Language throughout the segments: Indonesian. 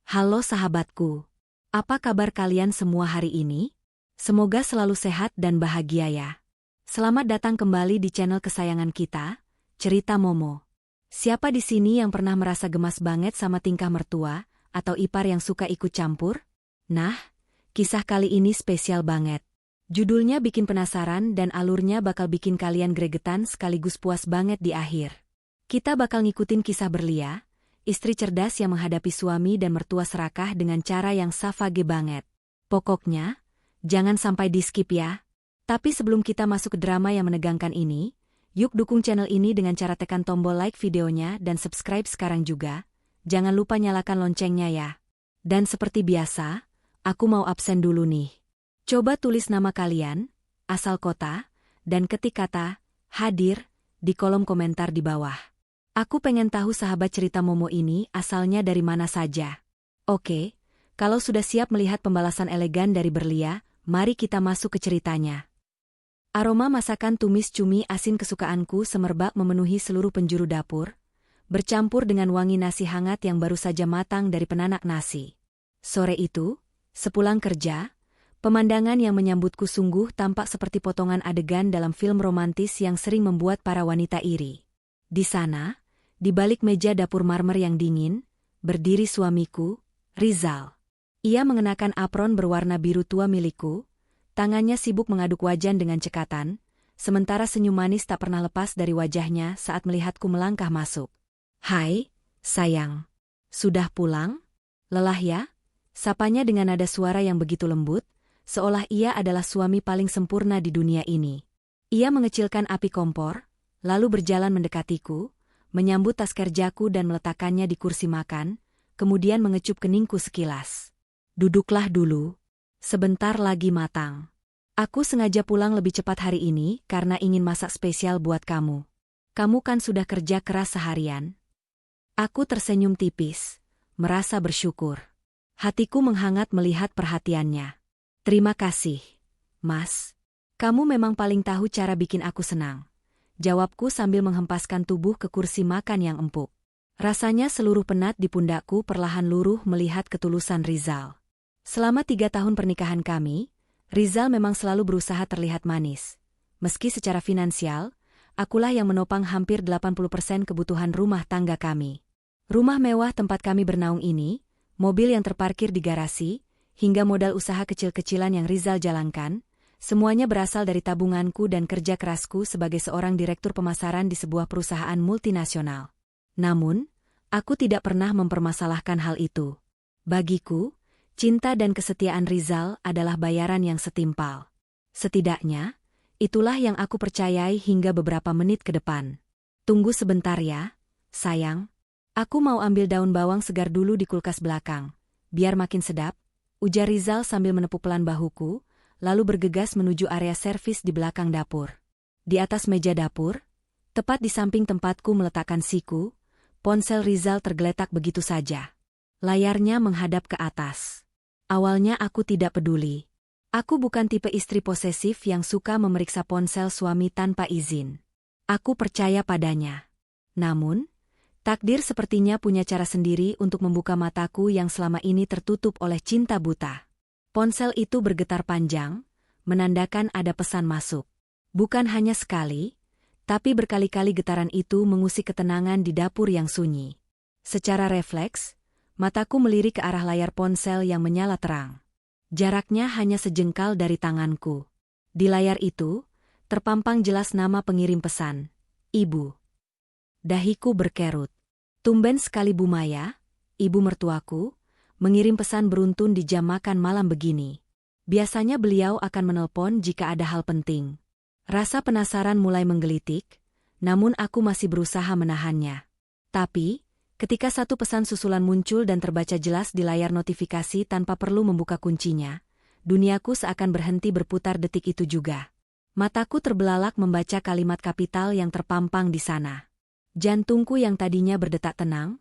Halo sahabatku, apa kabar kalian semua hari ini? Semoga selalu sehat dan bahagia ya. Selamat datang kembali di channel kesayangan kita, Cerita Momo. Siapa di sini yang pernah merasa gemas banget sama tingkah mertua atau ipar yang suka ikut campur? Nah, kisah kali ini spesial banget. Judulnya bikin penasaran dan alurnya bakal bikin kalian gregetan sekaligus puas banget di akhir. Kita bakal ngikutin kisah Berlia, istri cerdas yang menghadapi suami dan mertua serakah dengan cara yang savage banget. Pokoknya, jangan sampai di-skip ya. Tapi sebelum kita masuk ke drama yang menegangkan ini, yuk dukung channel ini dengan cara tekan tombol like videonya dan subscribe sekarang juga. Jangan lupa nyalakan loncengnya ya. Dan seperti biasa, aku mau absen dulu nih. Coba tulis nama kalian, asal kota, dan ketik kata hadir di kolom komentar di bawah. Aku pengen tahu sahabat cerita Momo ini asalnya dari mana saja. Oke, kalau sudah siap melihat pembalasan elegan dari Berlia, mari kita masuk ke ceritanya. Aroma masakan tumis cumi asin kesukaanku semerbak memenuhi seluruh penjuru dapur, bercampur dengan wangi nasi hangat yang baru saja matang dari penanak nasi. Sore itu, sepulang kerja, pemandangan yang menyambutku sungguh tampak seperti potongan adegan dalam film romantis yang sering membuat para wanita iri. Di sana, di balik meja dapur marmer yang dingin, berdiri suamiku, Rizal. Ia mengenakan apron berwarna biru tua milikku, tangannya sibuk mengaduk wajan dengan cekatan, sementara senyum manis tak pernah lepas dari wajahnya saat melihatku melangkah masuk. "Hai, sayang. Sudah pulang? Lelah ya?" Sapanya dengan nada suara yang begitu lembut, seolah ia adalah suami paling sempurna di dunia ini. Ia mengecilkan api kompor, lalu berjalan mendekatiku, menyambut tas kerjaku dan meletakkannya di kursi makan, kemudian mengecup keningku sekilas. "Duduklah dulu. Sebentar lagi matang. Aku sengaja pulang lebih cepat hari ini karena ingin masak spesial buat kamu. Kamu kan sudah kerja keras seharian." Aku tersenyum tipis, merasa bersyukur. Hatiku menghangat melihat perhatiannya. "Terima kasih, Mas. Kamu memang paling tahu cara bikin aku senang," jawabku sambil menghempaskan tubuh ke kursi makan yang empuk. Rasanya seluruh penat di pundakku perlahan luruh melihat ketulusan Rizal. Selama 3 tahun pernikahan kami, Rizal memang selalu berusaha terlihat manis. Meski secara finansial, akulah yang menopang hampir 80% kebutuhan rumah tangga kami. Rumah mewah tempat kami bernaung ini, mobil yang terparkir di garasi, hingga modal usaha kecil-kecilan yang Rizal jalankan, semuanya berasal dari tabunganku dan kerja kerasku sebagai seorang direktur pemasaran di sebuah perusahaan multinasional. Namun, aku tidak pernah mempermasalahkan hal itu. Bagiku, cinta dan kesetiaan Rizal adalah bayaran yang setimpal. Setidaknya, itulah yang aku percayai hingga beberapa menit ke depan. "Tunggu sebentar ya, sayang. Aku mau ambil daun bawang segar dulu di kulkas belakang, biar makin sedap," ujar Rizal sambil menepuk pelan bahuku, lalu bergegas menuju area servis di belakang dapur. Di atas meja dapur, tepat di samping tempatku meletakkan siku, ponsel Rizal tergeletak begitu saja. Layarnya menghadap ke atas. Awalnya aku tidak peduli. Aku bukan tipe istri posesif yang suka memeriksa ponsel suami tanpa izin. Aku percaya padanya. Namun, takdir sepertinya punya cara sendiri untuk membuka mataku yang selama ini tertutup oleh cinta buta. Ponsel itu bergetar panjang, menandakan ada pesan masuk. Bukan hanya sekali, tapi berkali-kali getaran itu mengusik ketenangan di dapur yang sunyi. Secara refleks, mataku melirik ke arah layar ponsel yang menyala terang. Jaraknya hanya sejengkal dari tanganku. Di layar itu, terpampang jelas nama pengirim pesan, Ibu. Dahiku berkerut. Tumben sekali Bu Maya, ibu mertuaku, mengirim pesan beruntun di jam makan malam begini. Biasanya beliau akan menelpon jika ada hal penting. Rasa penasaran mulai menggelitik, namun aku masih berusaha menahannya. Tapi, ketika satu pesan susulan muncul dan terbaca jelas di layar notifikasi tanpa perlu membuka kuncinya, duniaku seakan berhenti berputar detik itu juga. Mataku terbelalak membaca kalimat kapital yang terpampang di sana. Jantungku yang tadinya berdetak tenang,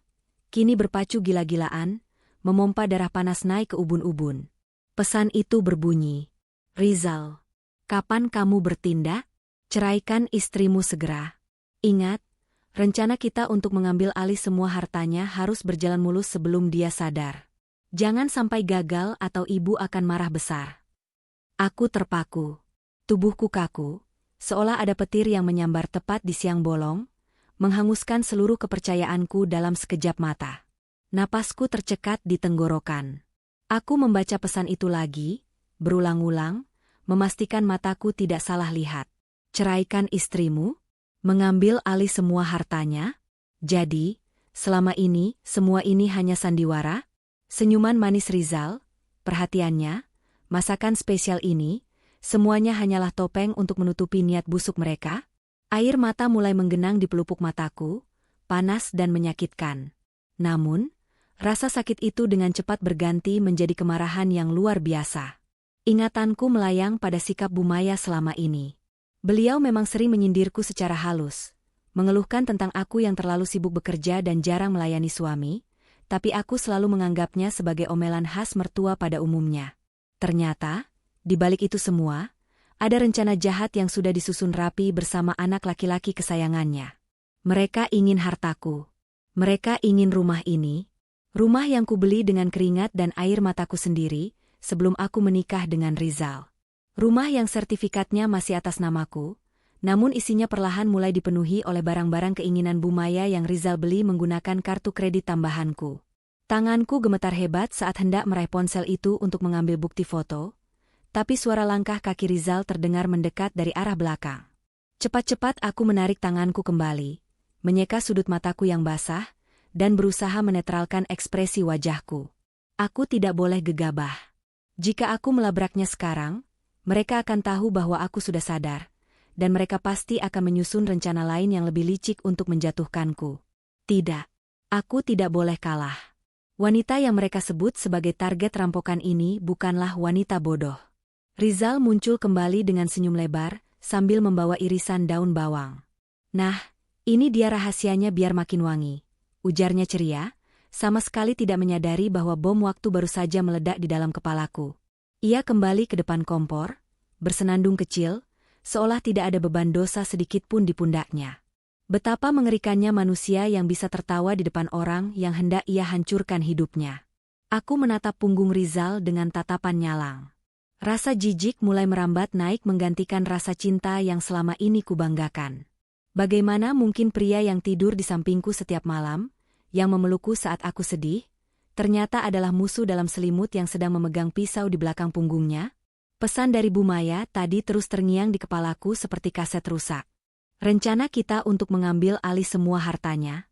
kini berpacu gila-gilaan, memompa darah panas naik ke ubun-ubun. Pesan itu berbunyi, "Rizal, kapan kamu bertindak? Ceraikan istrimu segera. Ingat, rencana kita untuk mengambil alih semua hartanya harus berjalan mulus sebelum dia sadar." Jangan sampai gagal atau ibu akan marah besar. Aku terpaku. Tubuhku kaku, seolah ada petir yang menyambar tepat di siang bolong, menghanguskan seluruh kepercayaanku dalam sekejap mata. Napasku tercekat di tenggorokan. Aku membaca pesan itu lagi, berulang-ulang, memastikan mataku tidak salah lihat. Ceraikan istrimu? Mengambil alih semua hartanya? Jadi, selama ini, semua ini hanya sandiwara? Senyuman manis Rizal, perhatiannya, masakan spesial ini, semuanya hanyalah topeng untuk menutupi niat busuk mereka? Air mata mulai menggenang di pelupuk mataku, panas dan menyakitkan. Namun, rasa sakit itu dengan cepat berganti menjadi kemarahan yang luar biasa. Ingatanku melayang pada sikap Bu Maya selama ini. Beliau memang sering menyindirku secara halus, mengeluhkan tentang aku yang terlalu sibuk bekerja dan jarang melayani suami, tapi aku selalu menganggapnya sebagai omelan khas mertua pada umumnya. Ternyata, di balik itu semua, ada rencana jahat yang sudah disusun rapi bersama anak laki-laki kesayangannya. Mereka ingin hartaku. Mereka ingin rumah ini, rumah yang kubeli dengan keringat dan air mataku sendiri, sebelum aku menikah dengan Rizal. Rumah yang sertifikatnya masih atas namaku, namun isinya perlahan mulai dipenuhi oleh barang-barang keinginan Bu Maya yang Rizal beli menggunakan kartu kredit tambahanku. Tanganku gemetar hebat saat hendak meraih ponsel itu untuk mengambil bukti foto, tapi suara langkah kaki Rizal terdengar mendekat dari arah belakang. Cepat-cepat aku menarik tanganku kembali, menyeka sudut mataku yang basah, dan berusaha menetralkan ekspresi wajahku. Aku tidak boleh gegabah. Jika aku melabraknya sekarang, mereka akan tahu bahwa aku sudah sadar, dan mereka pasti akan menyusun rencana lain yang lebih licik untuk menjatuhkanku. Tidak, aku tidak boleh kalah. Wanita yang mereka sebut sebagai target rampokan ini bukanlah wanita bodoh. Rizal muncul kembali dengan senyum lebar, sambil membawa irisan daun bawang. Nah, ini dia rahasianya biar makin wangi, ujarnya ceria, sama sekali tidak menyadari bahwa bom waktu baru saja meledak di dalam kepalaku. Ia kembali ke depan kompor, bersenandung kecil, seolah tidak ada beban dosa sedikit pun di pundaknya. Betapa mengerikannya manusia yang bisa tertawa di depan orang yang hendak ia hancurkan hidupnya. Aku menatap punggung Rizal dengan tatapan nyalang. Rasa jijik mulai merambat naik menggantikan rasa cinta yang selama ini kubanggakan. Bagaimana mungkin pria yang tidur di sampingku setiap malam, yang memelukku saat aku sedih, ternyata adalah musuh dalam selimut yang sedang memegang pisau di belakang punggungnya? Pesan dari Bu Maya tadi terus terngiang di kepalaku seperti kaset rusak. Rencana kita untuk mengambil alih semua hartanya.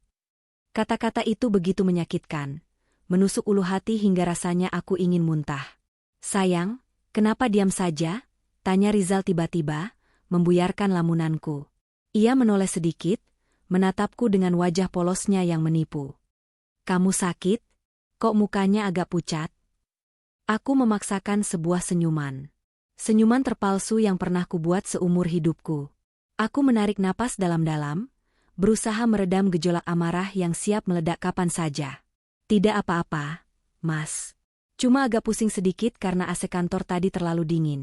Kata-kata itu begitu menyakitkan, menusuk ulu hati hingga rasanya aku ingin muntah. Sayang, kenapa diam saja? Tanya Rizal tiba-tiba, membuyarkan lamunanku. Ia menoleh sedikit, menatapku dengan wajah polosnya yang menipu. Kamu sakit? Kok mukanya agak pucat? Aku memaksakan sebuah senyuman. Senyuman terpalsu yang pernah kubuat seumur hidupku. Aku menarik napas dalam-dalam, berusaha meredam gejolak amarah yang siap meledak kapan saja. Tidak apa-apa, Mas. Cuma agak pusing sedikit karena AC kantor tadi terlalu dingin.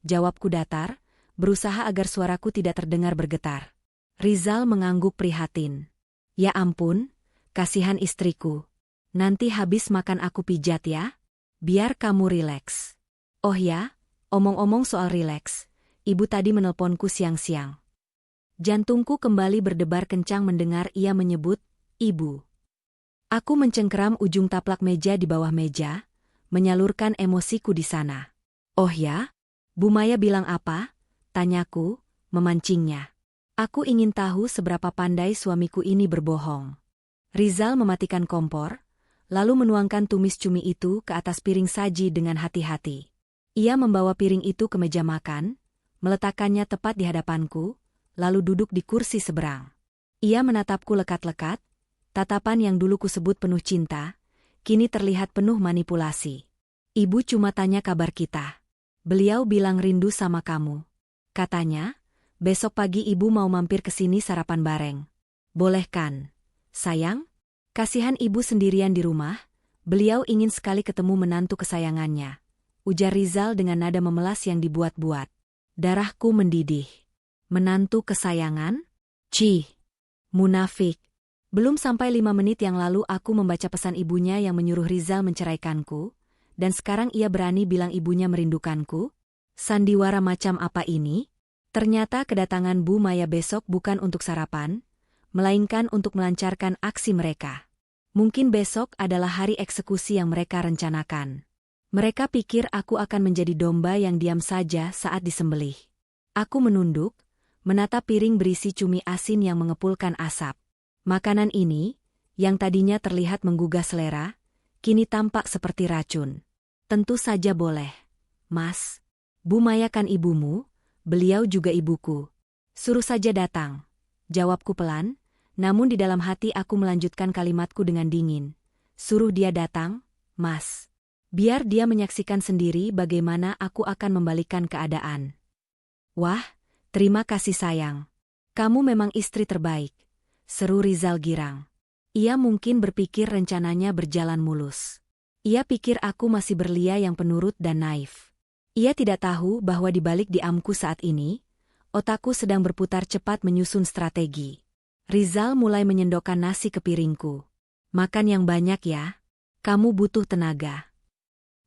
Jawabku datar, berusaha agar suaraku tidak terdengar bergetar. Rizal mengangguk prihatin. Ya ampun, kasihan istriku. Nanti habis makan aku pijat ya? Biar kamu rileks. Oh ya, omong-omong soal rileks, ibu tadi menelponku siang-siang. Jantungku kembali berdebar kencang mendengar ia menyebut, ibu. Aku mencengkeram ujung taplak meja di bawah meja, menyalurkan emosiku di sana. Oh ya? Bu Maya bilang apa? Tanyaku, memancingnya. Aku ingin tahu seberapa pandai suamiku ini berbohong. Rizal mematikan kompor, lalu menuangkan tumis cumi itu ke atas piring saji dengan hati-hati. Ia membawa piring itu ke meja makan, meletakkannya tepat di hadapanku, lalu duduk di kursi seberang. Ia menatapku lekat-lekat, tatapan yang dulu kusebut penuh cinta, kini terlihat penuh manipulasi. Ibu cuma tanya kabar kita. Beliau bilang rindu sama kamu. Katanya, besok pagi ibu mau mampir ke sini sarapan bareng. Boleh kan? Sayang? Kasihan ibu sendirian di rumah, beliau ingin sekali ketemu menantu kesayangannya. Ujar Rizal dengan nada memelas yang dibuat-buat. Darahku mendidih. Menantu kesayangan? Cih! Munafik! Belum sampai 5 menit yang lalu aku membaca pesan ibunya yang menyuruh Rizal menceraikanku, dan sekarang ia berani bilang ibunya merindukanku? Sandiwara macam apa ini? Ternyata kedatangan Bu Maya besok bukan untuk sarapan, melainkan untuk melancarkan aksi mereka. Mungkin besok adalah hari eksekusi yang mereka rencanakan. Mereka pikir aku akan menjadi domba yang diam saja saat disembelih. Aku menunduk, menatap piring berisi cumi asin yang mengepulkan asap. Makanan ini, yang tadinya terlihat menggugah selera, kini tampak seperti racun. Tentu saja boleh, Mas. Bu Maya kan ibumu, beliau juga ibuku. Suruh saja datang. Jawabku pelan, namun di dalam hati aku melanjutkan kalimatku dengan dingin. Suruh dia datang, Mas. Biar dia menyaksikan sendiri bagaimana aku akan membalikan keadaan. Wah, terima kasih sayang. Kamu memang istri terbaik, seru Rizal girang. Ia mungkin berpikir rencananya berjalan mulus. Ia pikir aku masih belia yang penurut dan naif. Ia tidak tahu bahwa di balik diamku saat ini, otakku sedang berputar cepat menyusun strategi. Rizal mulai menyendokkan nasi ke piringku. Makan yang banyak ya, kamu butuh tenaga.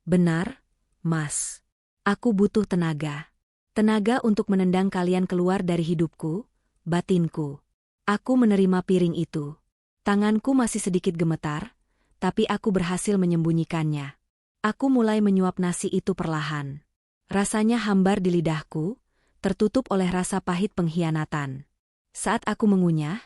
Benar, Mas. Aku butuh tenaga. Tenaga untuk menendang kalian keluar dari hidupku, batinku. Aku menerima piring itu. Tanganku masih sedikit gemetar, tapi aku berhasil menyembunyikannya. Aku mulai menyuap nasi itu perlahan. Rasanya hambar di lidahku, tertutup oleh rasa pahit pengkhianatan. Saat aku mengunyah,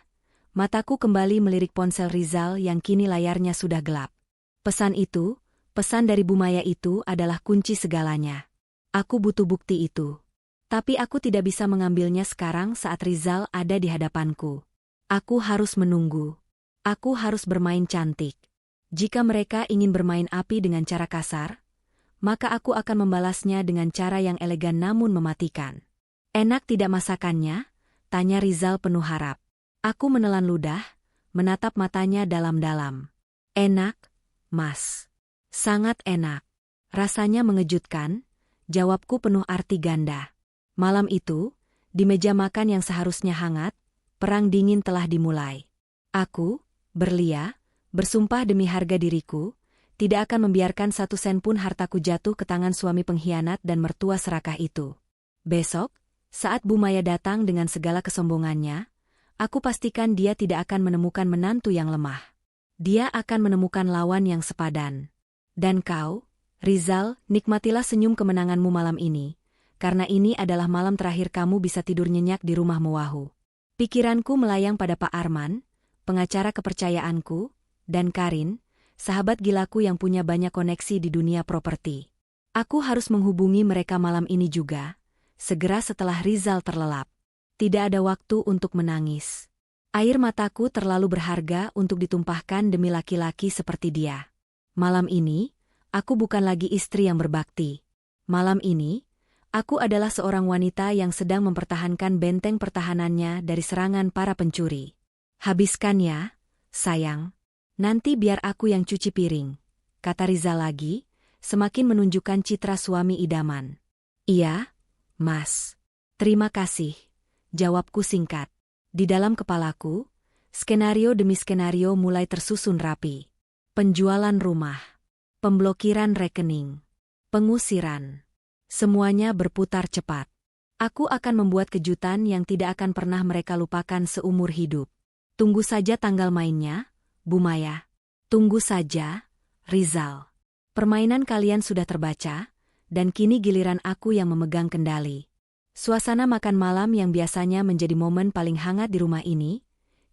mataku kembali melirik ponsel Rizal yang kini layarnya sudah gelap. Pesan itu, pesan dari Bu Maya itu adalah kunci segalanya. Aku butuh bukti itu. Tapi aku tidak bisa mengambilnya sekarang saat Rizal ada di hadapanku. Aku harus menunggu. Aku harus bermain cantik. Jika mereka ingin bermain api dengan cara kasar, maka aku akan membalasnya dengan cara yang elegan namun mematikan. Enak tidak masakannya? Tanya Rizal penuh harap. Aku menelan ludah, menatap matanya dalam-dalam. Enak, Mas. Sangat enak. Rasanya mengejutkan, jawabku penuh arti ganda. Malam itu, di meja makan yang seharusnya hangat, perang dingin telah dimulai. Aku, Berlia, bersumpah demi harga diriku, tidak akan membiarkan 1 sen pun hartaku jatuh ke tangan suami pengkhianat dan mertua serakah itu. Besok, saat Bu Maya datang dengan segala kesombongannya, aku pastikan dia tidak akan menemukan menantu yang lemah. Dia akan menemukan lawan yang sepadan. Dan kau, Rizal, nikmatilah senyum kemenanganmu malam ini, karena ini adalah malam terakhir kamu bisa tidur nyenyak di rumah Mewahu. Pikiranku melayang pada Pak Arman, pengacara kepercayaanku, dan Karin, sahabat gilaku yang punya banyak koneksi di dunia properti. Aku harus menghubungi mereka malam ini juga, segera setelah Rizal terlelap. Tidak ada waktu untuk menangis. Air mataku terlalu berharga untuk ditumpahkan demi laki-laki seperti dia. Malam ini, aku bukan lagi istri yang berbakti. Malam ini, aku adalah seorang wanita yang sedang mempertahankan benteng pertahanannya dari serangan para pencuri. Habiskan ya, sayang. Nanti biar aku yang cuci piring, kata Rizal lagi, semakin menunjukkan citra suami idaman. Iya, Mas. Terima kasih, jawabku singkat. Di dalam kepalaku, skenario demi skenario mulai tersusun rapi. Penjualan rumah, pemblokiran rekening, pengusiran. Semuanya berputar cepat. Aku akan membuat kejutan yang tidak akan pernah mereka lupakan seumur hidup. Tunggu saja tanggal mainnya, Bu Maya. Tunggu saja, Rizal. Permainan kalian sudah terbaca, dan kini giliran aku yang memegang kendali. Suasana makan malam yang biasanya menjadi momen paling hangat di rumah ini,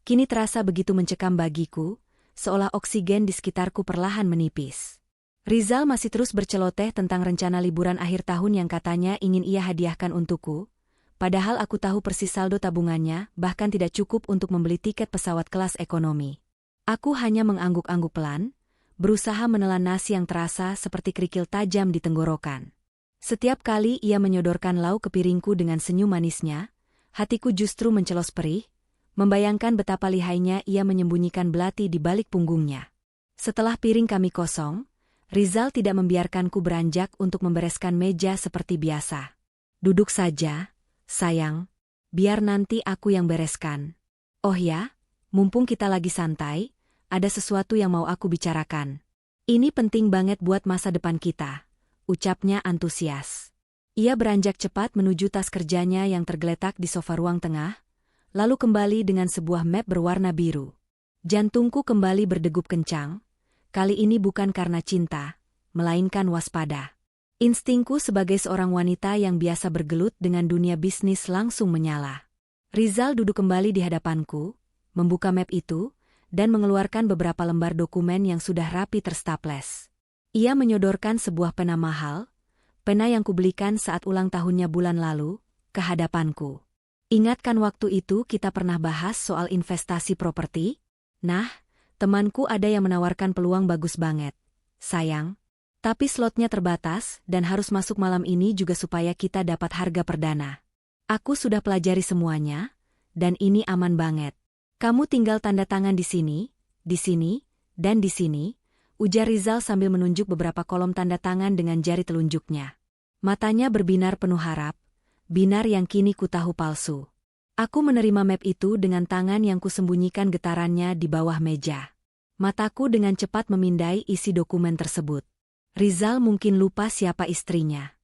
kini terasa begitu mencekam bagiku, seolah oksigen di sekitarku perlahan menipis. Rizal masih terus berceloteh tentang rencana liburan akhir tahun yang katanya ingin ia hadiahkan untukku, padahal aku tahu persis saldo tabungannya bahkan tidak cukup untuk membeli tiket pesawat kelas ekonomi. Aku hanya mengangguk-angguk pelan, berusaha menelan nasi yang terasa seperti kerikil tajam di tenggorokan. Setiap kali ia menyodorkan lauk ke piringku dengan senyum manisnya, hatiku justru mencelos perih, membayangkan betapa lihainya ia menyembunyikan belati di balik punggungnya. Setelah piring kami kosong, Rizal tidak membiarkanku beranjak untuk membereskan meja seperti biasa. Duduk saja, sayang. Biar nanti aku yang bereskan. Oh ya, mumpung kita lagi santai, ada sesuatu yang mau aku bicarakan. Ini penting banget buat masa depan kita, ucapnya antusias. Ia beranjak cepat menuju tas kerjanya yang tergeletak di sofa ruang tengah, lalu kembali dengan sebuah map berwarna biru. Jantungku kembali berdegup kencang, kali ini bukan karena cinta, melainkan waspada. Instingku sebagai seorang wanita yang biasa bergelut dengan dunia bisnis langsung menyala. Rizal duduk kembali di hadapanku, membuka map itu, dan mengeluarkan beberapa lembar dokumen yang sudah rapi terstaples. Ia menyodorkan sebuah pena mahal, pena yang kubelikan saat ulang tahunnya bulan lalu, ke hadapanku. Ingatkan waktu itu kita pernah bahas soal investasi properti? Nah, temanku ada yang menawarkan peluang bagus banget. Sayang. Tapi slotnya terbatas dan harus masuk malam ini juga supaya kita dapat harga perdana. Aku sudah pelajari semuanya, dan ini aman banget. Kamu tinggal tanda tangan di sini, dan di sini, ujar Rizal sambil menunjuk beberapa kolom tanda tangan dengan jari telunjuknya. Matanya berbinar penuh harap, binar yang kini ku tahu palsu. Aku menerima map itu dengan tangan yang kusembunyikan getarannya di bawah meja. Mataku dengan cepat memindai isi dokumen tersebut. Rizal mungkin lupa siapa istrinya.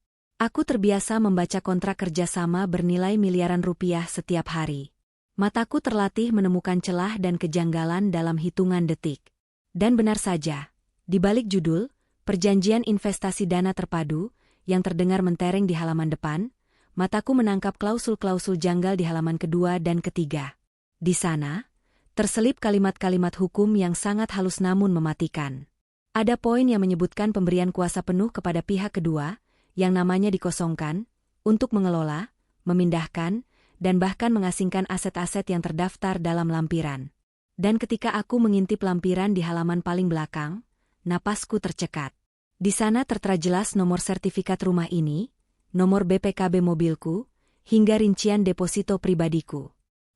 Aku terbiasa membaca kontrak kerjasama bernilai miliaran rupiah setiap hari. Mataku terlatih menemukan celah dan kejanggalan dalam hitungan detik. Dan benar saja, di balik judul, Perjanjian Investasi Dana Terpadu, yang terdengar mentereng di halaman depan, mataku menangkap klausul-klausul janggal di halaman kedua dan ketiga. Di sana, terselip kalimat-kalimat hukum yang sangat halus namun mematikan. Ada poin yang menyebutkan pemberian kuasa penuh kepada pihak kedua, yang namanya dikosongkan, untuk mengelola, memindahkan, dan bahkan mengasingkan aset-aset yang terdaftar dalam lampiran. Dan ketika aku mengintip lampiran di halaman paling belakang, napasku tercekat. Di sana tertera jelas nomor sertifikat rumah ini, nomor BPKB mobilku, hingga rincian deposito pribadiku.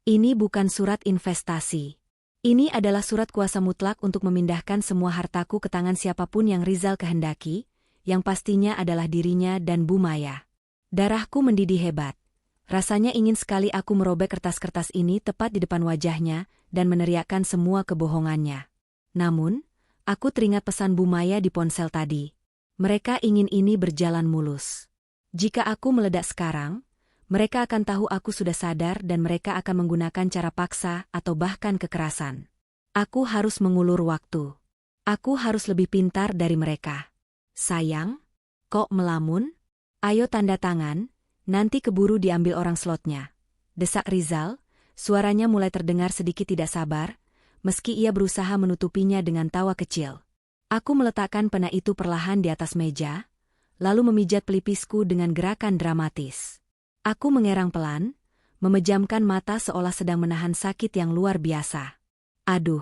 Ini bukan surat investasi. Ini adalah surat kuasa mutlak untuk memindahkan semua hartaku ke tangan siapapun yang Rizal kehendaki, yang pastinya adalah dirinya dan Bu Maya. Darahku mendidih hebat. Rasanya ingin sekali aku merobek kertas-kertas ini tepat di depan wajahnya dan meneriakkan semua kebohongannya. Namun, aku teringat pesan Bu Maya di ponsel tadi. Mereka ingin ini berjalan mulus. Jika aku meledak sekarang, mereka akan tahu aku sudah sadar dan mereka akan menggunakan cara paksa atau bahkan kekerasan. Aku harus mengulur waktu. Aku harus lebih pintar dari mereka. Sayang, kok melamun? Ayo tanda tangan, nanti keburu diambil orang slotnya. Desak Rizal, suaranya mulai terdengar sedikit tidak sabar, meski ia berusaha menutupinya dengan tawa kecil. Aku meletakkan pena itu perlahan di atas meja, lalu memijat pelipisku dengan gerakan dramatis. Aku mengerang pelan, memejamkan mata seolah sedang menahan sakit yang luar biasa. Aduh,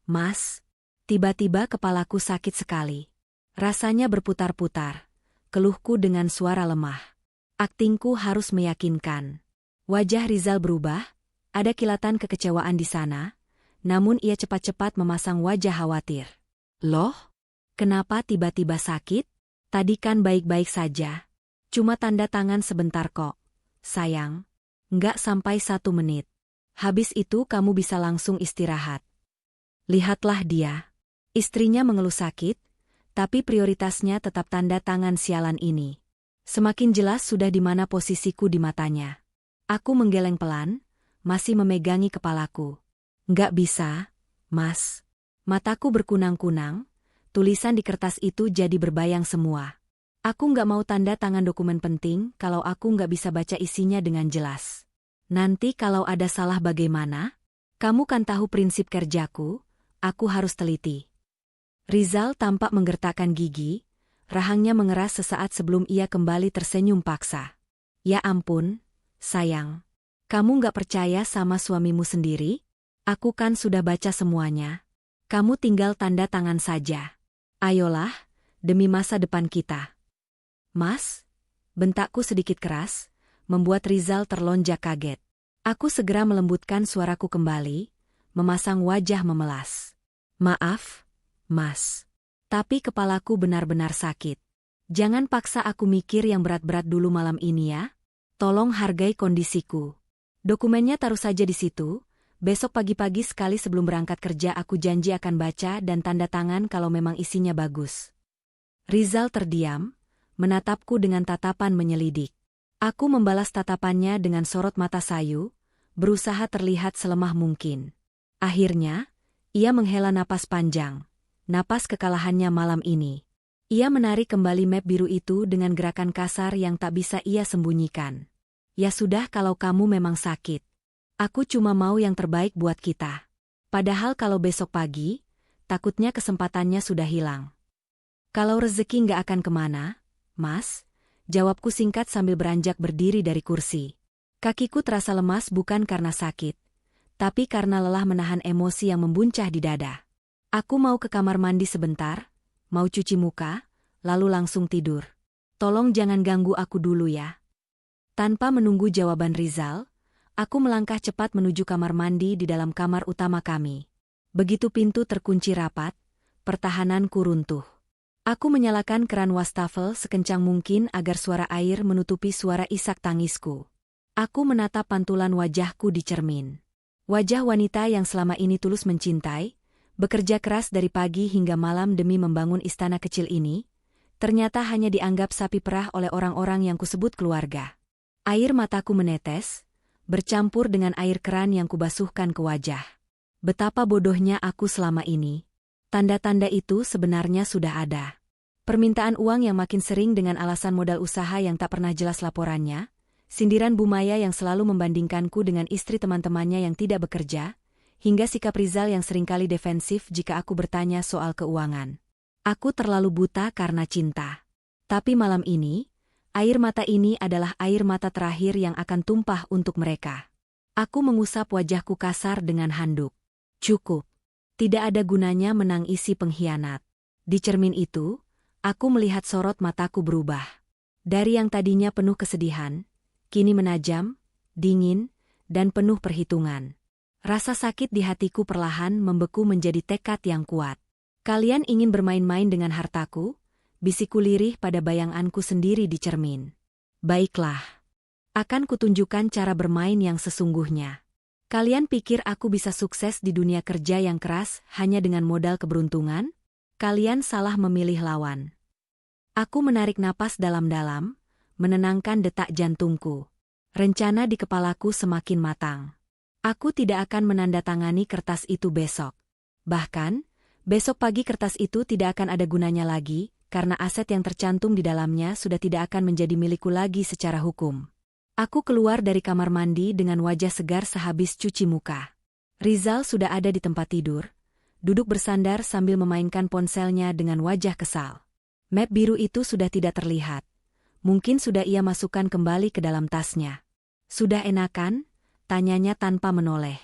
Mas, tiba-tiba kepalaku sakit sekali. Rasanya berputar-putar, keluhku dengan suara lemah. Aktingku harus meyakinkan. Wajah Rizal berubah, ada kilatan kekecewaan di sana, namun ia cepat-cepat memasang wajah khawatir. Loh, kenapa tiba-tiba sakit? Tadi kan baik-baik saja. Cuma tanda tangan sebentar kok. Sayang, nggak sampai 1 menit. Habis itu kamu bisa langsung istirahat. Lihatlah dia. Istrinya mengeluh sakit, tapi prioritasnya tetap tanda tangan sialan ini. Semakin jelas sudah di mana posisiku di matanya. Aku menggeleng pelan, masih memegangi kepalaku. Nggak bisa, Mas. Mataku berkunang-kunang, tulisan di kertas itu jadi berbayang semua. Aku nggak mau tanda tangan dokumen penting kalau aku nggak bisa baca isinya dengan jelas. Nanti kalau ada salah bagaimana? Kamu kan tahu prinsip kerjaku, aku harus teliti. Rizal tampak menggertakkan gigi, rahangnya mengeras sesaat sebelum ia kembali tersenyum paksa. Ya ampun, sayang. Kamu nggak percaya sama suamimu sendiri? Aku kan sudah baca semuanya. Kamu tinggal tanda tangan saja. Ayolah, demi masa depan kita. Mas, bentakku sedikit keras, membuat Rizal terlonjak kaget. Aku segera melembutkan suaraku kembali, memasang wajah memelas. Maaf, Mas. Tapi kepalaku benar-benar sakit. Jangan paksa aku mikir yang berat-berat dulu malam ini ya. Tolong hargai kondisiku. Dokumennya taruh saja di situ, Besok pagi-pagi sekali sebelum berangkat kerja aku janji akan baca dan tanda tangan kalau memang isinya bagus. Rizal terdiam, menatapku dengan tatapan menyelidik. Aku membalas tatapannya dengan sorot mata sayu, berusaha terlihat selemah mungkin. Akhirnya, ia menghela napas panjang, napas kekalahannya malam ini. Ia menarik kembali map biru itu dengan gerakan kasar yang tak bisa ia sembunyikan. Ya sudah kalau kamu memang sakit. Aku cuma mau yang terbaik buat kita. Padahal kalau besok pagi, takutnya kesempatannya sudah hilang. Kalau rezeki nggak akan kemana, Mas? Jawabku singkat sambil beranjak berdiri dari kursi. Kakiku terasa lemas bukan karena sakit, tapi karena lelah menahan emosi yang membuncah di dada. Aku mau ke kamar mandi sebentar, mau cuci muka, lalu langsung tidur. Tolong jangan ganggu aku dulu ya. Tanpa menunggu jawaban Rizal, aku melangkah cepat menuju kamar mandi di dalam kamar utama kami. Begitu pintu terkunci rapat, pertahananku runtuh. Aku menyalakan keran wastafel sekencang mungkin agar suara air menutupi suara isak tangisku. Aku menatap pantulan wajahku di cermin. Wajah wanita yang selama ini tulus mencintai, bekerja keras dari pagi hingga malam demi membangun istana kecil ini, ternyata hanya dianggap sapi perah oleh orang-orang yang kusebut keluarga. Air mataku menetes, bercampur dengan air keran yang kubasuhkan ke wajah. Betapa bodohnya aku selama ini. Tanda-tanda itu sebenarnya sudah ada. Permintaan uang yang makin sering dengan alasan modal usaha yang tak pernah jelas laporannya, sindiran Bu Maya yang selalu membandingkanku dengan istri teman-temannya yang tidak bekerja, hingga sikap Rizal yang seringkali defensif jika aku bertanya soal keuangan. Aku terlalu buta karena cinta. Tapi malam ini, air mata ini adalah air mata terakhir yang akan tumpah untuk mereka. Aku mengusap wajahku kasar dengan handuk. Cukup. Tidak ada gunanya menangisi pengkhianat. Di cermin itu, aku melihat sorot mataku berubah. Dari yang tadinya penuh kesedihan, kini menajam, dingin, dan penuh perhitungan. Rasa sakit di hatiku perlahan membeku menjadi tekad yang kuat. Kalian ingin bermain-main dengan hartaku? Bisikku lirih pada bayanganku sendiri di cermin. Baiklah. Akan kutunjukkan cara bermain yang sesungguhnya. Kalian pikir aku bisa sukses di dunia kerja yang keras hanya dengan modal keberuntungan? Kalian salah memilih lawan. Aku menarik napas dalam-dalam, menenangkan detak jantungku. Rencana di kepalaku semakin matang. Aku tidak akan menandatangani kertas itu besok. Bahkan, besok pagi kertas itu tidak akan ada gunanya lagi, karena aset yang tercantum di dalamnya sudah tidak akan menjadi milikku lagi secara hukum. Aku keluar dari kamar mandi dengan wajah segar sehabis cuci muka. Rizal sudah ada di tempat tidur, duduk bersandar sambil memainkan ponselnya dengan wajah kesal. Map biru itu sudah tidak terlihat. Mungkin sudah ia masukkan kembali ke dalam tasnya. Sudah enakan? Tanyanya tanpa menoleh.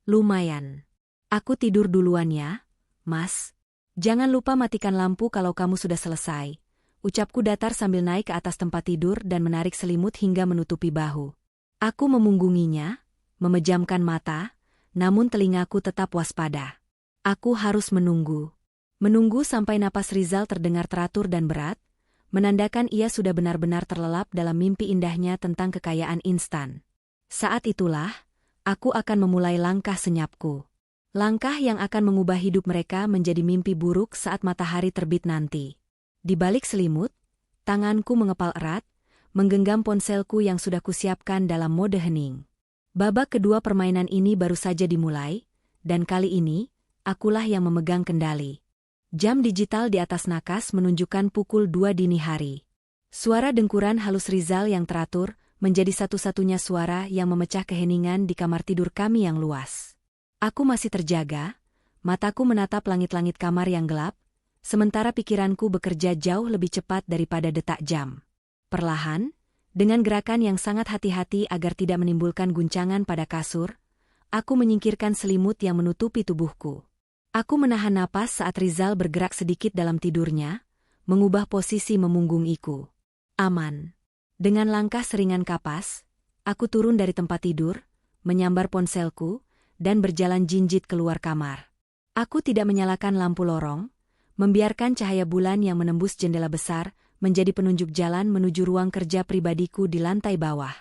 Lumayan. Aku tidur duluan ya, Mas. Jangan lupa matikan lampu kalau kamu sudah selesai. Ucapku datar sambil naik ke atas tempat tidur dan menarik selimut hingga menutupi bahu. Aku memunggunginya, memejamkan mata, namun telingaku tetap waspada. Aku harus menunggu. Menunggu sampai napas Rizal terdengar teratur dan berat, menandakan ia sudah benar-benar terlelap dalam mimpi indahnya tentang kekayaan instan. Saat itulah, aku akan memulai langkah senyapku. Langkah yang akan mengubah hidup mereka menjadi mimpi buruk saat matahari terbit nanti. Di balik selimut, tanganku mengepal erat, menggenggam ponselku yang sudah kusiapkan dalam mode hening. Babak kedua permainan ini baru saja dimulai, dan kali ini, akulah yang memegang kendali. Jam digital di atas nakas menunjukkan pukul 2 dini hari. Suara dengkuran halus Rizal yang teratur menjadi satu-satunya suara yang memecah keheningan di kamar tidur kami yang luas. Aku masih terjaga, mataku menatap langit-langit kamar yang gelap, sementara pikiranku bekerja jauh lebih cepat daripada detak jam. Perlahan, dengan gerakan yang sangat hati-hati agar tidak menimbulkan guncangan pada kasur, aku menyingkirkan selimut yang menutupi tubuhku. Aku menahan napas saat Rizal bergerak sedikit dalam tidurnya, mengubah posisi memunggungiku. Aman. Dengan langkah seringan kapas, aku turun dari tempat tidur, menyambar ponselku, dan berjalan jinjit keluar kamar. Aku tidak menyalakan lampu lorong, membiarkan cahaya bulan yang menembus jendela besar menjadi penunjuk jalan menuju ruang kerja pribadiku di lantai bawah.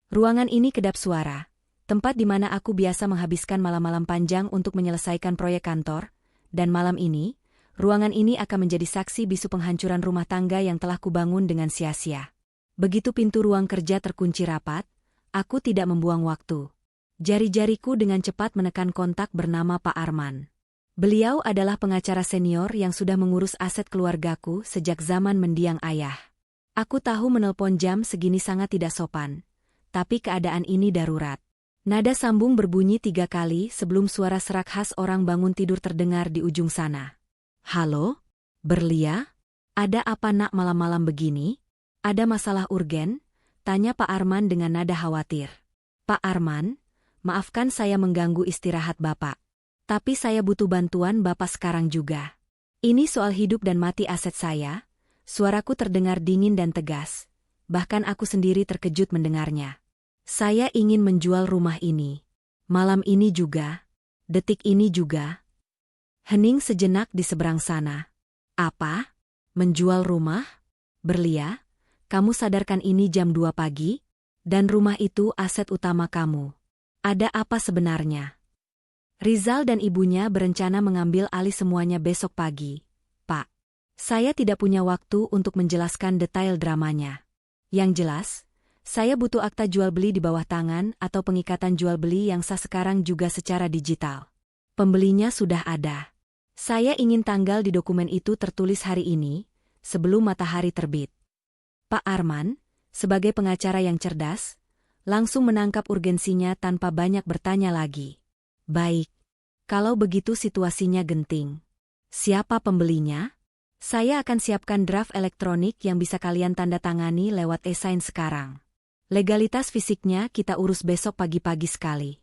Ruangan ini kedap suara, tempat di mana aku biasa menghabiskan malam-malam panjang untuk menyelesaikan proyek kantor, dan malam ini, ruangan ini akan menjadi saksi bisu penghancuran rumah tangga yang telah kubangun dengan sia-sia. Begitu pintu ruang kerja terkunci rapat, aku tidak membuang waktu. Jari-jariku dengan cepat menekan kontak bernama Pak Arman. Beliau adalah pengacara senior yang sudah mengurus aset keluargaku sejak zaman mendiang ayah. Aku tahu menelpon jam segini sangat tidak sopan, tapi keadaan ini darurat. Nada sambung berbunyi 3 kali sebelum suara serak khas orang bangun tidur terdengar di ujung sana. Halo? Berlia? Ada apa nak malam-malam begini? Ada masalah urgen? Tanya Pak Arman dengan nada khawatir. Pak Arman, maafkan saya mengganggu istirahat Bapak. Tapi saya butuh bantuan Bapak sekarang juga. Ini soal hidup dan mati aset saya. Suaraku terdengar dingin dan tegas. Bahkan aku sendiri terkejut mendengarnya. Saya ingin menjual rumah ini. Malam ini juga. Detik ini juga. Hening sejenak di seberang sana. Apa? Menjual rumah? Berlia, kamu sadarkan ini jam 2 pagi? Dan rumah itu aset utama kamu. Ada apa sebenarnya? Rizal dan ibunya berencana mengambil alih semuanya besok pagi. Pak, saya tidak punya waktu untuk menjelaskan detail dramanya. Yang jelas, saya butuh akta jual beli di bawah tangan atau pengikatan jual beli yang sah sekarang juga secara digital. Pembelinya sudah ada. Saya ingin tanggal di dokumen itu tertulis hari ini, sebelum matahari terbit. Pak Arman, sebagai pengacara yang cerdas, langsung menangkap urgensinya tanpa banyak bertanya lagi. Baik, kalau begitu situasinya genting. Siapa pembelinya? Saya akan siapkan draft elektronik yang bisa kalian tanda tangani lewat e-sign sekarang. Legalitas fisiknya kita urus besok pagi-pagi sekali.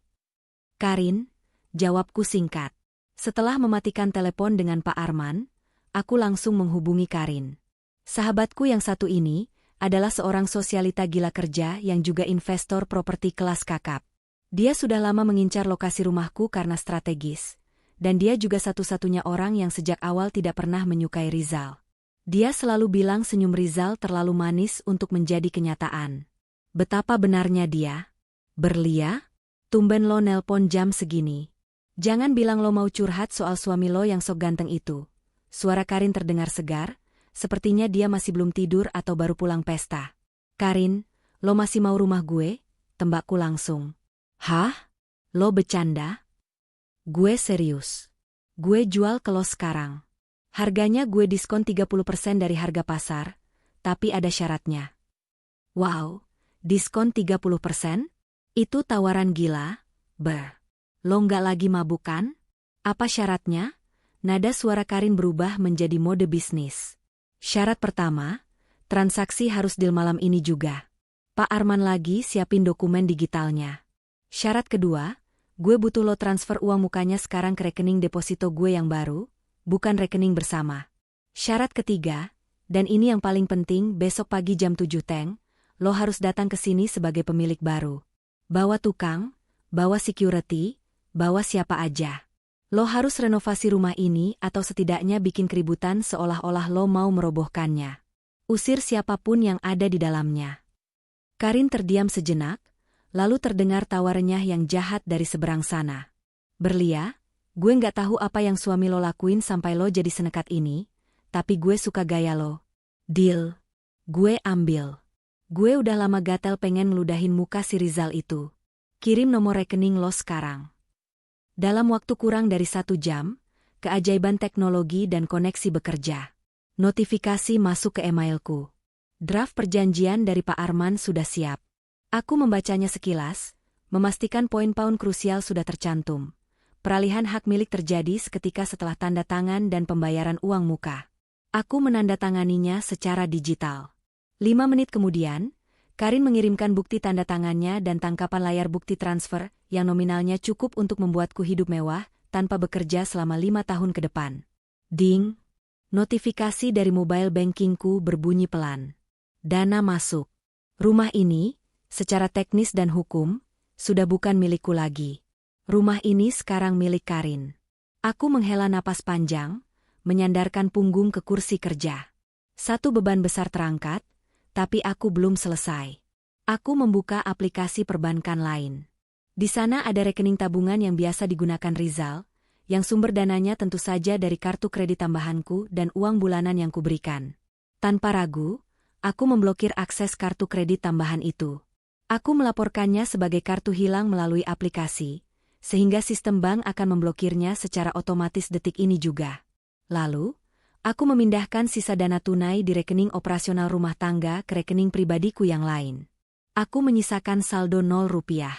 Karin, jawabku singkat. Setelah mematikan telepon dengan Pak Arman, aku langsung menghubungi Karin. Sahabatku yang satu ini adalah seorang sosialita gila kerja yang juga investor properti kelas kakap. Dia sudah lama mengincar lokasi rumahku karena strategis, dan dia juga satu-satunya orang yang sejak awal tidak pernah menyukai Rizal. Dia selalu bilang senyum Rizal terlalu manis untuk menjadi kenyataan. Betapa benarnya dia. Berlia? Tumben lo nelpon jam segini. Jangan bilang lo mau curhat soal suami lo yang sok ganteng itu. Suara Karin terdengar segar, sepertinya dia masih belum tidur atau baru pulang pesta. Karin, lo masih mau rumah gue? Tembakku langsung. Hah? Lo bercanda? Gue serius. Gue jual ke lo sekarang. Harganya gue diskon 30% dari harga pasar, tapi ada syaratnya. Wow. Diskon 30%? Itu tawaran gila? Lo nggak lagi mabuk kan? Apa syaratnya? Nada suara Karin berubah menjadi mode bisnis. Syarat pertama, transaksi harus deal malam ini juga. Pak Arman lagi siapin dokumen digitalnya. Syarat kedua, gue butuh lo transfer uang mukanya sekarang ke rekening deposito gue yang baru, bukan rekening bersama. Syarat ketiga, dan ini yang paling penting, besok pagi jam 7 teng, lo harus datang ke sini sebagai pemilik baru. Bawa tukang, bawa security, bawa siapa aja. Lo harus renovasi rumah ini atau setidaknya bikin keributan seolah-olah lo mau merobohkannya. Usir siapapun yang ada di dalamnya. Karin terdiam sejenak, lalu terdengar tawa renyah yang jahat dari seberang sana. Berlia, gue nggak tahu apa yang suami lo lakuin sampai lo jadi senekat ini, tapi gue suka gaya lo. Deal. Gue ambil. Gue udah lama gatel pengen ngeludahin muka si Rizal itu. Kirim nomor rekening lo sekarang. Dalam waktu kurang dari 1 jam, keajaiban teknologi dan koneksi bekerja. Notifikasi masuk ke emailku. Draft perjanjian dari Pak Arman sudah siap. Aku membacanya sekilas, memastikan poin-poin krusial sudah tercantum. Peralihan hak milik terjadi seketika setelah tanda tangan dan pembayaran uang muka. Aku menandatanganinya secara digital. 5 menit kemudian, Karin mengirimkan bukti tanda tangannya dan tangkapan layar bukti transfer yang nominalnya cukup untuk membuatku hidup mewah tanpa bekerja selama 5 tahun ke depan. Ding! Notifikasi dari mobile bankingku berbunyi pelan. Dana masuk. Rumah ini, secara teknis dan hukum, sudah bukan milikku lagi. Rumah ini sekarang milik Karin. Aku menghela napas panjang, menyandarkan punggung ke kursi kerja. Satu beban besar terangkat, tapi aku belum selesai. Aku membuka aplikasi perbankan lain. Di sana ada rekening tabungan yang biasa digunakan Rizal, yang sumber dananya tentu saja dari kartu kredit tambahanku dan uang bulanan yang kuberikan. Tanpa ragu, aku memblokir akses kartu kredit tambahan itu. Aku melaporkannya sebagai kartu hilang melalui aplikasi, sehingga sistem bank akan memblokirnya secara otomatis detik ini juga. Lalu, aku memindahkan sisa dana tunai di rekening operasional rumah tangga ke rekening pribadiku yang lain. Aku menyisakan saldo 0 rupiah.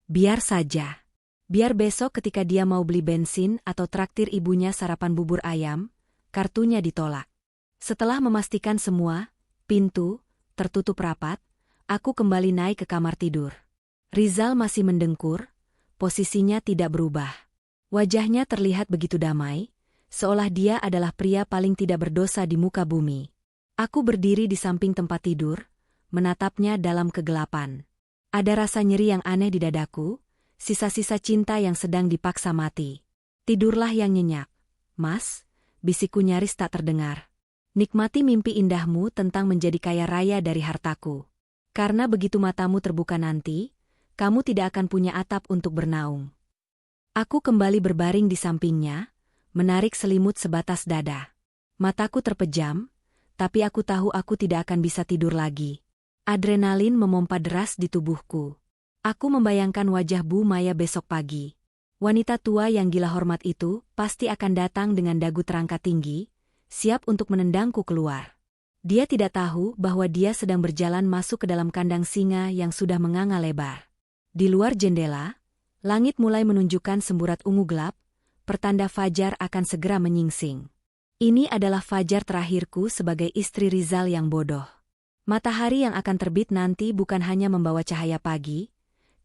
Biar saja. Biar besok ketika dia mau beli bensin atau traktir ibunya sarapan bubur ayam, kartunya ditolak. Setelah memastikan semua, pintu, tertutup rapat, aku kembali naik ke kamar tidur. Rizal masih mendengkur, posisinya tidak berubah. Wajahnya terlihat begitu damai, seolah dia adalah pria paling tidak berdosa di muka bumi. Aku berdiri di samping tempat tidur, menatapnya dalam kegelapan. Ada rasa nyeri yang aneh di dadaku, sisa-sisa cinta yang sedang dipaksa mati. Tidurlah yang nyenyak, Mas, bisikku nyaris tak terdengar. Nikmati mimpi indahmu tentang menjadi kaya raya dari hartaku. Karena begitu matamu terbuka nanti, kamu tidak akan punya atap untuk bernaung. Aku kembali berbaring di sampingnya, menarik selimut sebatas dada. Mataku terpejam, tapi aku tahu aku tidak akan bisa tidur lagi. Adrenalin memompa deras di tubuhku. Aku membayangkan wajah Bu Maya besok pagi. Wanita tua yang gila hormat itu pasti akan datang dengan dagu terangkat tinggi, siap untuk menendangku keluar. Dia tidak tahu bahwa dia sedang berjalan masuk ke dalam kandang singa yang sudah menganga lebar. Di luar jendela, langit mulai menunjukkan semburat ungu gelap, pertanda fajar akan segera menyingsing. Ini adalah fajar terakhirku sebagai istri Rizal yang bodoh. Matahari yang akan terbit nanti bukan hanya membawa cahaya pagi,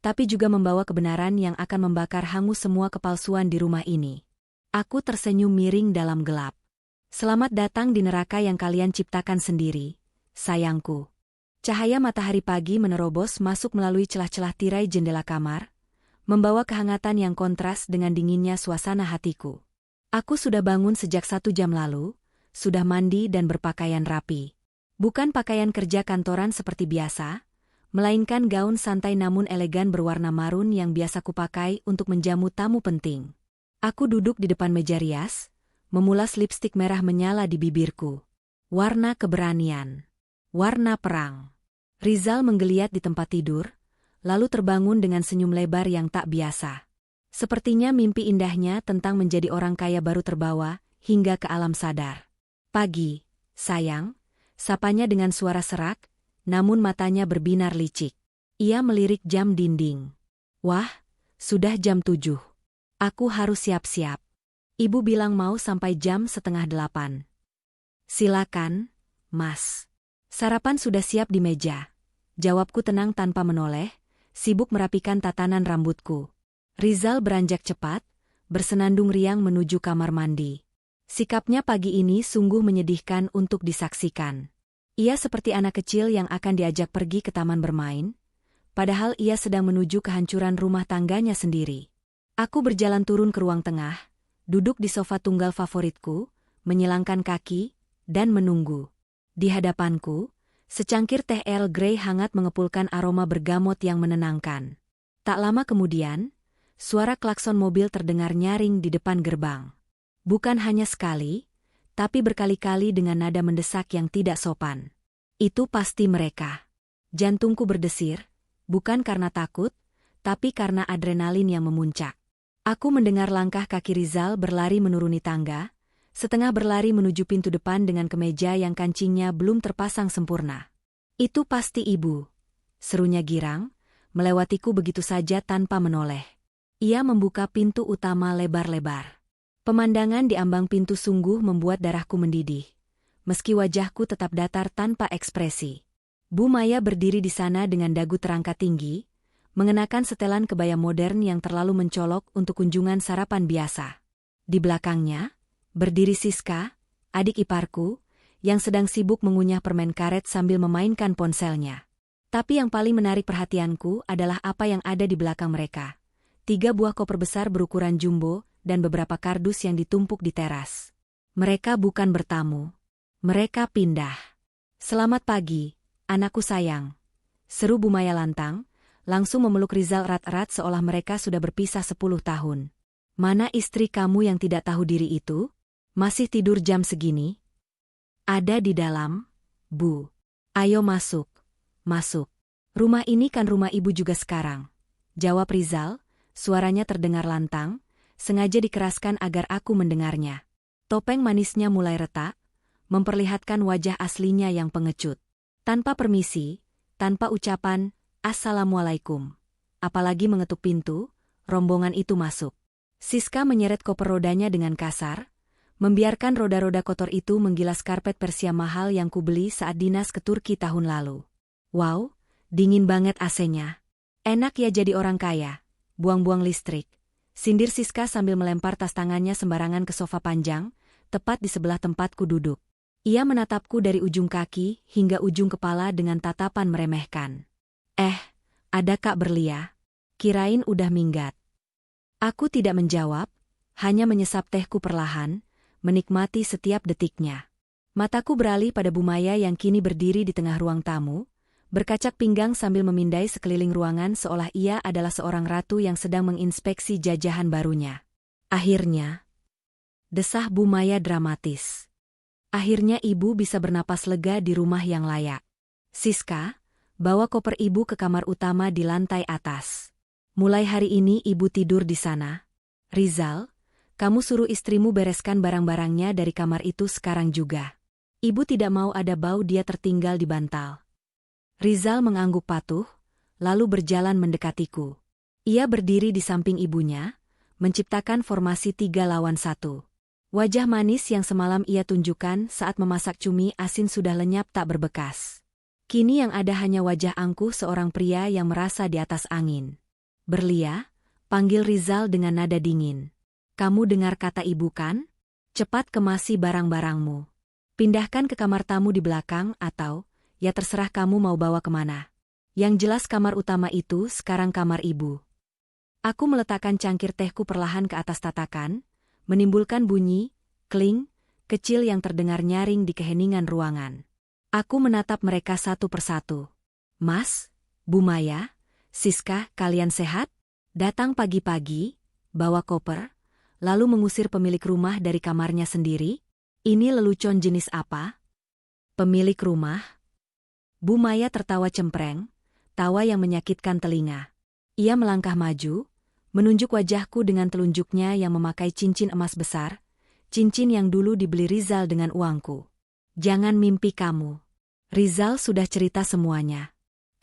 tapi juga membawa kebenaran yang akan membakar hangus semua kepalsuan di rumah ini. Aku tersenyum miring dalam gelap. Selamat datang di neraka yang kalian ciptakan sendiri, sayangku. Cahaya matahari pagi menerobos masuk melalui celah-celah tirai jendela kamar, membawa kehangatan yang kontras dengan dinginnya suasana hatiku. Aku sudah bangun sejak 1 jam lalu, sudah mandi dan berpakaian rapi. Bukan pakaian kerja kantoran seperti biasa, melainkan gaun santai namun elegan berwarna marun yang biasa kupakai untuk menjamu tamu penting. Aku duduk di depan meja rias, memulas lipstik merah menyala di bibirku. Warna keberanian. Warna perang. Rizal menggeliat di tempat tidur, lalu terbangun dengan senyum lebar yang tak biasa. Sepertinya mimpi indahnya tentang menjadi orang kaya baru terbawa hingga ke alam sadar. Pagi, sayang. Sapanya dengan suara serak, namun matanya berbinar licik. Ia melirik jam dinding. Wah, sudah jam 7. Aku harus siap-siap. Ibu bilang mau sampai jam 7:30. Silakan, Mas. Sarapan sudah siap di meja. Jawabku tenang tanpa menoleh, sibuk merapikan tatanan rambutku. Rizal beranjak cepat, bersenandung riang menuju kamar mandi. Sikapnya pagi ini sungguh menyedihkan untuk disaksikan. Ia seperti anak kecil yang akan diajak pergi ke taman bermain, padahal ia sedang menuju kehancuran rumah tangganya sendiri. Aku berjalan turun ke ruang tengah, duduk di sofa tunggal favoritku, menyilangkan kaki, dan menunggu. Di hadapanku, secangkir teh Earl Grey hangat mengepulkan aroma bergamot yang menenangkan. Tak lama kemudian, suara klakson mobil terdengar nyaring di depan gerbang. Bukan hanya sekali, tapi berkali-kali dengan nada mendesak yang tidak sopan. Itu pasti mereka. Jantungku berdesir, bukan karena takut, tapi karena adrenalin yang memuncak. Aku mendengar langkah kaki Rizal berlari menuruni tangga, setengah berlari menuju pintu depan dengan kemeja yang kancingnya belum terpasang sempurna. Itu pasti ibu, serunya girang, melewatiku begitu saja tanpa menoleh. Ia membuka pintu utama lebar-lebar. Pemandangan di ambang pintu sungguh membuat darahku mendidih, meski wajahku tetap datar tanpa ekspresi. Bu Maya berdiri di sana dengan dagu terangkat tinggi, mengenakan setelan kebaya modern yang terlalu mencolok untuk kunjungan sarapan biasa. Di belakangnya, berdiri Siska, adik iparku, yang sedang sibuk mengunyah permen karet sambil memainkan ponselnya. Tapi yang paling menarik perhatianku adalah apa yang ada di belakang mereka. 3 buah koper besar berukuran jumbo, dan beberapa kardus yang ditumpuk di teras. Mereka bukan bertamu. Mereka pindah. Selamat pagi, anakku sayang. Seru Bu Maya lantang, langsung memeluk Rizal erat-erat seolah mereka sudah berpisah 10 tahun. Mana istri kamu yang tidak tahu diri itu? Masih tidur jam segini? Ada di dalam, Bu. Ayo masuk, masuk. Rumah ini kan rumah ibu juga sekarang. Jawab Rizal, suaranya terdengar lantang, sengaja dikeraskan agar aku mendengarnya. Topeng manisnya mulai retak, memperlihatkan wajah aslinya yang pengecut. Tanpa permisi, tanpa ucapan, Assalamualaikum. Apalagi mengetuk pintu, rombongan itu masuk. Siska menyeret koper rodanya dengan kasar, membiarkan roda-roda kotor itu menggilas karpet Persia mahal yang kubeli saat dinas ke Turki tahun lalu. Wow, dingin banget AC-nya. Enak ya jadi orang kaya, buang-buang listrik. Sindir Siska sambil melempar tas tangannya sembarangan ke sofa panjang, tepat di sebelah tempatku duduk. Ia menatapku dari ujung kaki hingga ujung kepala dengan tatapan meremehkan. Ada Kak Berlia. Kirain udah minggat. Aku tidak menjawab, hanya menyesap tehku perlahan, menikmati setiap detiknya. Mataku beralih pada Bu Maya yang kini berdiri di tengah ruang tamu, berkacak pinggang sambil memindai sekeliling ruangan seolah ia adalah seorang ratu yang sedang menginspeksi jajahan barunya. Akhirnya, desah Bu Maya dramatis. Akhirnya ibu bisa bernapas lega di rumah yang layak. Siska, bawa koper ibu ke kamar utama di lantai atas. Mulai hari ini ibu tidur di sana. Rizal, kamu suruh istrimu bereskan barang-barangnya dari kamar itu sekarang juga. Ibu tidak mau ada bau dia tertinggal di bantal. Rizal mengangguk patuh, lalu berjalan mendekatiku. Ia berdiri di samping ibunya, menciptakan formasi 3 lawan 1. Wajah manis yang semalam ia tunjukkan saat memasak cumi asin sudah lenyap tak berbekas. Kini yang ada hanya wajah angkuh seorang pria yang merasa di atas angin. Berlia, panggil Rizal dengan nada dingin. Kamu dengar kata ibu kan? Cepat kemasi barang-barangmu. Pindahkan ke kamar tamu di belakang atau, ya terserah kamu mau bawa kemana. Yang jelas kamar utama itu sekarang kamar ibu. Aku meletakkan cangkir tehku perlahan ke atas tatakan, menimbulkan bunyi, kling, kecil yang terdengar nyaring di keheningan ruangan. Aku menatap mereka satu persatu. Mas, Bu Maya, Siska, kalian sehat? Datang pagi-pagi, bawa koper, lalu mengusir pemilik rumah dari kamarnya sendiri? Ini lelucon jenis apa? Pemilik rumah? Bu Maya tertawa cempreng, tawa yang menyakitkan telinga. Ia melangkah maju, menunjuk wajahku dengan telunjuknya yang memakai cincin emas besar, cincin yang dulu dibeli Rizal dengan uangku. Jangan mimpi kamu. Rizal sudah cerita semuanya.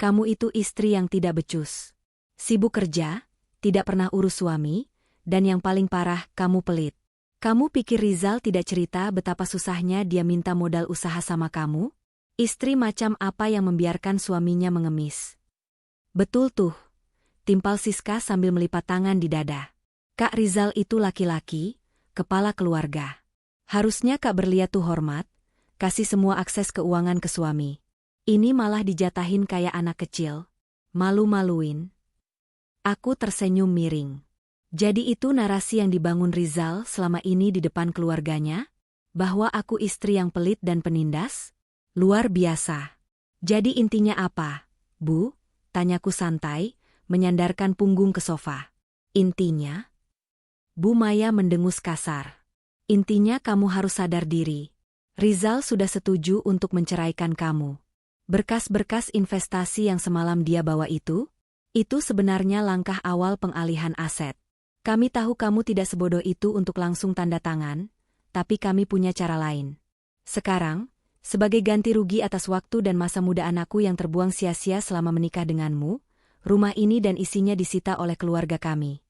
Kamu itu istri yang tidak becus. Sibuk kerja, tidak pernah urus suami, dan yang paling parah, kamu pelit. Kamu pikir Rizal tidak cerita betapa susahnya dia minta modal usaha sama kamu? Istri macam apa yang membiarkan suaminya mengemis? Betul tuh, timpal Siska sambil melipat tangan di dada. Kak Rizal itu laki-laki, kepala keluarga. Harusnya Kak Berlia tuh hormat, kasih semua akses keuangan ke suami. Ini malah dijatahin kayak anak kecil. Malu-maluin. Aku tersenyum miring. Jadi itu narasi yang dibangun Rizal selama ini di depan keluarganya? Bahwa aku istri yang pelit dan penindas? Luar biasa. Jadi intinya apa, Bu? Tanyaku santai, menyandarkan punggung ke sofa. Intinya? Bu Maya mendengus kasar. Intinya kamu harus sadar diri. Rizal sudah setuju untuk menceraikan kamu. Berkas-berkas investasi yang semalam dia bawa itu sebenarnya langkah awal pengalihan aset. Kami tahu kamu tidak sebodoh itu untuk langsung tanda tangan, tapi kami punya cara lain. Sekarang, sebagai ganti rugi atas waktu dan masa muda anakku yang terbuang sia-sia selama menikah denganmu, rumah ini dan isinya disita oleh keluarga kami.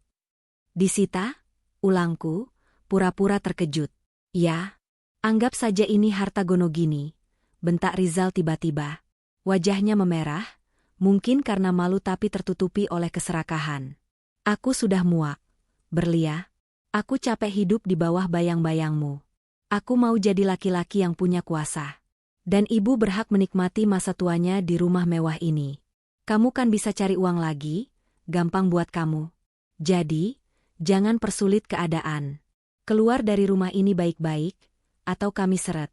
Disita? Ulangku, pura-pura terkejut. Ya, anggap saja ini harta Gonogini, bentak Rizal tiba-tiba. Wajahnya memerah, mungkin karena malu tapi tertutupi oleh keserakahan. Aku sudah muak. Berlia, aku capek hidup di bawah bayang-bayangmu. Aku mau jadi laki-laki yang punya kuasa. Dan ibu berhak menikmati masa tuanya di rumah mewah ini. Kamu kan bisa cari uang lagi, gampang buat kamu. Jadi, jangan persulit keadaan. Keluar dari rumah ini baik-baik, atau kami seret.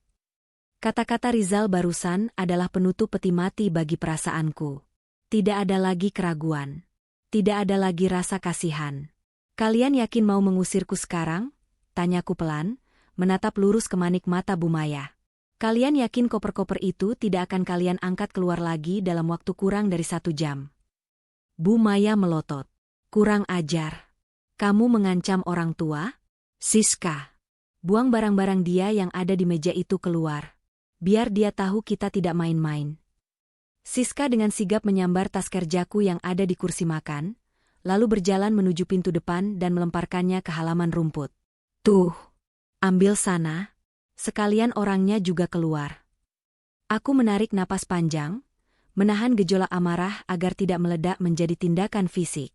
Kata-kata Rizal barusan adalah penutup peti mati bagi perasaanku. Tidak ada lagi keraguan. Tidak ada lagi rasa kasihan. Kalian yakin mau mengusirku sekarang? Tanyaku pelan, menatap lurus ke manik mata Bu Maya. Kalian yakin koper-koper itu tidak akan kalian angkat keluar lagi dalam waktu kurang dari 1 jam? Bu Maya melotot. Kurang ajar. Kamu mengancam orang tua? Siska. Buang barang-barang dia yang ada di meja itu keluar. Biar dia tahu kita tidak main-main. Siska dengan sigap menyambar tas kerjaku yang ada di kursi makan, lalu berjalan menuju pintu depan dan melemparkannya ke halaman rumput. Tuh, ambil sana. Sekalian orangnya juga keluar. Aku menarik napas panjang, menahan gejolak amarah agar tidak meledak menjadi tindakan fisik.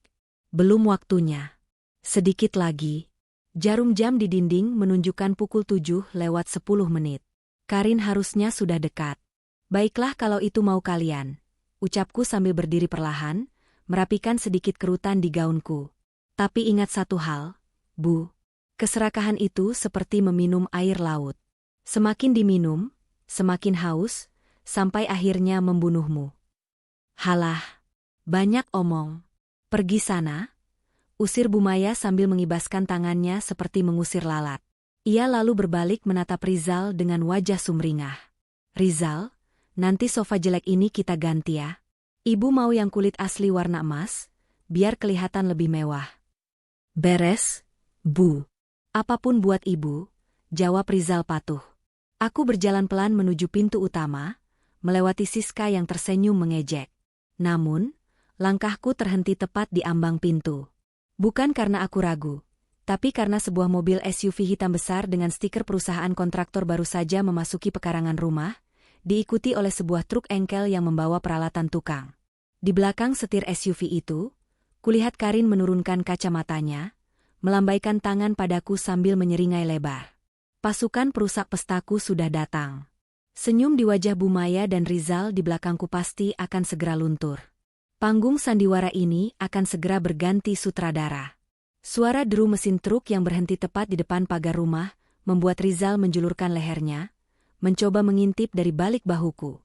Belum waktunya. Sedikit lagi. Jarum jam di dinding menunjukkan pukul 7:10. Karin harusnya sudah dekat. Baiklah kalau itu mau kalian, ucapku sambil berdiri perlahan, merapikan sedikit kerutan di gaunku. Tapi ingat satu hal, Bu. Keserakahan itu seperti meminum air laut. Semakin diminum, semakin haus, sampai akhirnya membunuhmu. Halah, banyak omong. Pergi sana, usir Bu Maya sambil mengibaskan tangannya seperti mengusir lalat. Ia lalu berbalik menatap Rizal dengan wajah sumringah. Rizal, nanti sofa jelek ini kita ganti ya. Ibu mau yang kulit asli warna emas, biar kelihatan lebih mewah. Beres, Bu. Apapun buat ibu, jawab Rizal patuh. Aku berjalan pelan menuju pintu utama, melewati Siska yang tersenyum mengejek. Namun, langkahku terhenti tepat di ambang pintu. Bukan karena aku ragu, tapi karena sebuah mobil SUV hitam besar dengan stiker perusahaan kontraktor baru saja memasuki pekarangan rumah, diikuti oleh sebuah truk engkel yang membawa peralatan tukang. Di belakang setir SUV itu, kulihat Karin menurunkan kacamatanya, melambaikan tangan padaku sambil menyeringai lebar. Pasukan perusak pestaku sudah datang. Senyum di wajah Bu Maya dan Rizal di belakangku pasti akan segera luntur. Panggung sandiwara ini akan segera berganti sutradara. Suara deru mesin truk yang berhenti tepat di depan pagar rumah membuat Rizal menjulurkan lehernya, mencoba mengintip dari balik bahuku.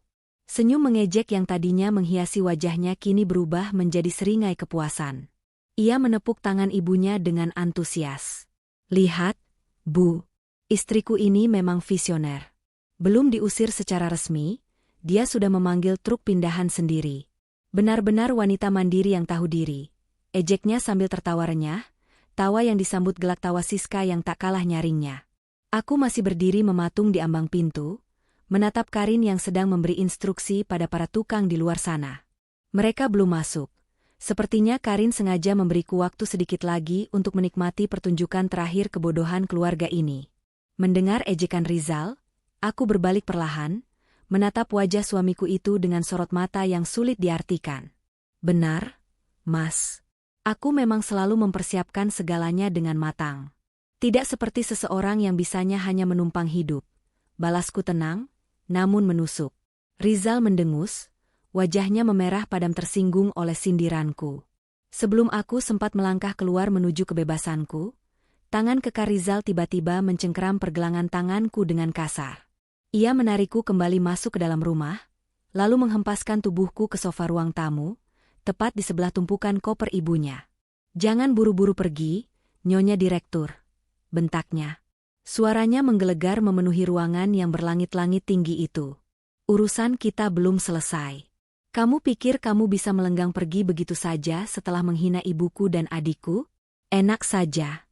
Senyum mengejek yang tadinya menghiasi wajahnya kini berubah menjadi seringai kepuasan. Ia menepuk tangan ibunya dengan antusias. Lihat, Bu, istriku ini memang visioner. Belum diusir secara resmi, dia sudah memanggil truk pindahan sendiri. Benar-benar wanita mandiri yang tahu diri. Ejeknya sambil tertawa renyah, tawa yang disambut gelak tawa Siska yang tak kalah nyaringnya. Aku masih berdiri mematung di ambang pintu, menatap Karin yang sedang memberi instruksi pada para tukang di luar sana. Mereka belum masuk. Sepertinya Karin sengaja memberiku waktu sedikit lagi untuk menikmati pertunjukan terakhir kebodohan keluarga ini. Mendengar ejekan Rizal, aku berbalik perlahan, menatap wajah suamiku itu dengan sorot mata yang sulit diartikan. Benar, Mas. Aku memang selalu mempersiapkan segalanya dengan matang. Tidak seperti seseorang yang bisanya hanya menumpang hidup. Balasku tenang, namun menusuk. Rizal mendengus, wajahnya memerah padam tersinggung oleh sindiranku. Sebelum aku sempat melangkah keluar menuju kebebasanku, tangan kekar Rizal tiba-tiba mencengkeram pergelangan tanganku dengan kasar. Ia menarikku kembali masuk ke dalam rumah, lalu menghempaskan tubuhku ke sofa ruang tamu, tepat di sebelah tumpukan koper ibunya. Jangan buru-buru pergi, Nyonya Direktur, bentaknya. Suaranya menggelegar memenuhi ruangan yang berlangit-langit tinggi itu. Urusan kita belum selesai. Kamu pikir kamu bisa melenggang pergi begitu saja setelah menghina ibuku dan adikku? Enak saja.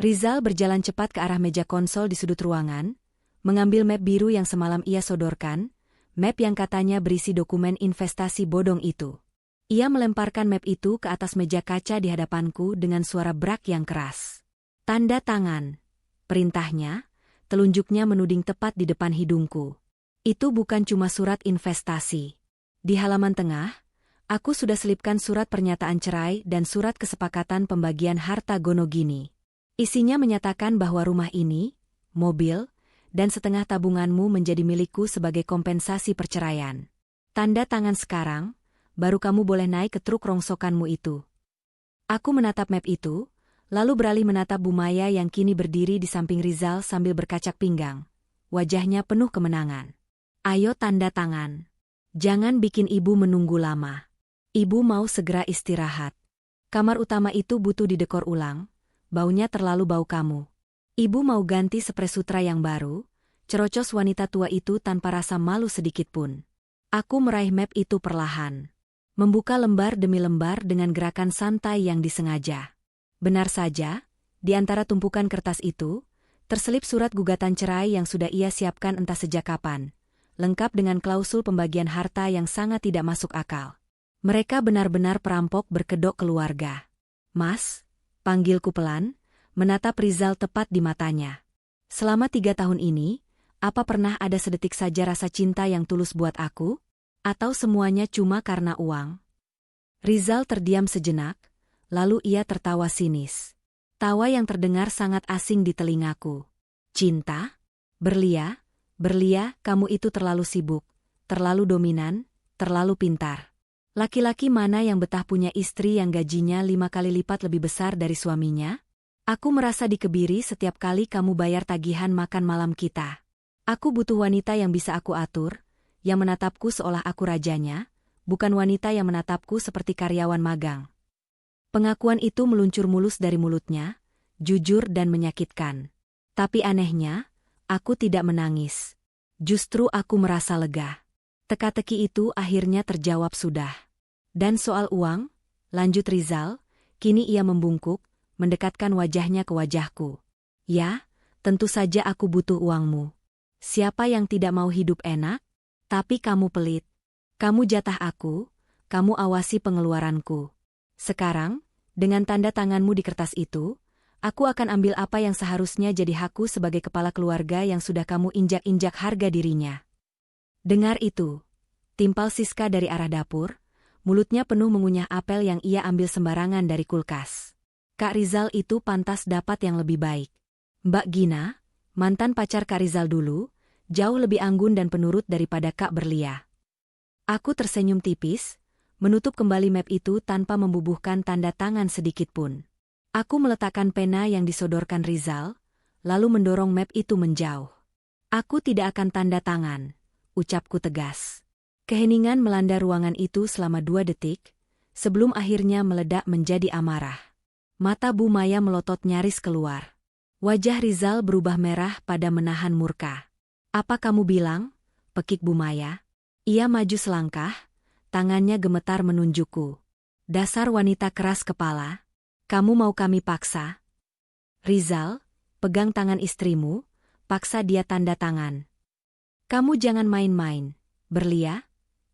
Rizal berjalan cepat ke arah meja konsol di sudut ruangan, mengambil map biru yang semalam ia sodorkan, map yang katanya berisi dokumen investasi bodong itu. Ia melemparkan map itu ke atas meja kaca di hadapanku dengan suara brak yang keras. Tanda tangan. Perintahnya, telunjuknya menuding tepat di depan hidungku. Itu bukan cuma surat investasi. Di halaman tengah, aku sudah selipkan surat pernyataan cerai dan surat kesepakatan pembagian harta Gonogini. Isinya menyatakan bahwa rumah ini, mobil, dan setengah tabunganmu menjadi milikku sebagai kompensasi perceraian. Tanda tangan sekarang, baru kamu boleh naik ke truk rongsokanmu itu. Aku menatap map itu, lalu beralih menatap Bu Maya yang kini berdiri di samping Rizal sambil berkacak pinggang. Wajahnya penuh kemenangan. Ayo tanda tangan. Jangan bikin ibu menunggu lama. Ibu mau segera istirahat. Kamar utama itu butuh didekor ulang, baunya terlalu bau kamu. Ibu mau ganti sprei sutra yang baru, cerocos wanita tua itu tanpa rasa malu sedikitpun. Aku meraih map itu perlahan. Membuka lembar demi lembar dengan gerakan santai yang disengaja. Benar saja, di antara tumpukan kertas itu, terselip surat gugatan cerai yang sudah ia siapkan entah sejak kapan, lengkap dengan klausul pembagian harta yang sangat tidak masuk akal. Mereka benar-benar perampok berkedok keluarga. Mas, panggilku pelan, menatap Rizal tepat di matanya. Selama 3 tahun ini, apa pernah ada sedetik saja rasa cinta yang tulus buat aku? Atau semuanya cuma karena uang? Rizal terdiam sejenak, lalu ia tertawa sinis. Tawa yang terdengar sangat asing di telingaku. Cinta? Berlia, kamu itu terlalu sibuk, terlalu dominan, terlalu pintar. Laki-laki mana yang betah punya istri yang gajinya 5 kali lipat lebih besar dari suaminya? Aku merasa dikebiri setiap kali kamu bayar tagihan makan malam kita. Aku butuh wanita yang bisa aku atur, yang menatapku seolah aku rajanya, bukan wanita yang menatapku seperti karyawan magang. Pengakuan itu meluncur mulus dari mulutnya, jujur dan menyakitkan. Tapi anehnya, aku tidak menangis. Justru aku merasa lega. Teka-teki itu akhirnya terjawab sudah. Dan soal uang, lanjut Rizal, kini ia membungkuk, mendekatkan wajahnya ke wajahku. Ya, tentu saja aku butuh uangmu. Siapa yang tidak mau hidup enak? Tapi kamu pelit. Kamu jatah aku, kamu awasi pengeluaranku. Sekarang, dengan tanda tanganmu di kertas itu, aku akan ambil apa yang seharusnya jadi hakku sebagai kepala keluarga yang sudah kamu injak-injak harga dirinya. Dengar itu. Timpal Siska dari arah dapur, mulutnya penuh mengunyah apel yang ia ambil sembarangan dari kulkas. Kak Rizal itu pantas dapat yang lebih baik. Mbak Gina, mantan pacar Kak Rizal dulu, jauh lebih anggun dan penurut daripada Kak Berlia. Aku tersenyum tipis, menutup kembali map itu tanpa membubuhkan tanda tangan sedikitpun. Aku meletakkan pena yang disodorkan Rizal, lalu mendorong map itu menjauh. Aku tidak akan tanda tangan, ucapku tegas. Keheningan melanda ruangan itu selama 2 detik, sebelum akhirnya meledak menjadi amarah. Mata Bu Maya melotot nyaris keluar. Wajah Rizal berubah merah pada menahan murka. Apa kamu bilang? Pekik Bu Maya. Ia maju selangkah, tangannya gemetar menunjukku. Dasar wanita keras kepala. Kamu mau kami paksa? Rizal, pegang tangan istrimu, paksa dia tanda tangan. Kamu jangan main-main, Berlia.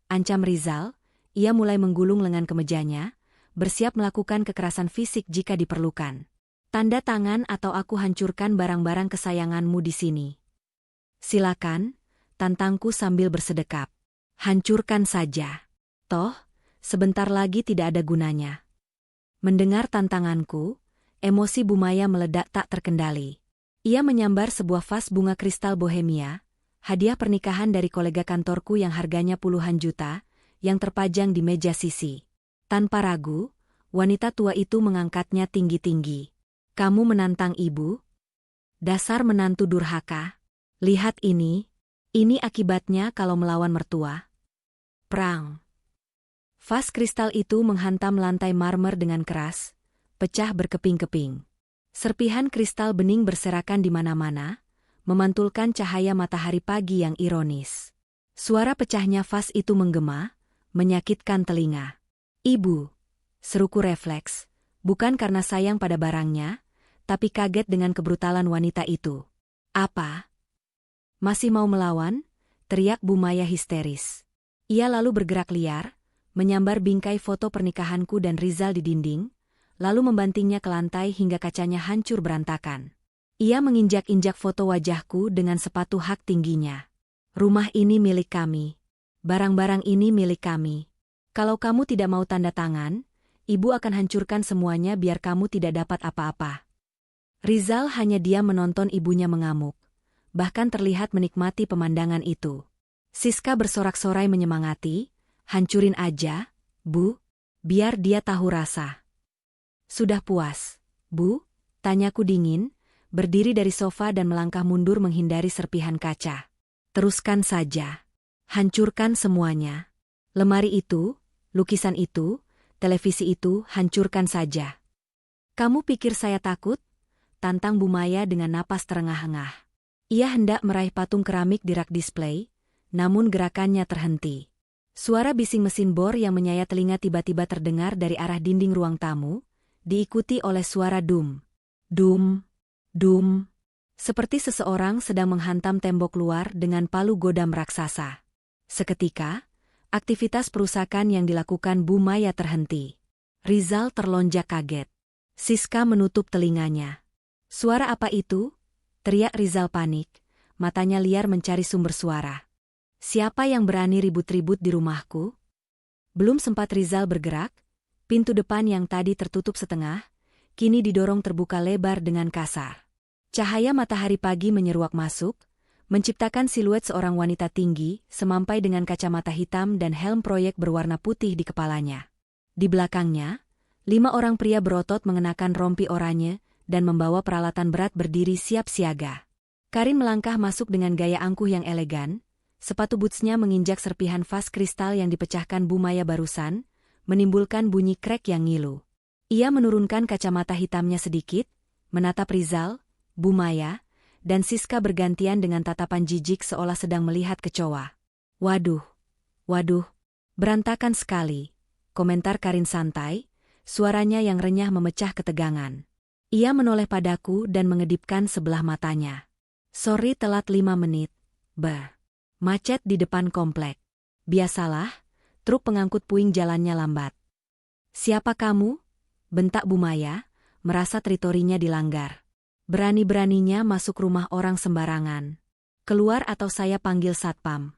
Ancam Rizal, ia mulai menggulung lengan kemejanya, bersiap melakukan kekerasan fisik jika diperlukan. Tanda tangan atau aku hancurkan barang-barang kesayanganmu di sini. Silakan, tantangku sambil bersedekap. Hancurkan saja. Toh, sebentar lagi tidak ada gunanya. Mendengar tantanganku, emosi Bu Maya meledak tak terkendali. Ia menyambar sebuah vas bunga kristal bohemia, hadiah pernikahan dari kolega kantorku yang harganya puluhan juta, yang terpajang di meja sisi. Tanpa ragu, wanita tua itu mengangkatnya tinggi-tinggi. Kamu menantang ibu? Dasar menantu durhaka. Lihat ini akibatnya kalau melawan mertua. Prang. Vas kristal itu menghantam lantai marmer dengan keras, pecah berkeping-keping. Serpihan kristal bening berserakan di mana-mana, memantulkan cahaya matahari pagi yang ironis. Suara pecahnya vas itu menggema, menyakitkan telinga. Ibu, seruku refleks, bukan karena sayang pada barangnya, tapi kaget dengan kebrutalan wanita itu. Apa? Masih mau melawan? Teriak Bu Maya histeris. Ia lalu bergerak liar, menyambar bingkai foto pernikahanku dan Rizal di dinding, lalu membantingnya ke lantai hingga kacanya hancur berantakan. Ia menginjak-injak foto wajahku dengan sepatu hak tingginya. Rumah ini milik kami. Barang-barang ini milik kami. Kalau kamu tidak mau tanda tangan, ibu akan hancurkan semuanya biar kamu tidak dapat apa-apa. Rizal hanya diam menonton ibunya mengamuk. Bahkan terlihat menikmati pemandangan itu. Siska bersorak-sorai menyemangati, hancurin aja, Bu, biar dia tahu rasa. Sudah puas, Bu? Tanyaku dingin, berdiri dari sofa dan melangkah mundur menghindari serpihan kaca. Teruskan saja. Hancurkan semuanya. Lemari itu, lukisan itu, televisi itu, hancurkan saja. Kamu pikir saya takut? Tantang Bu Maya dengan napas terengah-engah. Ia hendak meraih patung keramik di rak display, namun gerakannya terhenti. Suara bising mesin bor yang menyayat telinga tiba-tiba terdengar dari arah dinding ruang tamu, diikuti oleh suara dum, dum, dum. Seperti seseorang sedang menghantam tembok luar dengan palu godam raksasa. Seketika, aktivitas perusakan yang dilakukan Bu Maya terhenti. Rizal terlonjak kaget. Siska menutup telinganya. Suara apa itu? Teriak Rizal panik, matanya liar mencari sumber suara. Siapa yang berani ribut-ribut di rumahku? Belum sempat Rizal bergerak, pintu depan yang tadi tertutup setengah, kini didorong terbuka lebar dengan kasar. Cahaya matahari pagi menyeruak masuk, menciptakan siluet seorang wanita tinggi, semampai dengan kacamata hitam dan helm proyek berwarna putih di kepalanya. Di belakangnya, 5 orang pria berotot mengenakan rompi oranye dan membawa peralatan berat berdiri siap siaga. Karin melangkah masuk dengan gaya angkuh yang elegan, sepatu bootsnya menginjak serpihan vas kristal yang dipecahkan Bu Maya barusan, menimbulkan bunyi krek yang ngilu. Ia menurunkan kacamata hitamnya sedikit, menatap Rizal, Bu Maya, dan Siska bergantian dengan tatapan jijik seolah sedang melihat kecoa. Waduh, berantakan sekali, komentar Karin santai, suaranya yang renyah memecah ketegangan. Ia menoleh padaku dan mengedipkan sebelah matanya. Sorry telat 5 menit, macet di depan komplek. Biasalah, truk pengangkut puing jalannya lambat. Siapa kamu? Bentak Bu Maya, merasa teritorinya dilanggar. Berani-beraninya masuk rumah orang sembarangan. Keluar atau saya panggil satpam.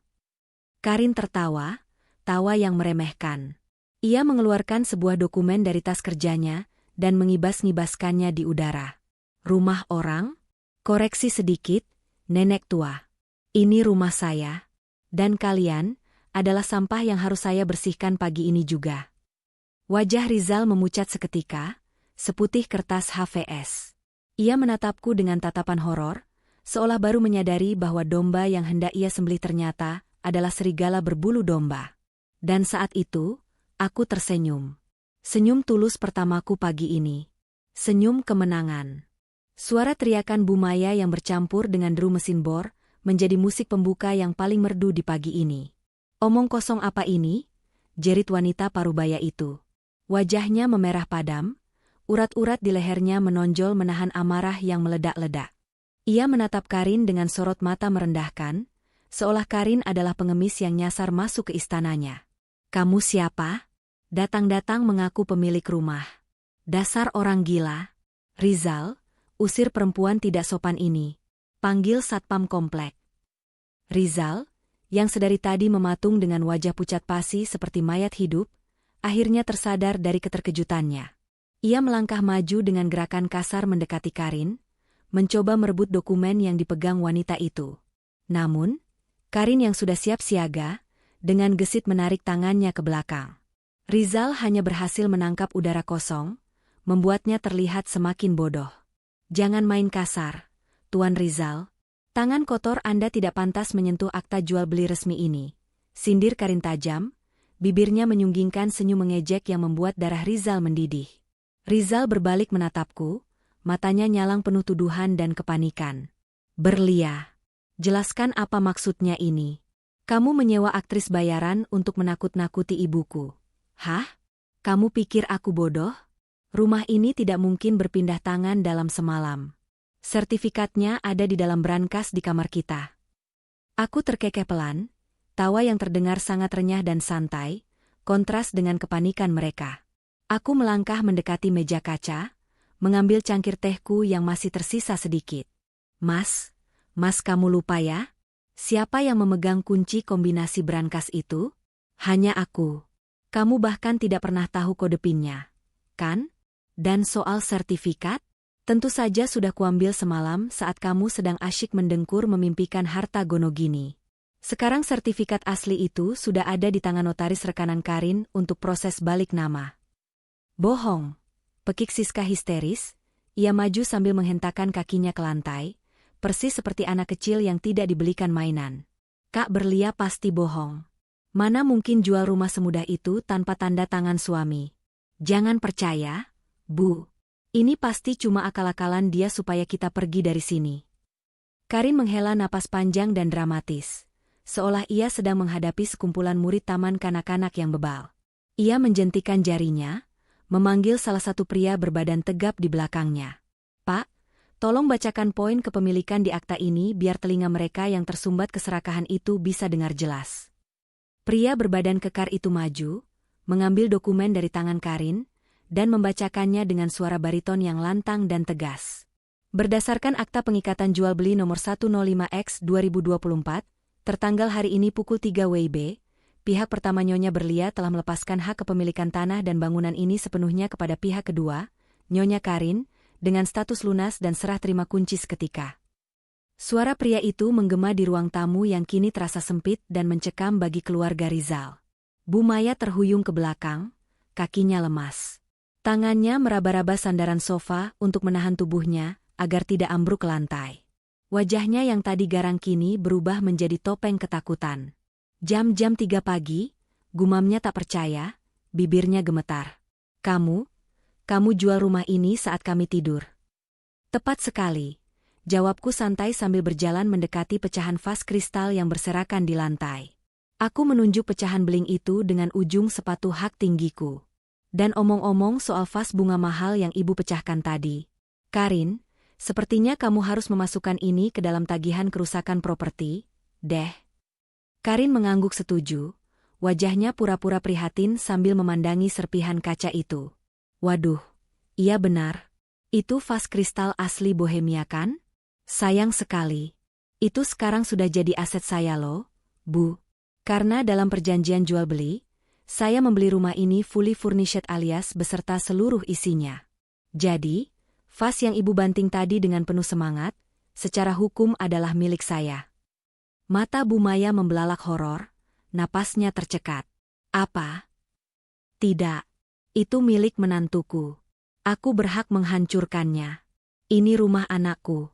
Karin tertawa, tawa yang meremehkan. Ia mengeluarkan sebuah dokumen dari tas kerjanya dan mengibas-ngibaskannya di udara. Rumah orang? Koreksi sedikit, nenek tua. Ini rumah saya. Dan kalian adalah sampah yang harus saya bersihkan pagi ini juga. Wajah Rizal memucat seketika, seputih kertas HVS. Ia menatapku dengan tatapan horor, seolah baru menyadari bahwa domba yang hendak ia sembelih ternyata adalah serigala berbulu domba. Dan saat itu, aku tersenyum. Senyum tulus pertamaku pagi ini. Senyum kemenangan. Suara teriakan Bu Maya yang bercampur dengan deru mesin bor menjadi musik pembuka yang paling merdu di pagi ini. Omong kosong apa ini? Jerit wanita parubaya itu. Wajahnya memerah padam, urat-urat di lehernya menonjol menahan amarah yang meledak-ledak. Ia menatap Karin dengan sorot mata merendahkan, seolah Karin adalah pengemis yang nyasar masuk ke istananya. Kamu siapa? Datang-datang mengaku pemilik rumah. Dasar orang gila. Rizal, usir perempuan tidak sopan ini. Panggil satpam komplek. Rizal, yang sedari tadi mematung dengan wajah pucat pasi seperti mayat hidup, akhirnya tersadar dari keterkejutannya. Ia melangkah maju dengan gerakan kasar mendekati Karin, mencoba merebut dokumen yang dipegang wanita itu. Namun, Karin yang sudah siap siaga, dengan gesit menarik tangannya ke belakang. Rizal hanya berhasil menangkap udara kosong, membuatnya terlihat semakin bodoh. Jangan main kasar, Tuan Rizal. Tangan kotor Anda tidak pantas menyentuh akta jual beli resmi ini. Sindir Karin tajam, bibirnya menyunggingkan senyum mengejek yang membuat darah Rizal mendidih. Rizal berbalik menatapku, matanya nyalang penuh tuduhan dan kepanikan. Berlia. Jelaskan apa maksudnya ini. Kamu menyewa aktris bayaran untuk menakut-nakuti ibuku. Hah? Kamu pikir aku bodoh? Rumah ini tidak mungkin berpindah tangan dalam semalam. Sertifikatnya ada di dalam brankas di kamar kita. Aku terkekeh pelan, tawa yang terdengar sangat renyah dan santai, kontras dengan kepanikan mereka. Aku melangkah mendekati meja kaca, mengambil cangkir tehku yang masih tersisa sedikit. Mas kamu lupa ya? Siapa yang memegang kunci kombinasi brankas itu? Hanya aku. Kamu bahkan tidak pernah tahu kode PIN-nya, kan? Dan soal sertifikat? Tentu saja sudah kuambil semalam saat kamu sedang asyik mendengkur memimpikan harta Gonogini. Sekarang sertifikat asli itu sudah ada di tangan notaris rekanan Karin untuk proses balik nama. Bohong, pekik Siska histeris, ia maju sambil menghentakkan kakinya ke lantai, persis seperti anak kecil yang tidak dibelikan mainan. Kak Berlia pasti bohong. Mana mungkin jual rumah semudah itu tanpa tanda tangan suami? Jangan percaya, Bu. Ini pasti cuma akal-akalan dia supaya kita pergi dari sini. Karin menghela napas panjang dan dramatis, seolah ia sedang menghadapi sekumpulan murid taman kanak-kanak yang bebal. Ia menjentikan jarinya, memanggil salah satu pria berbadan tegap di belakangnya. Pak, tolong bacakan poin kepemilikan di akta ini biar telinga mereka yang tersumbat keserakahan itu bisa dengar jelas. Pria berbadan kekar itu maju, mengambil dokumen dari tangan Karin, dan membacakannya dengan suara bariton yang lantang dan tegas. Berdasarkan Akta Pengikatan Jual Beli Nomor 105/2024, tertanggal hari ini pukul 3 WIB, pihak pertama Nyonya Berlia telah melepaskan hak kepemilikan tanah dan bangunan ini sepenuhnya kepada pihak kedua, Nyonya Karin, dengan status lunas dan serah terima kunci seketika. Suara pria itu menggema di ruang tamu yang kini terasa sempit dan mencekam bagi keluarga Rizal. Bu Maya terhuyung ke belakang, kakinya lemas. Tangannya meraba-raba sandaran sofa untuk menahan tubuhnya agar tidak ambruk ke lantai. Wajahnya yang tadi garang kini berubah menjadi topeng ketakutan. Jam-jam 3 pagi, gumamnya tak percaya, bibirnya gemetar. Kamu jual rumah ini saat kami tidur. Tepat sekali, jawabku santai sambil berjalan mendekati pecahan vas kristal yang berserakan di lantai. Aku menunjuk pecahan beling itu dengan ujung sepatu hak tinggiku. Dan omong-omong soal vas bunga mahal yang ibu pecahkan tadi. Karin, sepertinya kamu harus memasukkan ini ke dalam tagihan kerusakan properti, deh. Karin mengangguk setuju, wajahnya pura-pura prihatin sambil memandangi serpihan kaca itu. Waduh, iya benar. Itu vas kristal asli Bohemia kan? Sayang sekali. Itu sekarang sudah jadi aset saya loh, Bu. Karena dalam perjanjian jual beli, saya membeli rumah ini fully furnished alias beserta seluruh isinya. Jadi, vas yang ibu banting tadi dengan penuh semangat, secara hukum adalah milik saya. Mata Bu Maya membelalak horor, napasnya tercekat. Apa? Tidak. Itu milik menantuku. Aku berhak menghancurkannya. Ini rumah anakku.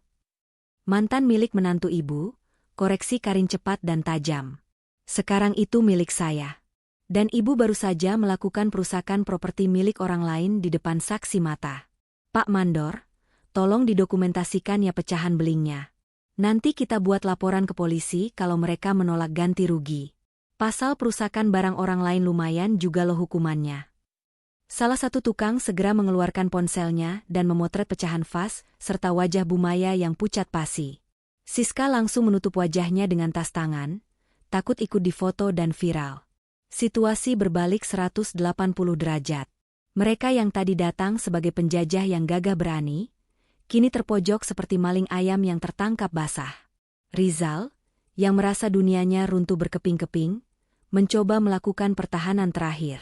Mantan milik menantu ibu, koreksi Karin cepat dan tajam. Sekarang itu milik saya. Dan ibu baru saja melakukan perusakan properti milik orang lain di depan saksi mata. Pak Mandor, tolong didokumentasikan ya pecahan belingnya. Nanti kita buat laporan ke polisi kalau mereka menolak ganti rugi. Pasal perusakan barang orang lain lumayan juga loh hukumannya. Salah satu tukang segera mengeluarkan ponselnya dan memotret pecahan vas serta wajah Bu Maya yang pucat pasi. Siska langsung menutup wajahnya dengan tas tangan, takut ikut difoto dan viral. Situasi berbalik 180 derajat. Mereka yang tadi datang sebagai penjajah yang gagah berani, kini terpojok seperti maling ayam yang tertangkap basah. Rizal, yang merasa dunianya runtuh berkeping-keping, mencoba melakukan pertahanan terakhir.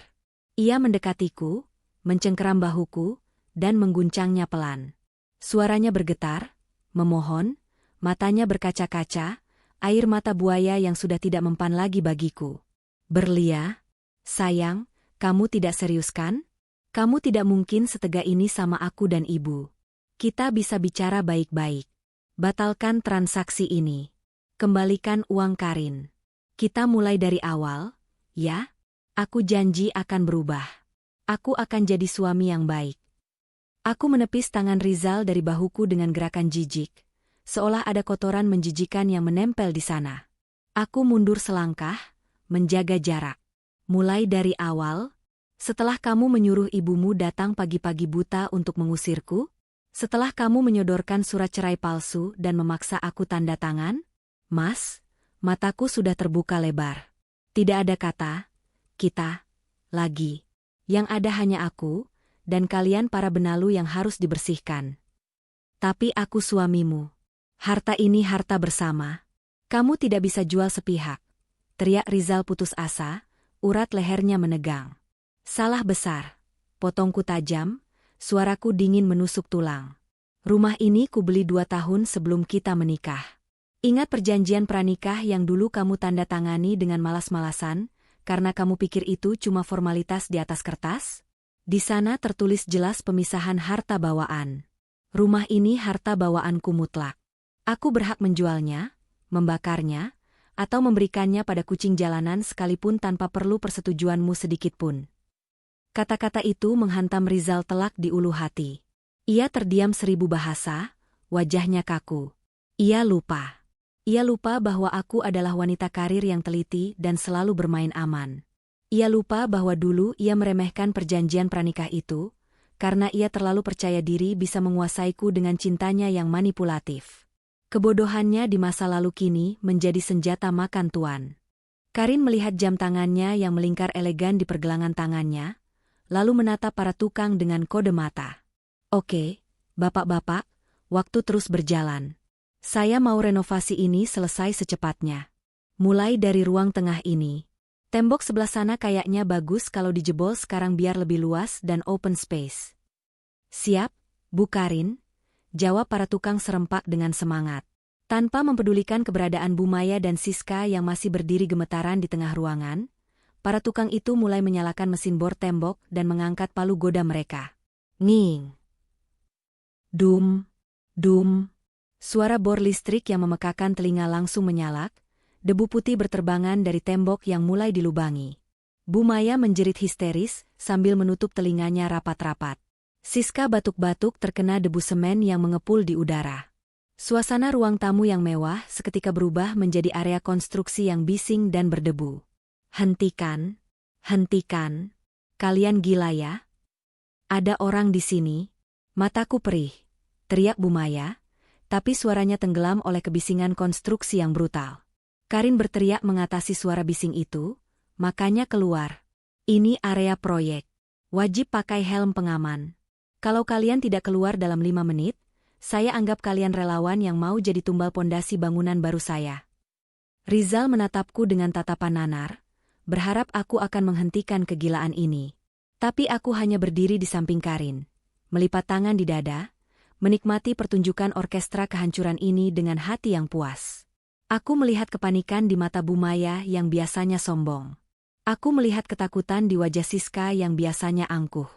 Ia mendekatiku, mencengkeram bahuku, dan mengguncangnya pelan. Suaranya bergetar, memohon, matanya berkaca-kaca, air mata buaya yang sudah tidak mempan lagi bagiku. Berlia, sayang, kamu tidak serius kan? Kamu tidak mungkin setega ini sama aku dan ibu. Kita bisa bicara baik-baik. Batalkan transaksi ini. Kembalikan uang Karin. Kita mulai dari awal, ya? Aku janji akan berubah. Aku akan jadi suami yang baik. Aku menepis tangan Rizal dari bahuku dengan gerakan jijik, seolah ada kotoran menjijikan yang menempel di sana. Aku mundur selangkah, menjaga jarak. Mulai dari awal, setelah kamu menyuruh ibumu datang pagi-pagi buta untuk mengusirku, setelah kamu menyodorkan surat cerai palsu dan memaksa aku tanda tangan, Mas, mataku sudah terbuka lebar. Tidak ada kata, kita, lagi. Yang ada hanya aku, dan kalian para benalu yang harus dibersihkan. Tapi aku suamimu. Harta ini harta bersama. Kamu tidak bisa jual sepihak. Teriak Rizal putus asa, urat lehernya menegang. Salah besar. Potongku tajam, suaraku dingin menusuk tulang. Rumah ini kubeli 2 tahun sebelum kita menikah. Ingat perjanjian pranikah yang dulu kamu tanda tangani dengan malas-malasan, karena kamu pikir itu cuma formalitas di atas kertas? Di sana tertulis jelas pemisahan harta bawaan. Rumah ini harta bawaanku mutlak. Aku berhak menjualnya, membakarnya, atau memberikannya pada kucing jalanan sekalipun tanpa perlu persetujuanmu sedikitpun. Kata-kata itu menghantam Rizal telak di ulu hati. Ia terdiam 1000 bahasa, wajahnya kaku. Ia lupa. Ia lupa bahwa aku adalah wanita karir yang teliti dan selalu bermain aman. Ia lupa bahwa dulu ia meremehkan perjanjian pranikah itu, karena ia terlalu percaya diri bisa menguasaiku dengan cintanya yang manipulatif. Kebodohannya di masa lalu kini menjadi senjata makan tuan. Karin melihat jam tangannya yang melingkar elegan di pergelangan tangannya, lalu menatap para tukang dengan kode mata. Oke, bapak-bapak, waktu terus berjalan. Saya mau renovasi ini selesai secepatnya. Mulai dari ruang tengah ini. Tembok sebelah sana kayaknya bagus kalau dijebol sekarang biar lebih luas dan open space. Siap, Bu Karin, jawab para tukang serempak dengan semangat. Tanpa mempedulikan keberadaan Bu Maya dan Siska yang masih berdiri gemetaran di tengah ruangan, para tukang itu mulai menyalakan mesin bor tembok dan mengangkat palu goda mereka. Nging. Dum. Dum. Suara bor listrik yang memekakan telinga langsung menyalak, debu putih berterbangan dari tembok yang mulai dilubangi. Bu Maya menjerit histeris sambil menutup telinganya rapat-rapat. Siska batuk-batuk terkena debu semen yang mengepul di udara. Suasana ruang tamu yang mewah seketika berubah menjadi area konstruksi yang bising dan berdebu. Hentikan, hentikan, kalian gila ya? Ada orang di sini? Mataku perih, teriak Bu Maya, tapi suaranya tenggelam oleh kebisingan konstruksi yang brutal. Karin berteriak mengatasi suara bising itu, makanya keluar. Ini area proyek. Wajib pakai helm pengaman. Kalau kalian tidak keluar dalam 5 menit, saya anggap kalian relawan yang mau jadi tumbal pondasi bangunan baru saya. Rizal menatapku dengan tatapan nanar, berharap aku akan menghentikan kegilaan ini. Tapi aku hanya berdiri di samping Karin, melipat tangan di dada, menikmati pertunjukan orkestra kehancuran ini dengan hati yang puas. Aku melihat kepanikan di mata Bu Maya yang biasanya sombong. Aku melihat ketakutan di wajah Siska yang biasanya angkuh.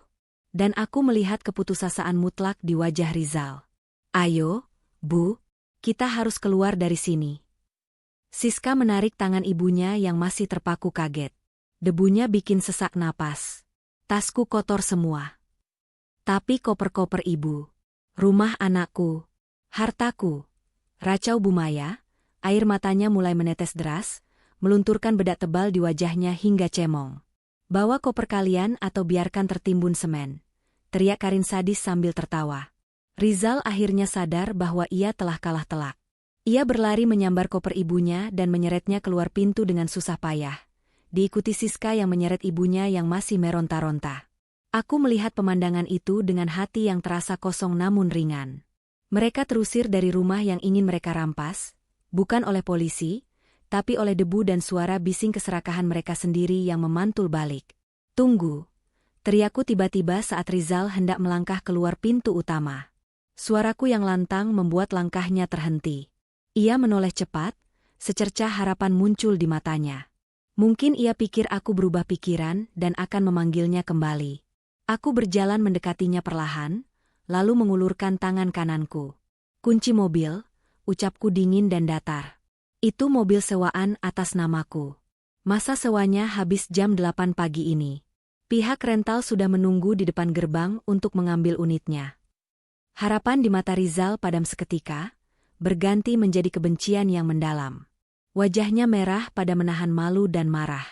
Dan aku melihat keputusasaan mutlak di wajah Rizal. Ayo, Bu, kita harus keluar dari sini. Siska menarik tangan ibunya yang masih terpaku kaget. Debunya bikin sesak napas. Tasku kotor semua. Tapi koper-koper ibu, rumah anakku, hartaku. Racau Bu Maya. Air matanya mulai menetes deras, melunturkan bedak tebal di wajahnya hingga cemong. Bawa koper kalian atau biarkan tertimbun semen, teriak Karin sadis sambil tertawa. Rizal akhirnya sadar bahwa ia telah kalah telak. Ia berlari menyambar koper ibunya dan menyeretnya keluar pintu dengan susah payah. Diikuti Siska yang menyeret ibunya yang masih meronta-ronta. Aku melihat pemandangan itu dengan hati yang terasa kosong namun ringan. Mereka terusir dari rumah yang ingin mereka rampas, bukan oleh polisi, tapi oleh debu dan suara bising keserakahan mereka sendiri yang memantul balik. Tunggu, teriakku tiba-tiba saat Rizal hendak melangkah keluar pintu utama. Suaraku yang lantang membuat langkahnya terhenti. Ia menoleh cepat, secercah harapan muncul di matanya. Mungkin ia pikir aku berubah pikiran dan akan memanggilnya kembali. Aku berjalan mendekatinya perlahan, lalu mengulurkan tangan kananku. Kunci mobil, ucapku dingin dan datar. Itu mobil sewaan atas namaku. Masa sewanya habis jam 8 pagi ini. Pihak rental sudah menunggu di depan gerbang untuk mengambil unitnya. Harapan di mata Rizal padam seketika, berganti menjadi kebencian yang mendalam. Wajahnya merah pada menahan malu dan marah.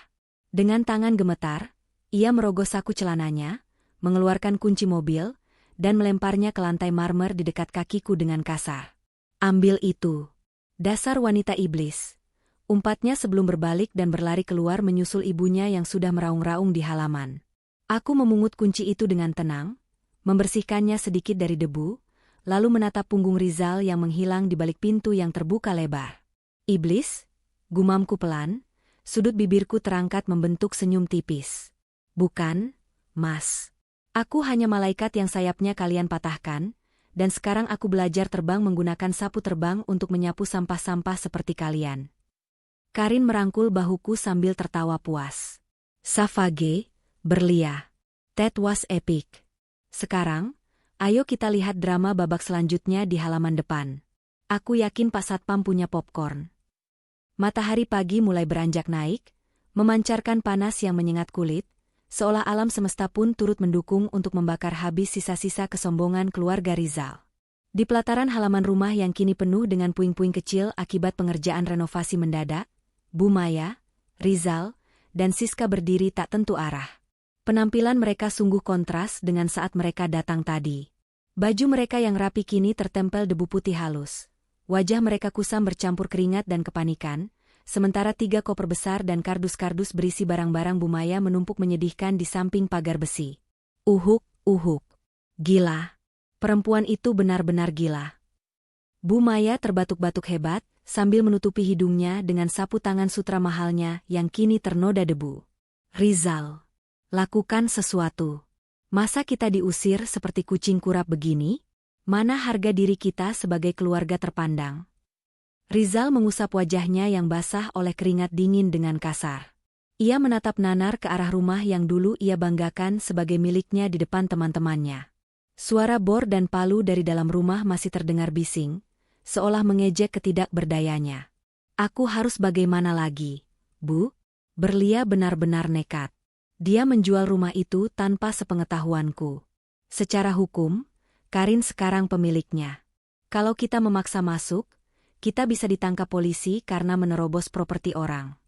Dengan tangan gemetar, ia merogoh saku celananya, mengeluarkan kunci mobil, dan melemparnya ke lantai marmer di dekat kakiku dengan kasar. Ambil itu. Dasar wanita iblis. Umpatnya sebelum berbalik dan berlari keluar menyusul ibunya yang sudah meraung-raung di halaman. Aku memungut kunci itu dengan tenang, membersihkannya sedikit dari debu, lalu menatap punggung Rizal yang menghilang di balik pintu yang terbuka lebar. Iblis, gumamku pelan, sudut bibirku terangkat membentuk senyum tipis. Bukan, Mas. Aku hanya malaikat yang sayapnya kalian patahkan, dan sekarang aku belajar terbang menggunakan sapu terbang untuk menyapu sampah-sampah seperti kalian. Karin merangkul bahuku sambil tertawa puas. Savage, Berlia. That was epic. Sekarang, ayo kita lihat drama babak selanjutnya di halaman depan. Aku yakin Pak Satpam punya popcorn. Matahari pagi mulai beranjak naik, memancarkan panas yang menyengat kulit, seolah alam semesta pun turut mendukung untuk membakar habis sisa-sisa kesombongan keluarga Rizal. Di pelataran halaman rumah yang kini penuh dengan puing-puing kecil akibat pengerjaan renovasi mendadak, Bu Maya, Rizal, dan Siska berdiri tak tentu arah. Penampilan mereka sungguh kontras dengan saat mereka datang tadi. Baju mereka yang rapi kini tertempel debu putih halus. Wajah mereka kusam bercampur keringat dan kepanikan, sementara 3 koper besar dan kardus-kardus berisi barang-barang Bu Maya menumpuk menyedihkan di samping pagar besi. Uhuk. Gila. Perempuan itu benar-benar gila. Bu Maya terbatuk-batuk hebat, sambil menutupi hidungnya dengan sapu tangan sutra mahalnya yang kini ternoda debu. Rizal, lakukan sesuatu. Masa kita diusir seperti kucing kurap begini? Mana harga diri kita sebagai keluarga terpandang? Rizal mengusap wajahnya yang basah oleh keringat dingin dengan kasar. Ia menatap nanar ke arah rumah yang dulu ia banggakan sebagai miliknya di depan teman-temannya. Suara bor dan palu dari dalam rumah masih terdengar bising, seolah mengejek ketidakberdayanya. Aku harus bagaimana lagi, Bu? Berlia benar-benar nekat. Dia menjual rumah itu tanpa sepengetahuanku. Secara hukum, Karin sekarang pemiliknya. Kalau kita memaksa masuk, kita bisa ditangkap polisi karena menerobos properti orang.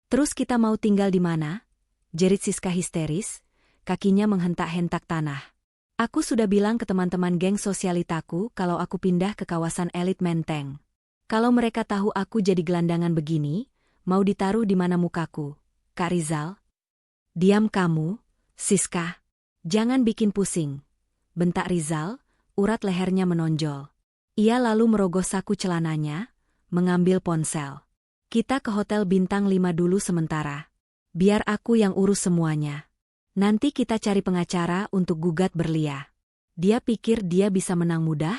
Terus kita mau tinggal di mana? Jerit Siska histeris, kakinya menghentak-hentak tanah. Aku sudah bilang ke teman-teman geng sosialitaku kalau aku pindah ke kawasan elit Menteng. Kalau mereka tahu aku jadi gelandangan begini, mau ditaruh di mana mukaku? Kak Rizal? Diam kamu, Siska. Jangan bikin pusing. Bentak Rizal, urat lehernya menonjol. Ia lalu merogoh saku celananya, mengambil ponsel. Kita ke hotel bintang 5 dulu sementara. Biar aku yang urus semuanya. Nanti kita cari pengacara untuk gugat Berlia. Dia pikir dia bisa menang mudah?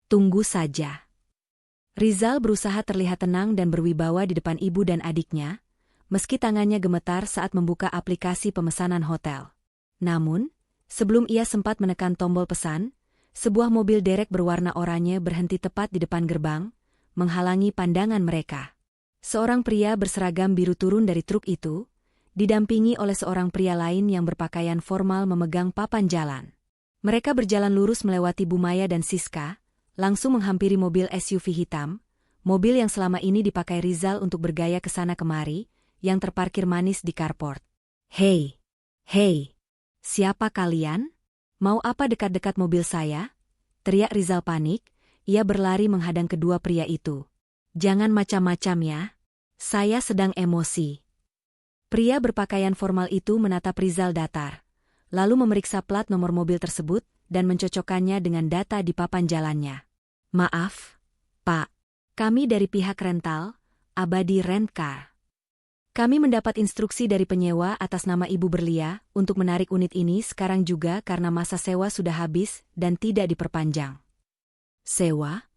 Tunggu saja. Rizal berusaha terlihat tenang dan berwibawa di depan ibu dan adiknya, meski tangannya gemetar saat membuka aplikasi pemesanan hotel. Namun, sebelum ia sempat menekan tombol pesan, sebuah mobil derek berwarna oranye berhenti tepat di depan gerbang, menghalangi pandangan mereka. Seorang pria berseragam biru turun dari truk itu, didampingi oleh seorang pria lain yang berpakaian formal memegang papan jalan. Mereka berjalan lurus melewati Bu Maya dan Siska, langsung menghampiri mobil SUV hitam, mobil yang selama ini dipakai Rizal untuk bergaya ke sana kemari, yang terparkir manis di carport. Hei, siapa kalian? Mau apa dekat-dekat mobil saya? Teriak Rizal panik, ia berlari menghadang kedua pria itu. Jangan macam-macam ya, saya sedang emosi. Pria berpakaian formal itu menatap Rizal datar, lalu memeriksa plat nomor mobil tersebut dan mencocokkannya dengan data di papan jalannya. Maaf, Pak, kami dari pihak rental, Abadi Rent Car. Kami mendapat instruksi dari penyewa atas nama Ibu Berlia untuk menarik unit ini sekarang juga karena masa sewa sudah habis dan tidak diperpanjang. Sewa?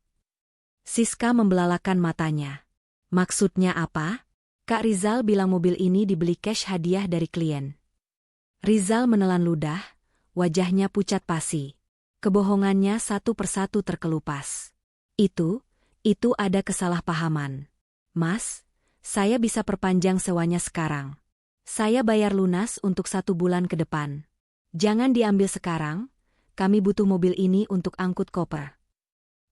Siska membelalakan matanya. Maksudnya apa? Kak Rizal bilang mobil ini dibeli cash hadiah dari klien. Rizal menelan ludah, wajahnya pucat pasi. Kebohongannya satu persatu terkelupas. Itu ada kesalahpahaman. Mas, saya bisa perpanjang sewanya sekarang. Saya bayar lunas untuk 1 bulan ke depan. Jangan diambil sekarang, kami butuh mobil ini untuk angkut koper.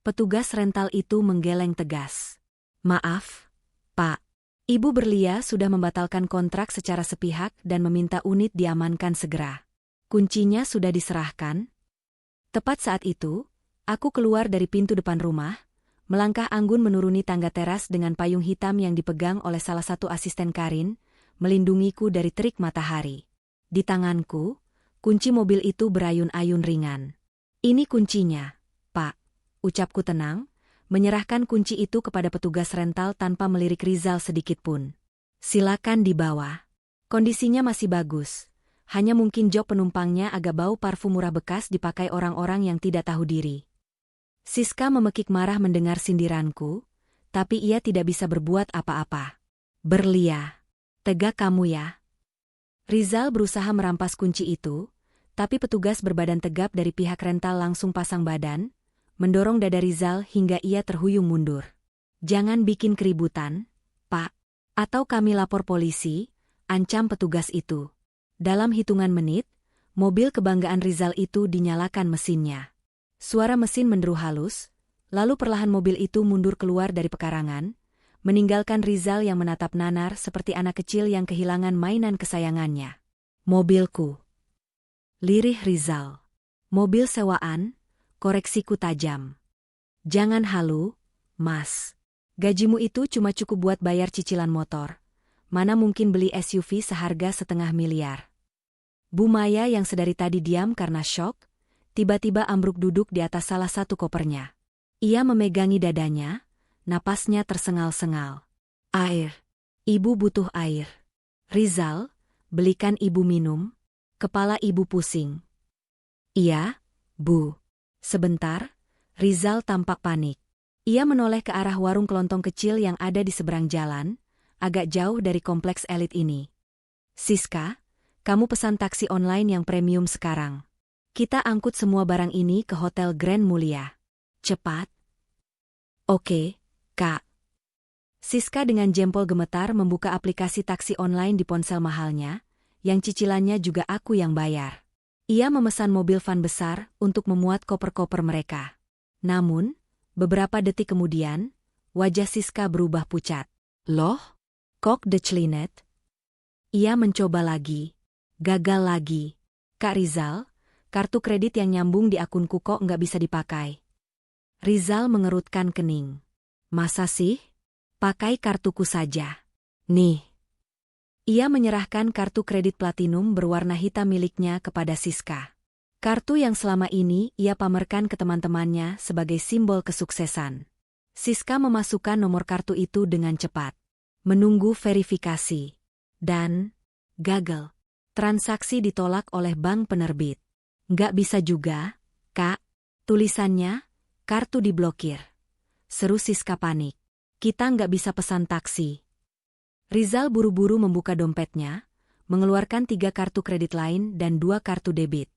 Petugas rental itu menggeleng tegas. Maaf, Pak. Ibu Berlia sudah membatalkan kontrak secara sepihak dan meminta unit diamankan segera. Kuncinya sudah diserahkan. Tepat saat itu, aku keluar dari pintu depan rumah, melangkah anggun menuruni tangga teras dengan payung hitam yang dipegang oleh salah satu asisten Karin, melindungiku dari terik matahari. Di tanganku, kunci mobil itu berayun-ayun ringan. Ini kuncinya, Pak, ucapku tenang, menyerahkan kunci itu kepada petugas rental tanpa melirik Rizal sedikitpun. Silakan dibawa. Kondisinya masih bagus, hanya mungkin jok penumpangnya agak bau parfum murah bekas dipakai orang-orang yang tidak tahu diri. Siska memekik marah mendengar sindiranku, tapi ia tidak bisa berbuat apa-apa. Berlia, tegak kamu ya. Rizal berusaha merampas kunci itu, tapi petugas berbadan tegap dari pihak rental langsung pasang badan, mendorong dada Rizal hingga ia terhuyung mundur. Jangan bikin keributan, Pak. Atau kami lapor polisi, ancam petugas itu. Dalam hitungan menit, mobil kebanggaan Rizal itu dinyalakan mesinnya. Suara mesin menderu halus, lalu perlahan mobil itu mundur keluar dari pekarangan, meninggalkan Rizal yang menatap nanar seperti anak kecil yang kehilangan mainan kesayangannya. Mobilku. Lirih Rizal. Mobil sewaan, koreksiku tajam. Jangan halu, Mas. Gajimu itu cuma cukup buat bayar cicilan motor. Mana mungkin beli SUV seharga 500 miliar. Bu Maya yang sedari tadi diam karena syok, tiba-tiba ambruk duduk di atas salah satu kopernya. Ia memegangi dadanya, napasnya tersengal-sengal. Air. Ibu butuh air. Rizal, belikan ibu minum. Kepala ibu pusing. Iya, Bu. Sebentar, Rizal tampak panik. Ia menoleh ke arah warung kelontong kecil yang ada di seberang jalan, agak jauh dari kompleks elit ini. Siska, kamu pesan taksi online yang premium sekarang. Kita angkut semua barang ini ke Hotel Grand Mulia. Cepat. Oke, Kak. Siska dengan jempol gemetar membuka aplikasi taksi online di ponsel mahalnya, yang cicilannya juga aku yang bayar. Ia memesan mobil van besar untuk memuat koper-koper mereka. Namun, beberapa detik kemudian, wajah Siska berubah pucat. Loh? Kok declinet? Ia mencoba lagi. Gagal lagi. Kak Rizal, kartu kredit yang nyambung di akunku kok nggak bisa dipakai. Rizal mengerutkan kening. Masa sih? Pakai kartuku saja. Nih. Ia menyerahkan kartu kredit platinum berwarna hitam miliknya kepada Siska. Kartu yang selama ini ia pamerkan ke teman-temannya sebagai simbol kesuksesan. Siska memasukkan nomor kartu itu dengan cepat. Menunggu verifikasi. Dan gagal. Transaksi ditolak oleh bank penerbit. Nggak bisa juga, Kak. Tulisannya, kartu diblokir. Seru Siska panik. Kita nggak bisa pesan taksi. Rizal buru-buru membuka dompetnya, mengeluarkan 3 kartu kredit lain dan 2 kartu debit.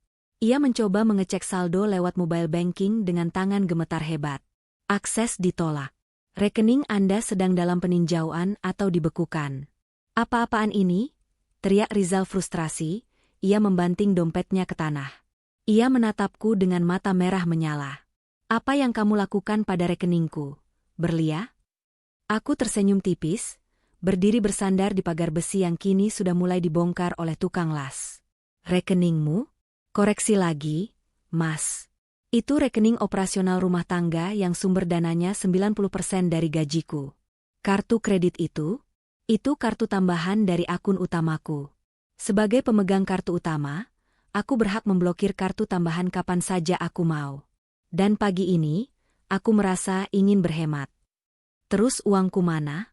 Ia mencoba mengecek saldo lewat mobile banking dengan tangan gemetar hebat. Akses ditolak. Rekening Anda sedang dalam peninjauan atau dibekukan. Apa-apaan ini? Teriak Rizal frustrasi, ia membanting dompetnya ke tanah. Ia menatapku dengan mata merah menyala. Apa yang kamu lakukan pada rekeningku, Berlia? Aku tersenyum tipis, berdiri bersandar di pagar besi yang kini sudah mulai dibongkar oleh tukang las. Rekeningmu? Koreksi lagi, Mas. Itu rekening operasional rumah tangga yang sumber dananya 90% dari gajiku. Kartu kredit itu? Itu kartu tambahan dari akun utamaku. Sebagai pemegang kartu utama, aku berhak memblokir kartu tambahan kapan saja aku mau. Dan pagi ini, aku merasa ingin berhemat. Terus uangku mana?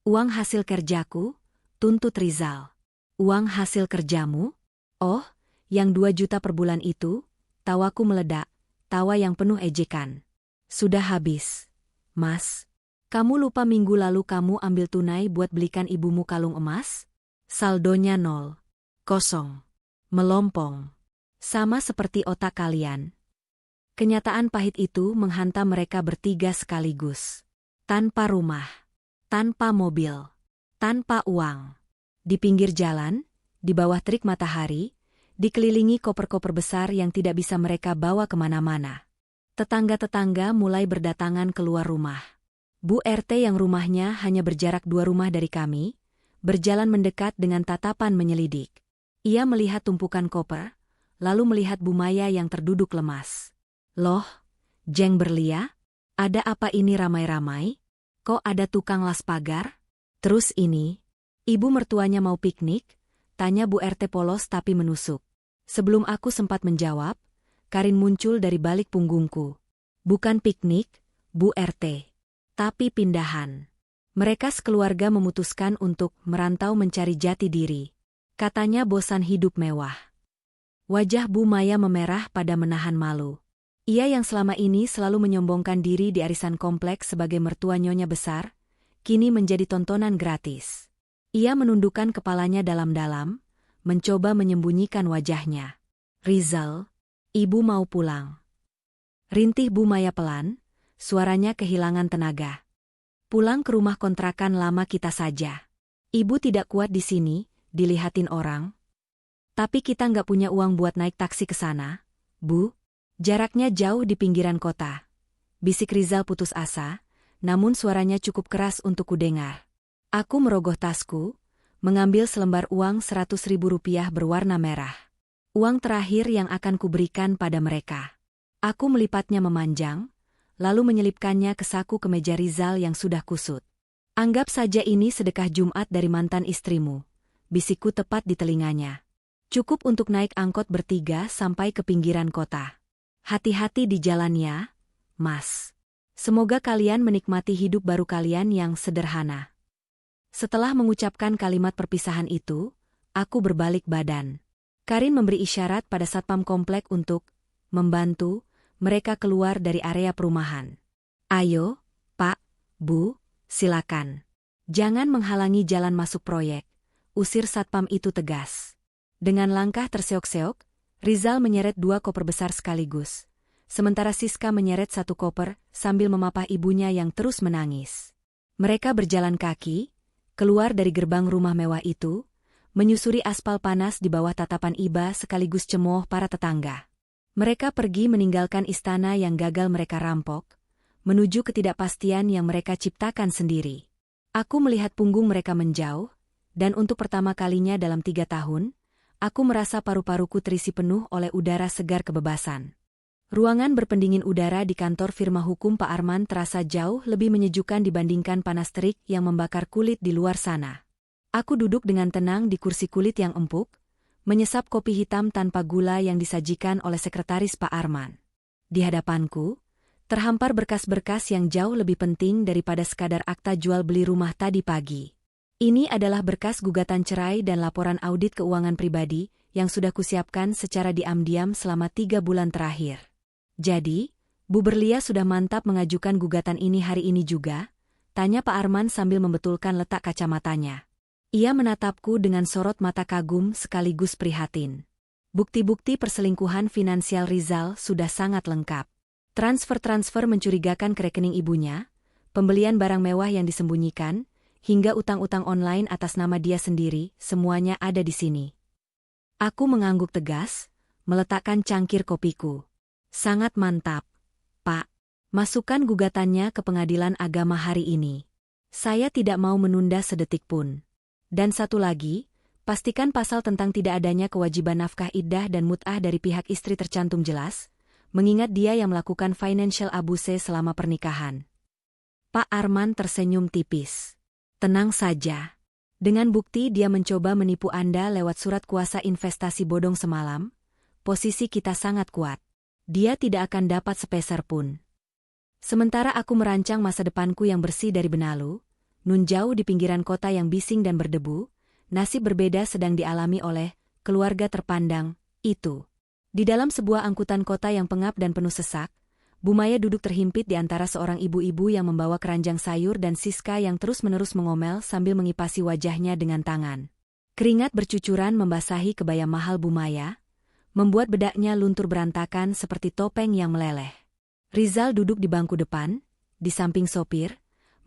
Uang hasil kerjaku, tuntut Rizal. Uang hasil kerjamu? Oh, yang 2 juta per bulan itu? Tawaku meledak, tawa yang penuh ejekan. Sudah habis. Mas, kamu lupa minggu lalu kamu ambil tunai buat belikan ibumu kalung emas? Saldonya 0. Kosong. Melompong. Sama seperti otak kalian. Kenyataan pahit itu menghantam mereka bertiga sekaligus. Tanpa rumah. Tanpa mobil, tanpa uang. Di pinggir jalan, di bawah terik matahari, dikelilingi koper-koper besar yang tidak bisa mereka bawa kemana-mana. Tetangga-tetangga mulai berdatangan keluar rumah. Bu RT yang rumahnya hanya berjarak 2 rumah dari kami, berjalan mendekat dengan tatapan menyelidik. Ia melihat tumpukan koper, lalu melihat Bu Maya yang terduduk lemas. Loh, Jeng Berlia? Ada apa ini ramai-ramai? Kok ada tukang las pagar? Terus ini, ibu mertuanya mau piknik? Tanya Bu RT polos tapi menusuk. Sebelum aku sempat menjawab, Karin muncul dari balik punggungku. Bukan piknik, Bu RT. Tapi pindahan. Mereka sekeluarga memutuskan untuk merantau mencari jati diri. Katanya bosan hidup mewah. Wajah Bu Maya memerah pada menahan malu. Ia yang selama ini selalu menyombongkan diri di arisan kompleks sebagai mertua nyonya besar, kini menjadi tontonan gratis. Ia menundukkan kepalanya dalam-dalam, mencoba menyembunyikan wajahnya. Rizal, ibu mau pulang. Rintih Bu Maya pelan, suaranya kehilangan tenaga. Pulang ke rumah kontrakan lama kita saja. Ibu tidak kuat di sini, dilihatin orang. Tapi kita nggak punya uang buat naik taksi ke sana, Bu. Jaraknya jauh di pinggiran kota. Bisik Rizal putus asa, namun suaranya cukup keras untuk kudengar. Aku merogoh tasku, mengambil selembar uang 100.000 rupiah berwarna merah. Uang terakhir yang akan kuberikan pada mereka. Aku melipatnya memanjang, lalu menyelipkannya ke saku kemeja Rizal yang sudah kusut. Anggap saja ini sedekah Jumat dari mantan istrimu, bisikku tepat di telinganya. Cukup untuk naik angkot bertiga sampai ke pinggiran kota. Hati-hati di jalannya, Mas. Semoga kalian menikmati hidup baru kalian yang sederhana. Setelah mengucapkan kalimat perpisahan itu, aku berbalik badan. Karin memberi isyarat pada satpam komplek untuk membantu mereka keluar dari area perumahan. Ayo, Pak, Bu, silakan. Jangan menghalangi jalan masuk proyek, usir satpam itu tegas. Dengan langkah terseok-seok, Rizal menyeret 2 koper besar sekaligus. Sementara Siska menyeret 1 koper sambil memapah ibunya yang terus menangis. Mereka berjalan kaki, keluar dari gerbang rumah mewah itu, menyusuri aspal panas di bawah tatapan iba sekaligus cemooh para tetangga. Mereka pergi meninggalkan istana yang gagal mereka rampok, menuju ketidakpastian yang mereka ciptakan sendiri. Aku melihat punggung mereka menjauh, dan untuk pertama kalinya dalam 3 tahun, aku merasa paru-paruku terisi penuh oleh udara segar kebebasan. Ruangan berpendingin udara di kantor firma hukum Pak Arman terasa jauh lebih menyejukkan dibandingkan panas terik yang membakar kulit di luar sana. Aku duduk dengan tenang di kursi kulit yang empuk, menyesap kopi hitam tanpa gula yang disajikan oleh sekretaris Pak Arman. Di hadapanku, terhampar berkas-berkas yang jauh lebih penting daripada sekadar akta jual beli rumah tadi pagi. Ini adalah berkas gugatan cerai dan laporan audit keuangan pribadi yang sudah kusiapkan secara diam-diam selama 3 bulan terakhir. Jadi, Bu Berlia sudah mantap mengajukan gugatan ini hari ini juga? Tanya Pak Arman sambil membetulkan letak kacamatanya. Ia menatapku dengan sorot mata kagum sekaligus prihatin. Bukti-bukti perselingkuhan finansial Rizal sudah sangat lengkap. Transfer-transfer mencurigakan ke rekening ibunya, pembelian barang mewah yang disembunyikan, hingga utang-utang online atas nama dia sendiri, semuanya ada di sini. Aku mengangguk tegas, meletakkan cangkir kopiku. Sangat mantap, Pak. Masukkan gugatannya ke pengadilan agama hari ini. Saya tidak mau menunda sedetik pun. Dan satu lagi, pastikan pasal tentang tidak adanya kewajiban nafkah iddah dan mut'ah dari pihak istri tercantum jelas, mengingat dia yang melakukan financial abuse selama pernikahan. Pak Arman tersenyum tipis. Tenang saja. Dengan bukti dia mencoba menipu Anda lewat surat kuasa investasi bodong semalam, posisi kita sangat kuat. Dia tidak akan dapat sepeser pun. Sementara aku merancang masa depanku yang bersih dari benalu, nun jauh di pinggiran kota yang bising dan berdebu, nasib berbeda sedang dialami oleh keluarga terpandang itu. Di dalam sebuah angkutan kota yang pengap dan penuh sesak, Bu Maya duduk terhimpit di antara seorang ibu-ibu yang membawa keranjang sayur dan Siska yang terus-menerus mengomel sambil mengipasi wajahnya dengan tangan. Keringat bercucuran membasahi kebaya mahal Bu Maya, membuat bedaknya luntur berantakan seperti topeng yang meleleh. Rizal duduk di bangku depan, di samping sopir,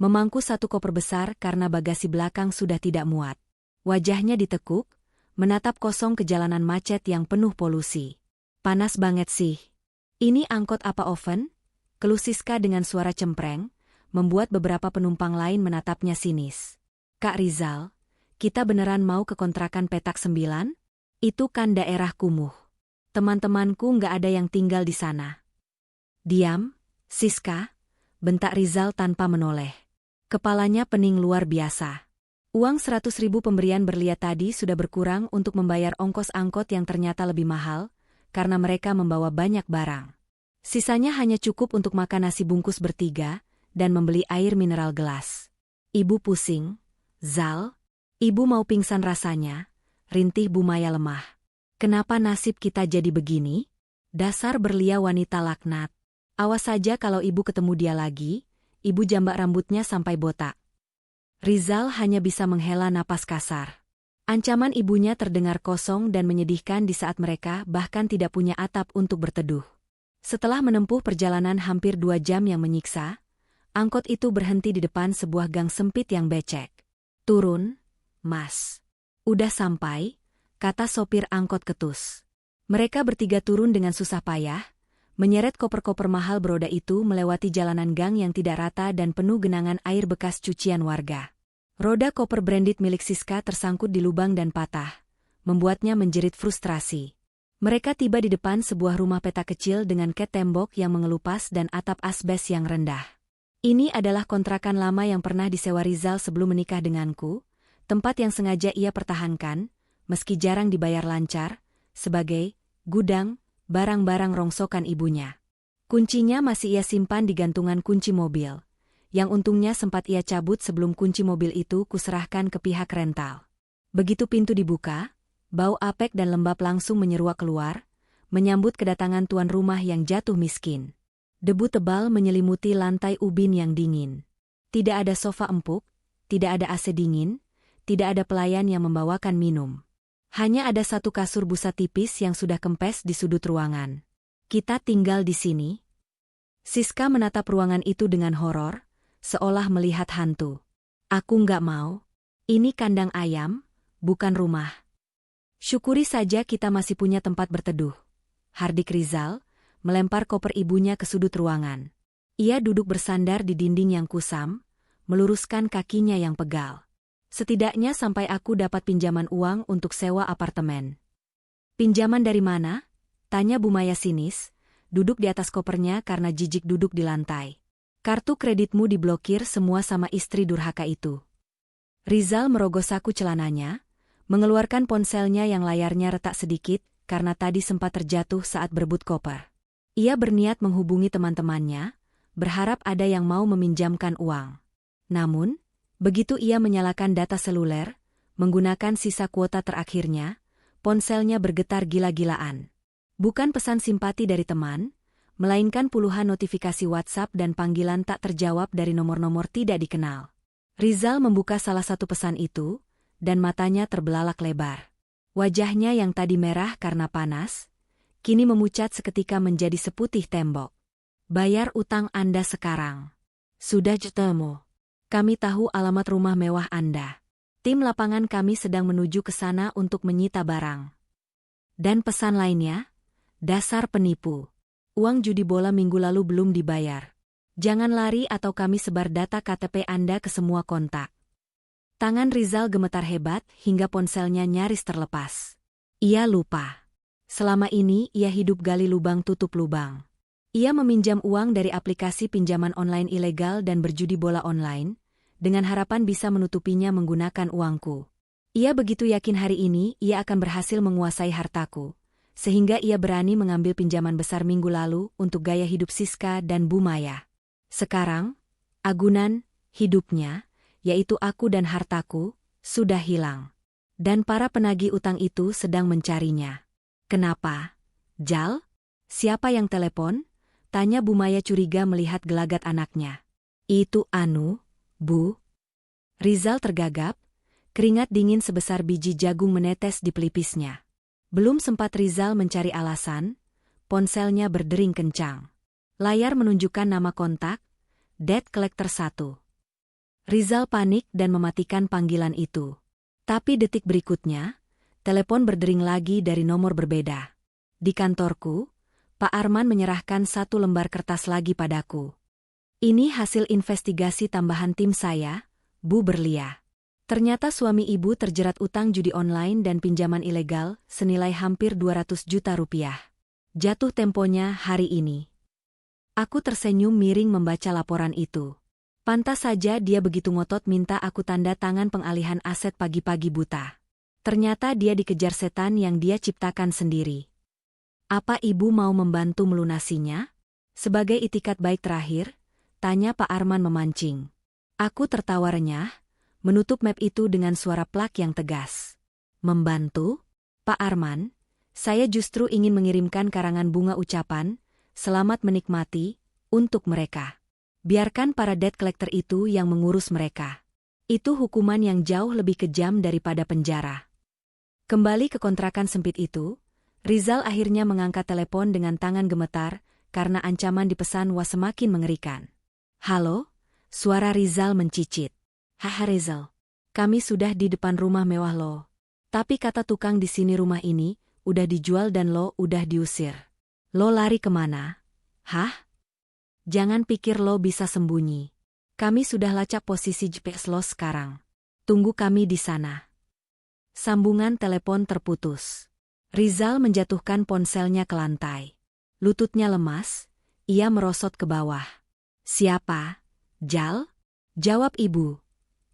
memangku 1 koper besar karena bagasi belakang sudah tidak muat. Wajahnya ditekuk, menatap kosong ke jalanan macet yang penuh polusi. Panas banget sih. Ini angkot apa oven? Keluh Siska dengan suara cempreng, membuat beberapa penumpang lain menatapnya sinis. Kak Rizal, kita beneran mau ke kontrakan petak 9? Itu kan daerah kumuh. Teman-temanku nggak ada yang tinggal di sana. Diam, Siska, bentak Rizal tanpa menoleh. Kepalanya pening luar biasa. Uang 100.000 pemberian Berlia tadi sudah berkurang untuk membayar ongkos angkot yang ternyata lebih mahal, karena mereka membawa banyak barang. Sisanya hanya cukup untuk makan nasi bungkus bertiga, dan membeli air mineral gelas. Ibu pusing, Zal. Ibu mau pingsan rasanya, rintih Bu Maya lemah. Kenapa nasib kita jadi begini? Dasar Berlia wanita laknat. Awas saja kalau ibu ketemu dia lagi, ibu jambak rambutnya sampai botak. Rizal hanya bisa menghela napas kasar. Ancaman ibunya terdengar kosong dan menyedihkan di saat mereka bahkan tidak punya atap untuk berteduh. Setelah menempuh perjalanan hampir 2 jam yang menyiksa, angkot itu berhenti di depan sebuah gang sempit yang becek. Turun, Mas. Udah sampai, kata sopir angkot ketus. Mereka bertiga turun dengan susah payah, menyeret koper-koper mahal beroda itu melewati jalanan gang yang tidak rata dan penuh genangan air bekas cucian warga. Roda koper branded milik Siska tersangkut di lubang dan patah, membuatnya menjerit frustrasi. Mereka tiba di depan sebuah rumah petak kecil dengan cat tembok yang mengelupas dan atap asbes yang rendah. Ini adalah kontrakan lama yang pernah disewa Rizal sebelum menikah denganku, tempat yang sengaja ia pertahankan, meski jarang dibayar lancar, sebagai gudang, barang-barang rongsokan ibunya. Kuncinya masih ia simpan di gantungan kunci mobil, yang untungnya sempat ia cabut sebelum kunci mobil itu kuserahkan ke pihak rental. Begitu pintu dibuka, bau apek dan lembab langsung menyeruak keluar, menyambut kedatangan tuan rumah yang jatuh miskin. Debu tebal menyelimuti lantai ubin yang dingin. Tidak ada sofa empuk, tidak ada AC dingin, tidak ada pelayan yang membawakan minum. Hanya ada satu kasur busa tipis yang sudah kempes di sudut ruangan. Kita tinggal di sini? Siska menatap ruangan itu dengan horor, seolah melihat hantu. Aku nggak mau. Ini kandang ayam, bukan rumah. Syukuri saja kita masih punya tempat berteduh. Hardik Rizal melempar koper ibunya ke sudut ruangan. Ia duduk bersandar di dinding yang kusam, meluruskan kakinya yang pegal. Setidaknya sampai aku dapat pinjaman uang untuk sewa apartemen. Pinjaman dari mana? Tanya Bu Maya sinis, duduk di atas kopernya karena jijik duduk di lantai. Kartu kreditmu diblokir semua sama istri durhaka itu. Rizal merogoh saku celananya, mengeluarkan ponselnya yang layarnya retak sedikit karena tadi sempat terjatuh saat berebut koper. Ia berniat menghubungi teman-temannya, berharap ada yang mau meminjamkan uang. Namun, begitu ia menyalakan data seluler, menggunakan sisa kuota terakhirnya, ponselnya bergetar gila-gilaan. Bukan pesan simpati dari teman, melainkan puluhan notifikasi WhatsApp dan panggilan tak terjawab dari nomor-nomor tidak dikenal. Rizal membuka salah satu pesan itu, dan matanya terbelalak lebar. Wajahnya yang tadi merah karena panas, kini memucat seketika menjadi seputih tembok. Bayar utang Anda sekarang. Sudah ketemu. Kami tahu alamat rumah mewah Anda. Tim lapangan kami sedang menuju ke sana untuk menyita barang. Dan pesan lainnya, dasar penipu. Uang judi bola minggu lalu belum dibayar. Jangan lari atau kami sebar data KTP Anda ke semua kontak. Tangan Rizal gemetar hebat hingga ponselnya nyaris terlepas. Ia lupa. Selama ini ia hidup gali lubang tutup lubang. Ia meminjam uang dari aplikasi pinjaman online ilegal dan berjudi bola online, dengan harapan bisa menutupinya menggunakan uangku. Ia begitu yakin hari ini ia akan berhasil menguasai hartaku, sehingga ia berani mengambil pinjaman besar minggu lalu untuk gaya hidup Siska dan Bu Maya. Sekarang, agunan hidupnya, yaitu aku dan hartaku, sudah hilang. Dan para penagih utang itu sedang mencarinya. Kenapa? Jal? Siapa yang telepon? Tanya Bu Maya curiga melihat gelagat anaknya. Itu Anu, Bu. Rizal tergagap, keringat dingin sebesar biji jagung menetes di pelipisnya. Belum sempat Rizal mencari alasan, ponselnya berdering kencang. Layar menunjukkan nama kontak, Debt Collector 1. Rizal panik dan mematikan panggilan itu. Tapi detik berikutnya, telepon berdering lagi dari nomor berbeda. Di kantorku, Pak Arman menyerahkan satu lembar kertas lagi padaku. Ini hasil investigasi tambahan tim saya, Bu Berlia. Ternyata suami ibu terjerat utang judi online dan pinjaman ilegal senilai hampir 200 juta rupiah. Jatuh temponya hari ini. Aku tersenyum miring membaca laporan itu. Pantas saja dia begitu ngotot minta aku tanda tangan pengalihan aset pagi-pagi buta. Ternyata dia dikejar setan yang dia ciptakan sendiri. Apa ibu mau membantu melunasinya? Sebagai itikat baik terakhir, tanya Pak Arman memancing. Aku tertawa renyah, menutup map itu dengan suara plak yang tegas. Membantu? Pak Arman, saya justru ingin mengirimkan karangan bunga ucapan, selamat menikmati, untuk mereka. Biarkan para debt collector itu yang mengurus mereka. Itu hukuman yang jauh lebih kejam daripada penjara. Kembali ke kontrakan sempit itu, Rizal akhirnya mengangkat telepon dengan tangan gemetar karena ancaman di pesan was semakin mengerikan. Halo? Suara Rizal mencicit. Haha Rizal. Kami sudah di depan rumah mewah lo. Tapi kata tukang di sini rumah ini udah dijual dan lo udah diusir. Lo lari kemana? Hah? Jangan pikir lo bisa sembunyi. Kami sudah lacak posisi GPS lo sekarang. Tunggu kami di sana. Sambungan telepon terputus. Rizal menjatuhkan ponselnya ke lantai. Lututnya lemas, ia merosot ke bawah. Siapa? Jal? Jawab ibu.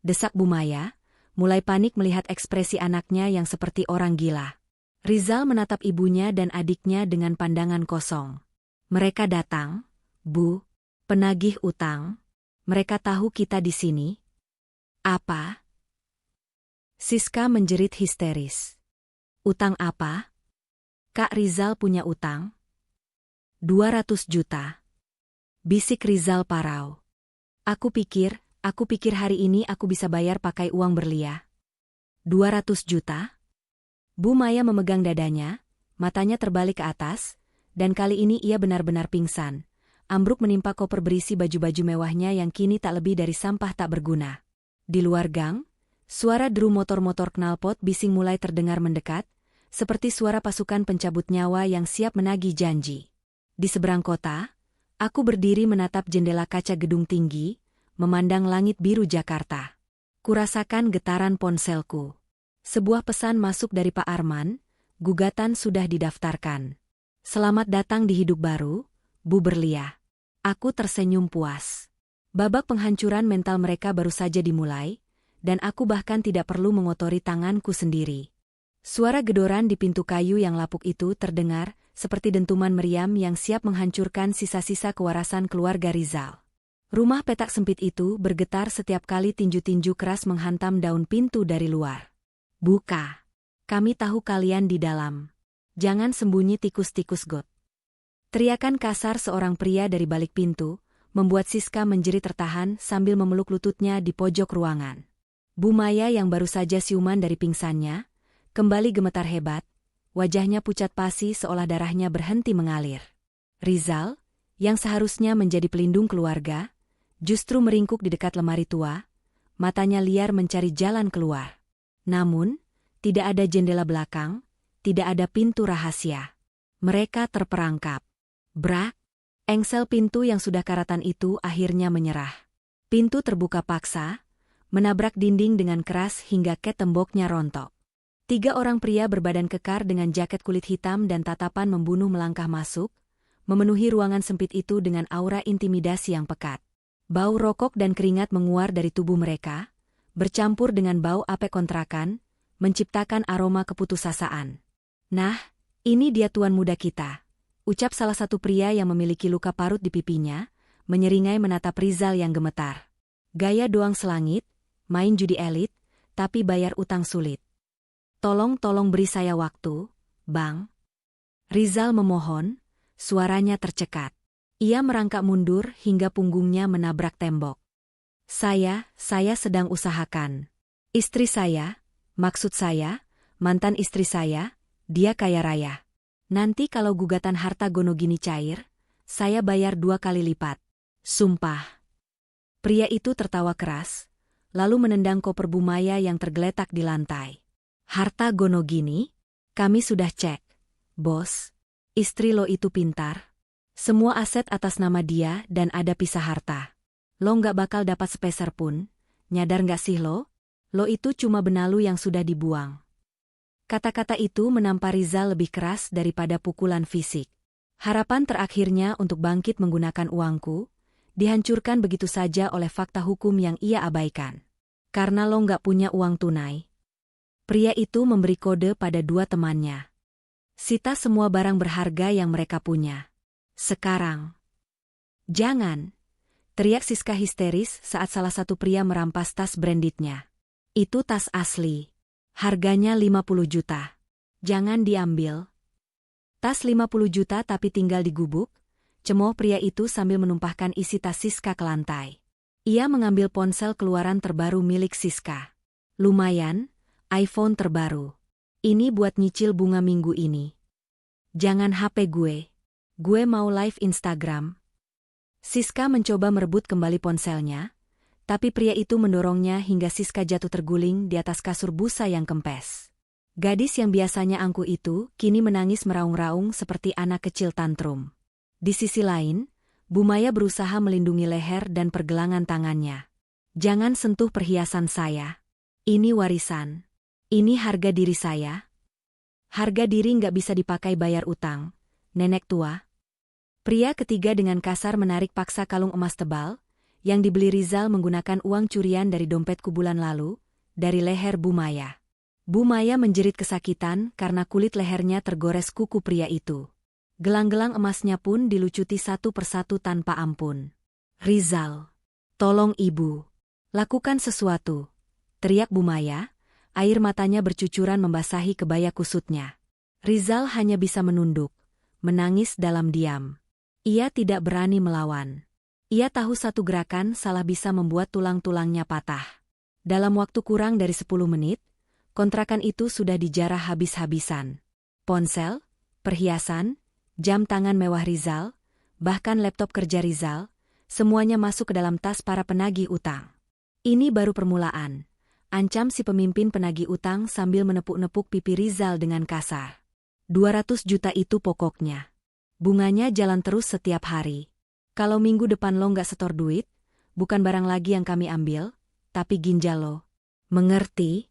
Desak Bu Maya, mulai panik melihat ekspresi anaknya yang seperti orang gila. Rizal menatap ibunya dan adiknya dengan pandangan kosong. Mereka datang, Bu, penagih utang. Mereka tahu kita di sini. Apa? Siska menjerit histeris. Utang apa? Kak Rizal punya utang? 200 juta. Bisik Rizal parau. Aku pikir hari ini aku bisa bayar pakai uang berliah. 200 juta? Bu Maya memegang dadanya, matanya terbalik ke atas, dan kali ini ia benar-benar pingsan. Ambruk menimpa koper berisi baju-baju mewahnya yang kini tak lebih dari sampah tak berguna. Di luar gang, suara deru motor-motor knalpot bising mulai terdengar mendekat, seperti suara pasukan pencabut nyawa yang siap menagih janji. Di seberang kota, aku berdiri menatap jendela kaca gedung tinggi, memandang langit biru Jakarta. Kurasakan getaran ponselku. Sebuah pesan masuk dari Pak Arman, gugatan sudah didaftarkan. Selamat datang di hidup baru, Bu Berliah. Aku tersenyum puas. Babak penghancuran mental mereka baru saja dimulai, dan aku bahkan tidak perlu mengotori tanganku sendiri. Suara gedoran di pintu kayu yang lapuk itu terdengar, seperti dentuman meriam yang siap menghancurkan sisa-sisa kewarasan keluarga Rizal. Rumah petak sempit itu bergetar setiap kali tinju-tinju keras menghantam daun pintu dari luar. Buka. Kami tahu kalian di dalam. Jangan sembunyi tikus-tikus got. Teriakan kasar seorang pria dari balik pintu, membuat Siska menjerit tertahan sambil memeluk lututnya di pojok ruangan. Bu Maya yang baru saja siuman dari pingsannya, kembali gemetar hebat, wajahnya pucat pasi seolah darahnya berhenti mengalir. Rizal, yang seharusnya menjadi pelindung keluarga, justru meringkuk di dekat lemari tua, matanya liar mencari jalan keluar. Namun, tidak ada jendela belakang, tidak ada pintu rahasia. Mereka terperangkap. Brak! Engsel pintu yang sudah karatan itu akhirnya menyerah. Pintu terbuka paksa, menabrak dinding dengan keras hingga ket temboknya rontok. 3 orang pria berbadan kekar dengan jaket kulit hitam dan tatapan membunuh melangkah masuk, memenuhi ruangan sempit itu dengan aura intimidasi yang pekat. Bau rokok dan keringat menguar dari tubuh mereka, bercampur dengan bau apek kontrakan, menciptakan aroma keputusasaan. Nah, ini dia tuan muda kita, ucap salah satu pria yang memiliki luka parut di pipinya, menyeringai menatap Rizal yang gemetar. Gaya doang selangit, main judi elit, tapi bayar utang sulit. Tolong beri saya waktu, Bang. Rizal memohon, suaranya tercekat. Ia merangkak mundur hingga punggungnya menabrak tembok. Saya sedang usahakan. Istri saya, maksud saya, mantan istri saya, dia kaya raya. Nanti kalau gugatan harta gono gini cair, saya bayar 2 kali lipat. Sumpah. Pria itu tertawa keras, lalu menendang koper Bu Maya yang tergeletak di lantai. Harta gono gini? Kami sudah cek, bos. Istri lo itu pintar. Semua aset atas nama dia dan ada pisah harta. Lo nggak bakal dapat sepeser pun, nyadar nggak sih lo? Lo itu cuma benalu yang sudah dibuang. Kata-kata itu menampar Rizal lebih keras daripada pukulan fisik. Harapan terakhirnya untuk bangkit menggunakan uangku, dihancurkan begitu saja oleh fakta hukum yang ia abaikan. Karena lo nggak punya uang tunai. Pria itu memberi kode pada 2 temannya. Sita semua barang berharga yang mereka punya. Sekarang. Jangan, teriak Siska histeris saat salah satu pria merampas tas brandednya. Itu tas asli. Harganya 50 juta. Jangan diambil. Tas 50 juta tapi tinggal digubuk, cemooh pria itu sambil menumpahkan isi tas Siska ke lantai. Ia mengambil ponsel keluaran terbaru milik Siska. Lumayan, iPhone terbaru. Ini buat nyicil bunga minggu ini. Jangan HP gue. Gue mau live Instagram. Siska mencoba merebut kembali ponselnya, Tapi pria itu mendorongnya hingga Siska jatuh terguling di atas kasur busa yang kempes. Gadis yang biasanya angkuh itu kini menangis meraung-raung seperti anak kecil tantrum. Di sisi lain, Bu Maya berusaha melindungi leher dan pergelangan tangannya. Jangan sentuh perhiasan saya. Ini warisan. Ini harga diri saya. Harga diri nggak bisa dipakai bayar utang. Nenek tua. Pria ketiga dengan kasar menarik paksa kalung emas tebal, yang dibeli Rizal menggunakan uang curian dari dompetku bulan lalu, dari leher Bu Maya. Bu Maya menjerit kesakitan karena kulit lehernya tergores kuku pria itu. Gelang-gelang emasnya pun dilucuti satu persatu tanpa ampun. Rizal, tolong ibu. Lakukan sesuatu. Teriak Bu Maya, air matanya bercucuran membasahi kebaya kusutnya. Rizal hanya bisa menunduk, menangis dalam diam. Ia tidak berani melawan. Ia tahu satu gerakan salah bisa membuat tulang-tulangnya patah. Dalam waktu kurang dari 10 menit, kontrakan itu sudah dijarah habis-habisan. Ponsel, perhiasan, jam tangan mewah Rizal, bahkan laptop kerja Rizal, semuanya masuk ke dalam tas para penagih utang. Ini baru permulaan, ancam si pemimpin penagih utang sambil menepuk-nepuk pipi Rizal dengan kasar. 200 juta itu pokoknya. Bunganya jalan terus setiap hari. Kalau minggu depan lo nggak setor duit, bukan barang lagi yang kami ambil, tapi ginjal lo. Mengerti?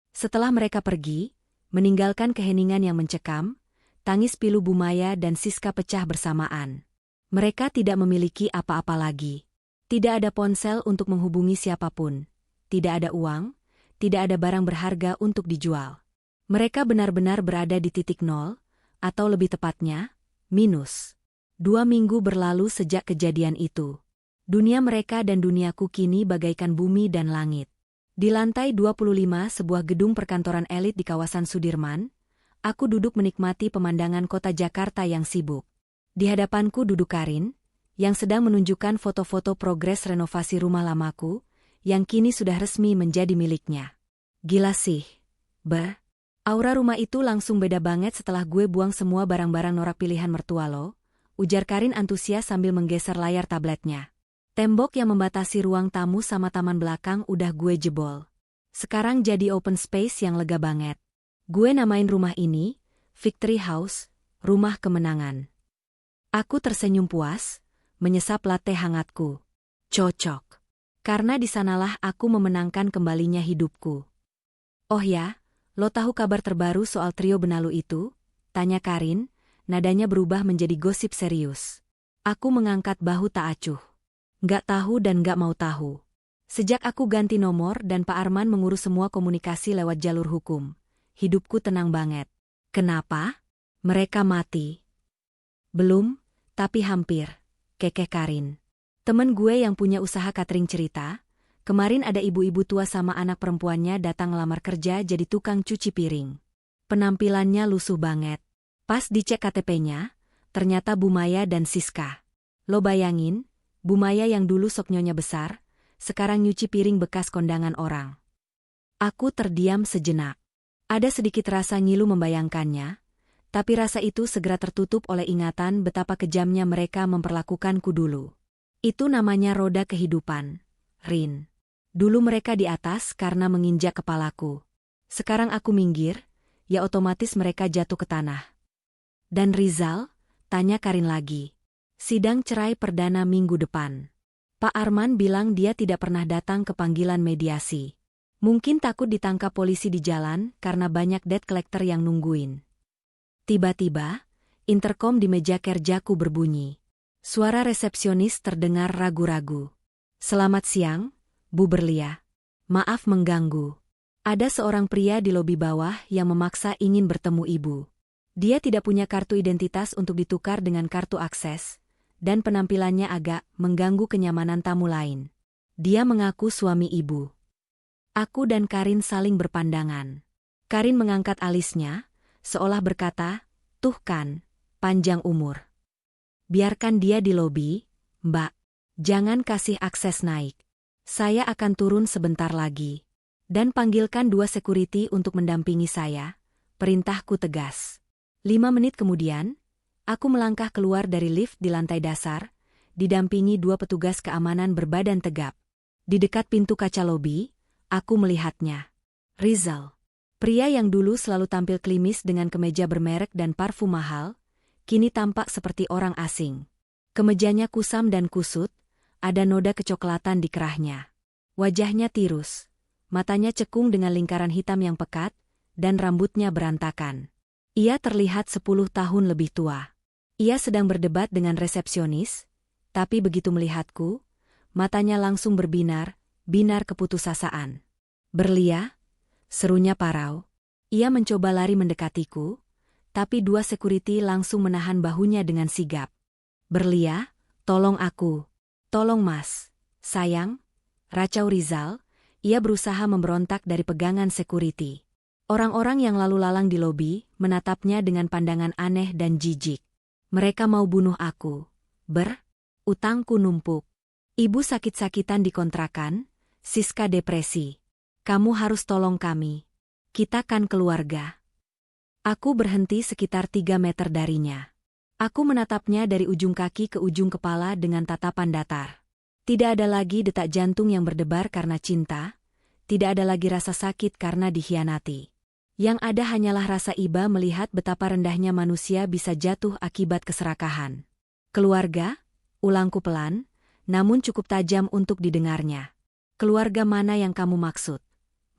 Setelah mereka pergi, meninggalkan keheningan yang mencekam, tangis pilu Bu Maya dan Siska pecah bersamaan. Mereka tidak memiliki apa-apa lagi. Tidak ada ponsel untuk menghubungi siapapun. Tidak ada uang, tidak ada barang berharga untuk dijual. Mereka benar-benar berada di titik nol, atau lebih tepatnya, minus. 2 minggu berlalu sejak kejadian itu. Dunia mereka dan duniaku kini bagaikan bumi dan langit. Di lantai 25 sebuah gedung perkantoran elit di kawasan Sudirman, aku duduk menikmati pemandangan kota Jakarta yang sibuk. Di hadapanku duduk Karin, yang sedang menunjukkan foto-foto progres renovasi rumah lamaku, yang kini sudah resmi menjadi miliknya. Gila sih, Bah. Aura rumah itu langsung beda banget setelah gue buang semua barang-barang norak pilihan mertua lo, ujar Karin antusias sambil menggeser layar tabletnya. Tembok yang membatasi ruang tamu sama taman belakang udah gue jebol. Sekarang jadi open space yang lega banget. Gue namain rumah ini, Victory House, Rumah Kemenangan. Aku tersenyum puas, menyesap latte hangatku. Cocok. Karena di sanalah aku memenangkan kembalinya hidupku. Oh ya, lo tahu kabar terbaru soal trio benalu itu? Tanya Karin. Nadanya berubah menjadi gosip serius. Aku mengangkat bahu tak acuh. Nggak tahu dan nggak mau tahu. Sejak aku ganti nomor dan Pak Arman mengurus semua komunikasi lewat jalur hukum, hidupku tenang banget. Kenapa? Mereka mati. Belum, tapi hampir, kekeh Karin. Temen gue yang punya usaha catering cerita, kemarin ada ibu-ibu tua sama anak perempuannya datang ngelamar kerja jadi tukang cuci piring. Penampilannya lusuh banget. Pas dicek KTP-nya, ternyata Bu Maya dan Siska. Lo bayangin, Bu Maya yang dulu sok nyonya besar, sekarang nyuci piring bekas kondangan orang. Aku terdiam sejenak. Ada sedikit rasa ngilu membayangkannya, tapi rasa itu segera tertutup oleh ingatan betapa kejamnya mereka memperlakukanku dulu. Itu namanya roda kehidupan, Rin. Dulu mereka di atas karena menginjak kepalaku. Sekarang aku minggir, ya otomatis mereka jatuh ke tanah. Dan Rizal? Tanya Karin lagi. Sidang cerai perdana minggu depan. Pak Arman bilang dia tidak pernah datang ke panggilan mediasi. Mungkin takut ditangkap polisi di jalan karena banyak debt collector yang nungguin. Tiba-tiba, interkom di meja kerjaku berbunyi. Suara resepsionis terdengar ragu-ragu. Selamat siang, Bu Berlia. Maaf mengganggu. Ada seorang pria di lobi bawah yang memaksa ingin bertemu ibu. Dia tidak punya kartu identitas untuk ditukar dengan kartu akses, dan penampilannya agak mengganggu kenyamanan tamu lain. Dia mengaku suami ibu. Aku dan Karin saling berpandangan. Karin mengangkat alisnya, seolah berkata, "Tuh kan, panjang umur. Biarkan dia di lobi, Mbak. Jangan kasih akses naik. Saya akan turun sebentar lagi. Dan panggilkan 2 security untuk mendampingi saya." Perintahku tegas. 5 menit kemudian, aku melangkah keluar dari lift di lantai dasar, didampingi 2 petugas keamanan berbadan tegap. Di dekat pintu kaca lobi, aku melihatnya. Rizal. Pria yang dulu selalu tampil klimis dengan kemeja bermerek dan parfum mahal, kini tampak seperti orang asing. Kemejanya kusam dan kusut, ada noda kecoklatan di kerahnya. Wajahnya tirus, matanya cekung dengan lingkaran hitam yang pekat, dan rambutnya berantakan. Ia terlihat 10 tahun lebih tua. Ia sedang berdebat dengan resepsionis, tapi begitu melihatku, matanya langsung binar keputusasaan. "Berlia?" serunya parau. Ia mencoba lari mendekatiku, tapi 2 security langsung menahan bahunya dengan sigap. "Berlia, tolong aku. Tolong Mas. Sayang." Racau Rizal, ia berusaha memberontak dari pegangan security. Orang-orang yang lalu lalang di lobi menatapnya dengan pandangan aneh dan jijik. Mereka mau bunuh aku. Utangku numpuk. Ibu sakit-sakitan di kontrakan, Siska depresi. Kamu harus tolong kami. Kita kan keluarga. Aku berhenti sekitar 3 meter darinya. Aku menatapnya dari ujung kaki ke ujung kepala dengan tatapan datar. Tidak ada lagi detak jantung yang berdebar karena cinta, tidak ada lagi rasa sakit karena dikhianati. Yang ada hanyalah rasa iba melihat betapa rendahnya manusia bisa jatuh akibat keserakahan. "Keluarga?" ulangku pelan, namun cukup tajam untuk didengarnya. "Keluarga mana yang kamu maksud,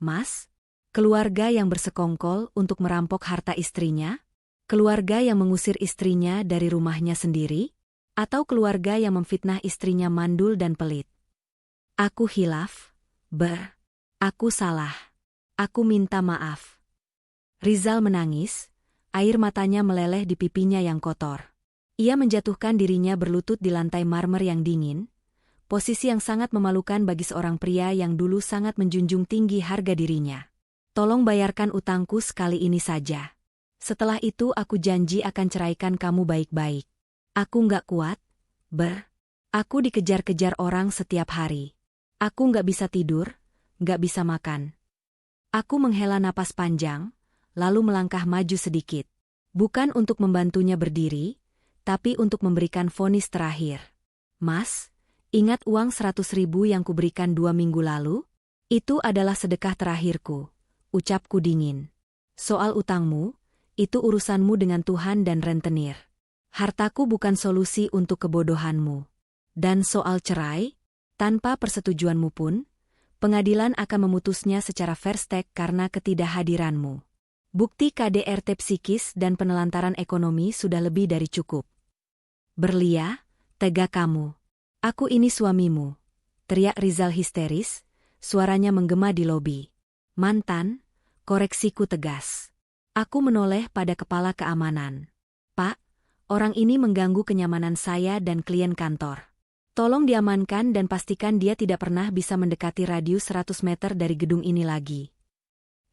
Mas? Keluarga yang bersekongkol untuk merampok harta istrinya? Keluarga yang mengusir istrinya dari rumahnya sendiri? Atau keluarga yang memfitnah istrinya mandul dan pelit?" Aku hilaf. Aku salah. Aku minta maaf." Rizal menangis, air matanya meleleh di pipinya yang kotor. Ia menjatuhkan dirinya berlutut di lantai marmer yang dingin, posisi yang sangat memalukan bagi seorang pria yang dulu sangat menjunjung tinggi harga dirinya. "Tolong bayarkan utangku sekali ini saja. Setelah itu aku janji akan ceraikan kamu baik-baik." Aku nggak kuat, Aku dikejar-kejar orang setiap hari. Aku nggak bisa tidur, nggak bisa makan. Aku menghela napas panjang, lalu melangkah maju sedikit. Bukan untuk membantunya berdiri, tapi untuk memberikan vonis terakhir. "Mas, ingat uang 100.000 yang kuberikan 2 minggu lalu? Itu adalah sedekah terakhirku," ucapku dingin. "Soal utangmu, itu urusanmu dengan Tuhan dan rentenir. Hartaku bukan solusi untuk kebodohanmu. Dan soal cerai, tanpa persetujuanmu pun, pengadilan akan memutusnya secara fair stake karena ketidakhadiranmu. Bukti KDRT psikis dan penelantaran ekonomi sudah lebih dari cukup." "Berlia, tega kamu. Aku ini suamimu," teriak Rizal histeris, suaranya menggema di lobi. "Mantan," koreksiku tegas. Aku menoleh pada kepala keamanan. "Pak, orang ini mengganggu kenyamanan saya dan klien kantor. Tolong diamankan dan pastikan dia tidak pernah bisa mendekati radius 100 meter dari gedung ini lagi."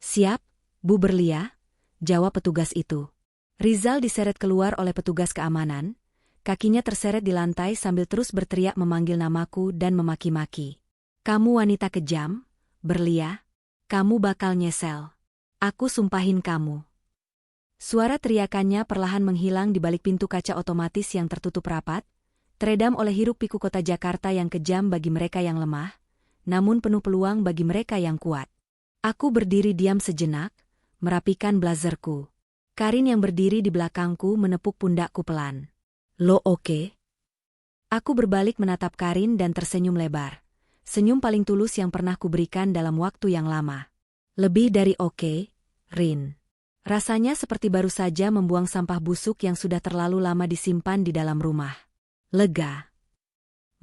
"Siap, Bu Berlia," jawab petugas itu. Rizal diseret keluar oleh petugas keamanan, kakinya terseret di lantai sambil terus berteriak memanggil namaku dan memaki-maki. "Kamu wanita kejam, Berlia. Kamu bakal nyesel. Aku sumpahin kamu." Suara teriakannya perlahan menghilang di balik pintu kaca otomatis yang tertutup rapat, teredam oleh hiruk-pikuk kota Jakarta yang kejam bagi mereka yang lemah, namun penuh peluang bagi mereka yang kuat. Aku berdiri diam sejenak, merapikan blazerku. Karin yang berdiri di belakangku menepuk pundakku pelan. "Lo oke?" Aku berbalik menatap Karin dan tersenyum lebar. Senyum paling tulus yang pernah kuberikan dalam waktu yang lama. "Lebih dari oke, Rin." Rasanya seperti baru saja membuang sampah busuk yang sudah terlalu lama disimpan di dalam rumah. Lega.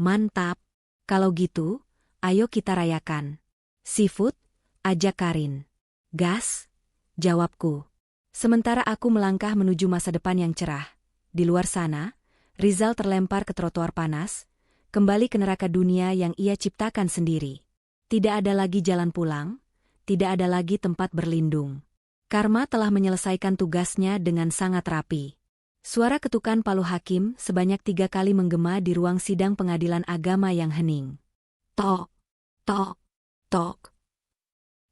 "Mantap. Kalau gitu, ayo kita rayakan." "Seafood?" ajak Karin. "Gas?" jawabku. Sementara aku melangkah menuju masa depan yang cerah. Di luar sana, Rizal terlempar ke trotoar panas, kembali ke neraka dunia yang ia ciptakan sendiri. Tidak ada lagi jalan pulang, tidak ada lagi tempat berlindung. Karma telah menyelesaikan tugasnya dengan sangat rapi. Suara ketukan palu hakim sebanyak 3 kali menggema di ruang sidang pengadilan agama yang hening. Tok, tok, tok.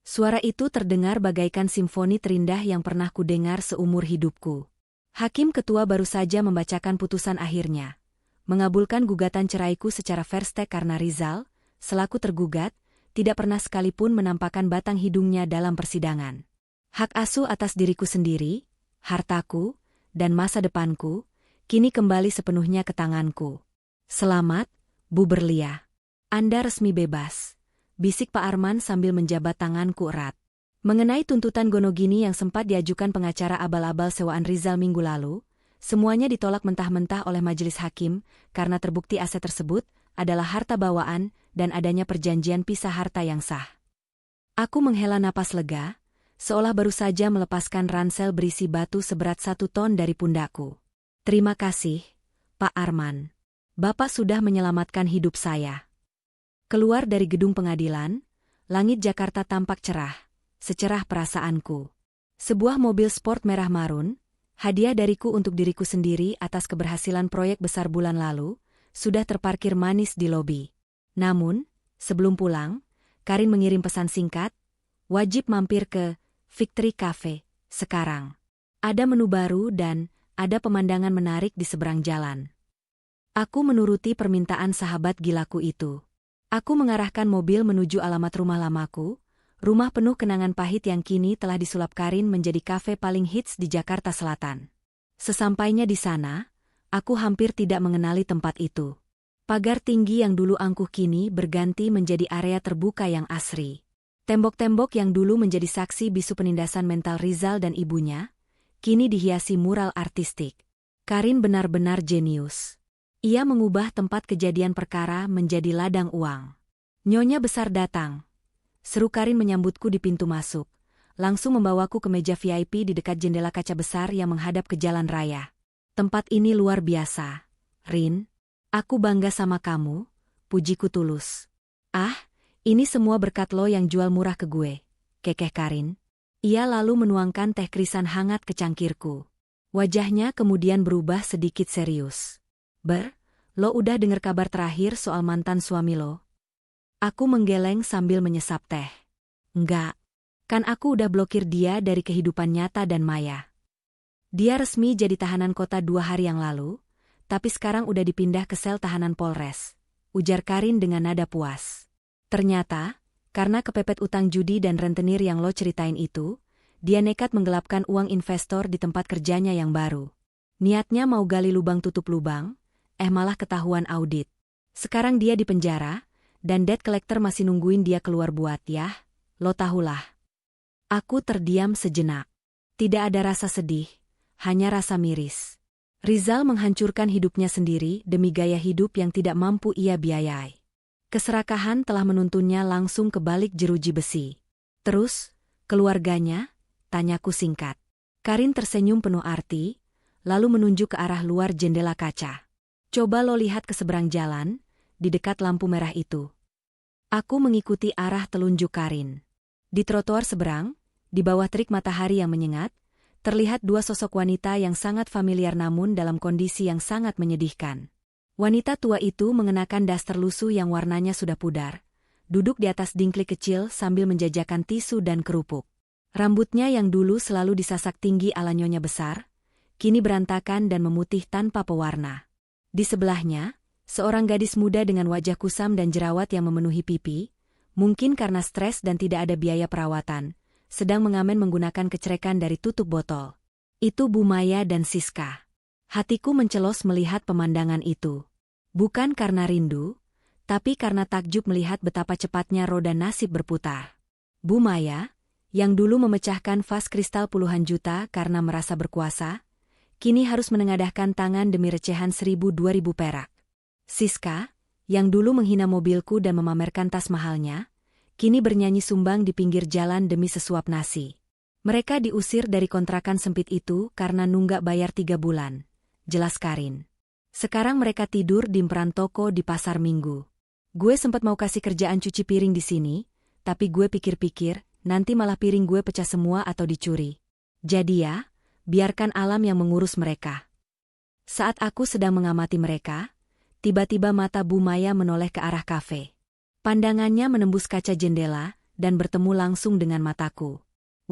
Suara itu terdengar bagaikan simfoni terindah yang pernah kudengar seumur hidupku. Hakim ketua baru saja membacakan putusan akhirnya, mengabulkan gugatan ceraiku secara fair stake karena Rizal, selaku tergugat, tidak pernah sekalipun menampakkan batang hidungnya dalam persidangan. Hak asuh atas diriku sendiri, hartaku, dan masa depanku, kini kembali sepenuhnya ke tanganku. Selamat, Bu Berlia. Anda resmi bebas, bisik Pak Arman sambil menjabat tanganku erat. Mengenai tuntutan Gonogini yang sempat diajukan pengacara abal-abal sewaan Rizal minggu lalu, semuanya ditolak mentah-mentah oleh majelis hakim karena terbukti aset tersebut adalah harta bawaan dan adanya perjanjian pisah harta yang sah. Aku menghela napas lega, seolah baru saja melepaskan ransel berisi batu seberat 1 ton dari pundakku. Terima kasih, Pak Arman. Bapak sudah menyelamatkan hidup saya. Keluar dari gedung pengadilan, langit Jakarta tampak cerah. Secerah perasaanku. Sebuah mobil sport merah marun, hadiah dariku untuk diriku sendiri atas keberhasilan proyek besar bulan lalu, sudah terparkir manis di lobi. Namun, sebelum pulang, Karin mengirim pesan singkat, wajib mampir ke Victory Cafe, sekarang. Ada menu baru dan ada pemandangan menarik di seberang jalan. Aku menuruti permintaan sahabat gilaku itu. Aku mengarahkan mobil menuju alamat rumah lamaku, rumah penuh kenangan pahit yang kini telah disulap Karin menjadi kafe paling hits di Jakarta Selatan. Sesampainya di sana, aku hampir tidak mengenali tempat itu. Pagar tinggi yang dulu angkuh kini berganti menjadi area terbuka yang asri. Tembok-tembok yang dulu menjadi saksi bisu penindasan mental Rizal dan ibunya, kini dihiasi mural artistik. Karin benar-benar jenius. Ia mengubah tempat kejadian perkara menjadi ladang uang. Nyonya besar datang. Seru Karin menyambutku di pintu masuk, langsung membawaku ke meja VIP di dekat jendela kaca besar yang menghadap ke jalan raya. Tempat ini luar biasa, Rin. Aku bangga sama kamu, pujiku tulus. Ah, ini semua berkat lo yang jual murah ke gue, kekeh Karin. Ia lalu menuangkan teh krisan hangat ke cangkirku. Wajahnya kemudian berubah sedikit serius. Lo udah dengar kabar terakhir soal mantan suami lo? Aku menggeleng sambil menyesap teh. Enggak. Kan aku udah blokir dia dari kehidupan nyata dan maya. Dia resmi jadi tahanan kota 2 hari yang lalu, tapi sekarang udah dipindah ke sel tahanan Polres, ujar Karin dengan nada puas. Ternyata, karena kepepet utang judi dan rentenir yang lo ceritain itu, dia nekat menggelapkan uang investor di tempat kerjanya yang baru. Niatnya mau gali lubang tutup lubang, malah ketahuan audit. Sekarang dia di penjara, dan debt collector masih nungguin dia keluar buat lo tahulah. Aku terdiam sejenak. Tidak ada rasa sedih, hanya rasa miris. Rizal menghancurkan hidupnya sendiri demi gaya hidup yang tidak mampu ia biayai. Keserakahan telah menuntunnya langsung ke balik jeruji besi. Terus, keluarganya? Tanyaku singkat. Karin tersenyum penuh arti, lalu menunjuk ke arah luar jendela kaca. Coba lo lihat ke seberang jalan, di dekat lampu merah itu. Aku mengikuti arah telunjuk Karin. Di trotoar seberang, di bawah terik matahari yang menyengat, terlihat 2 sosok wanita yang sangat familiar namun dalam kondisi yang sangat menyedihkan. Wanita tua itu mengenakan daster lusuh yang warnanya sudah pudar, duduk di atas dingklik kecil sambil menjajakan tisu dan kerupuk. Rambutnya yang dulu selalu disasak tinggi ala nyonya besar, kini berantakan dan memutih tanpa pewarna. Di sebelahnya, seorang gadis muda dengan wajah kusam dan jerawat yang memenuhi pipi, mungkin karena stres dan tidak ada biaya perawatan, sedang mengamen menggunakan kecerekan dari tutup botol. Itu Bu Maya dan Siska. Hatiku mencelos melihat pemandangan itu. Bukan karena rindu, tapi karena takjub melihat betapa cepatnya roda nasib berputar. Bu Maya, yang dulu memecahkan vas kristal puluhan juta karena merasa berkuasa, kini harus menengadahkan tangan demi recehan 1.000-2.000 perak. Siska, yang dulu menghina mobilku dan memamerkan tas mahalnya, kini bernyanyi sumbang di pinggir jalan demi sesuap nasi. Mereka diusir dari kontrakan sempit itu karena nunggak bayar 3 bulan, jelas Karin. Sekarang mereka tidur di emperan toko di pasar Minggu. Gue sempat mau kasih kerjaan cuci piring di sini, tapi gue pikir-pikir, nanti malah piring gue pecah semua atau dicuri. Jadi ya, biarkan alam yang mengurus mereka. Saat aku sedang mengamati mereka, tiba-tiba mata Bu Maya menoleh ke arah kafe. Pandangannya menembus kaca jendela dan bertemu langsung dengan mataku.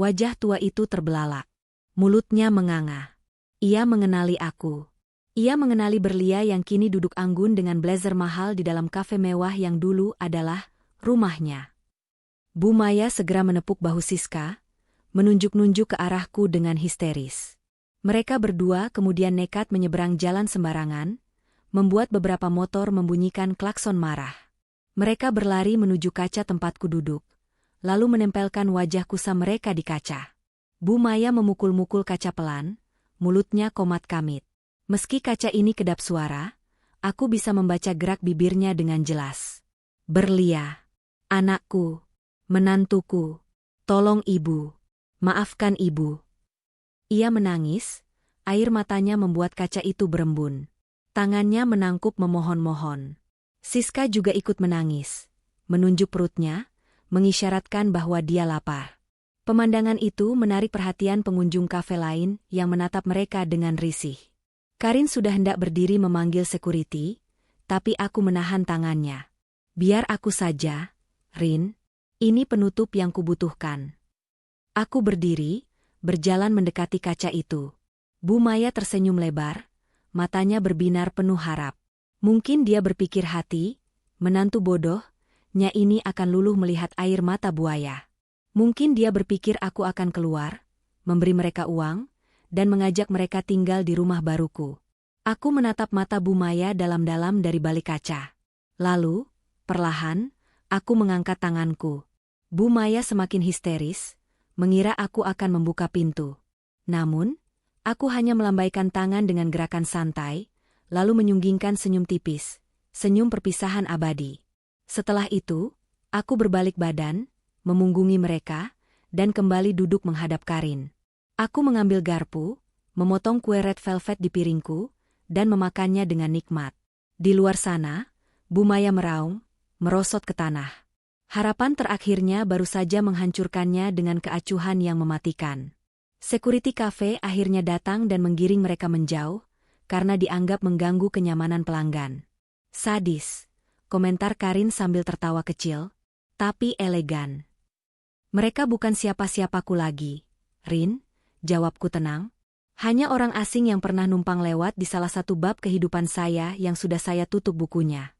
Wajah tua itu terbelalak. Mulutnya menganga. Ia mengenali aku. Ia mengenali Berlia yang kini duduk anggun dengan blazer mahal di dalam kafe mewah yang dulu adalah rumahnya. Bu Maya segera menepuk bahu Siska, menunjuk-nunjuk ke arahku dengan histeris. Mereka berdua kemudian nekat menyeberang jalan sembarangan, membuat beberapa motor membunyikan klakson marah. Mereka berlari menuju kaca tempatku duduk, lalu menempelkan wajah kusam mereka di kaca. Bu Maya memukul-mukul kaca pelan, mulutnya komat kamit. Meski kaca ini kedap suara, aku bisa membaca gerak bibirnya dengan jelas. Berlia, anakku, menantuku, tolong ibu, maafkan ibu. Ia menangis, air matanya membuat kaca itu berembun. Tangannya menangkup memohon-mohon. Siska juga ikut menangis, menunjuk perutnya, mengisyaratkan bahwa dia lapar. Pemandangan itu menarik perhatian pengunjung kafe lain yang menatap mereka dengan risih. Karin sudah hendak berdiri memanggil security, tapi aku menahan tangannya. Biar aku saja, Rin, ini penutup yang kubutuhkan. Aku berdiri, berjalan mendekati kaca itu. Bu Maya tersenyum lebar, matanya berbinar penuh harap. Mungkin dia berpikir hati, menantu bodoh, nya ini akan luluh melihat air mata buaya. Mungkin dia berpikir aku akan keluar, memberi mereka uang, dan mengajak mereka tinggal di rumah baruku. Aku menatap mata Bu Maya dalam-dalam dari balik kaca. Lalu, perlahan, aku mengangkat tanganku. Bu Maya semakin histeris, mengira aku akan membuka pintu. Namun, aku hanya melambaikan tangan dengan gerakan santai, lalu menyunggingkan senyum tipis, senyum perpisahan abadi. Setelah itu, aku berbalik badan, memunggungi mereka, dan kembali duduk menghadap Karin. Aku mengambil garpu, memotong kue red velvet di piringku, dan memakannya dengan nikmat. Di luar sana, Bu Maya meraung, merosot ke tanah. Harapan terakhirnya baru saja menghancurkannya dengan keacuhan yang mematikan. Security cafe akhirnya datang dan menggiring mereka menjauh, karena dianggap mengganggu kenyamanan pelanggan. Sadis, komentar Karin sambil tertawa kecil, tapi elegan. Mereka bukan siapa-siapaku lagi, Rin, jawabku tenang. Hanya orang asing yang pernah numpang lewat di salah satu bab kehidupan saya yang sudah saya tutup bukunya.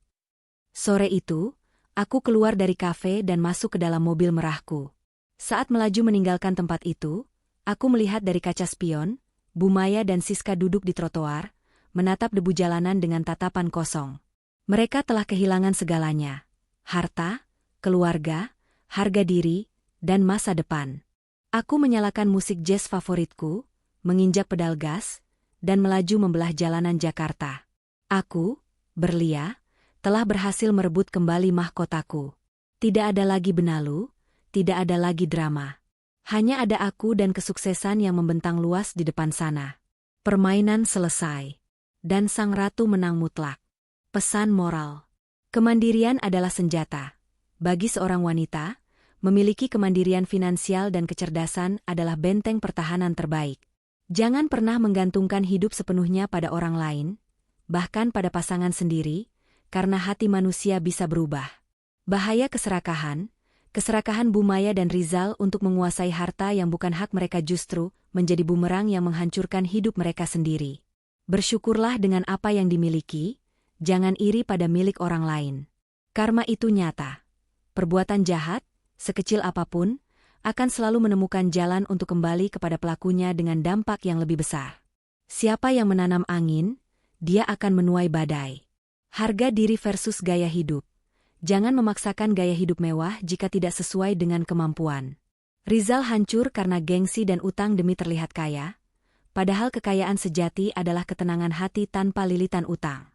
Sore itu, aku keluar dari kafe dan masuk ke dalam mobil merahku. Saat melaju meninggalkan tempat itu, aku melihat dari kaca spion, Bu Maya dan Siska duduk di trotoar, menatap debu jalanan dengan tatapan kosong. Mereka telah kehilangan segalanya. Harta, keluarga, harga diri, dan masa depan. Aku menyalakan musik jazz favoritku, menginjak pedal gas, dan melaju membelah jalanan Jakarta. Aku, Berlia, telah berhasil merebut kembali mahkotaku. Tidak ada lagi benalu, tidak ada lagi drama. Hanya ada aku dan kesuksesan yang membentang luas di depan sana. Permainan selesai. Dan sang ratu menang mutlak. Pesan moral. Kemandirian adalah senjata. Bagi seorang wanita, memiliki kemandirian finansial dan kecerdasan adalah benteng pertahanan terbaik. Jangan pernah menggantungkan hidup sepenuhnya pada orang lain, bahkan pada pasangan sendiri, karena hati manusia bisa berubah. Bahaya keserakahan Bu Maya dan Rizal untuk menguasai harta yang bukan hak mereka justru menjadi bumerang yang menghancurkan hidup mereka sendiri. Bersyukurlah dengan apa yang dimiliki, jangan iri pada milik orang lain. Karma itu nyata. Perbuatan jahat, sekecil apapun, akan selalu menemukan jalan untuk kembali kepada pelakunya dengan dampak yang lebih besar. Siapa yang menanam angin, dia akan menuai badai. Harga diri versus gaya hidup. Jangan memaksakan gaya hidup mewah jika tidak sesuai dengan kemampuan. Rizal hancur karena gengsi dan utang demi terlihat kaya, padahal kekayaan sejati adalah ketenangan hati tanpa lilitan utang.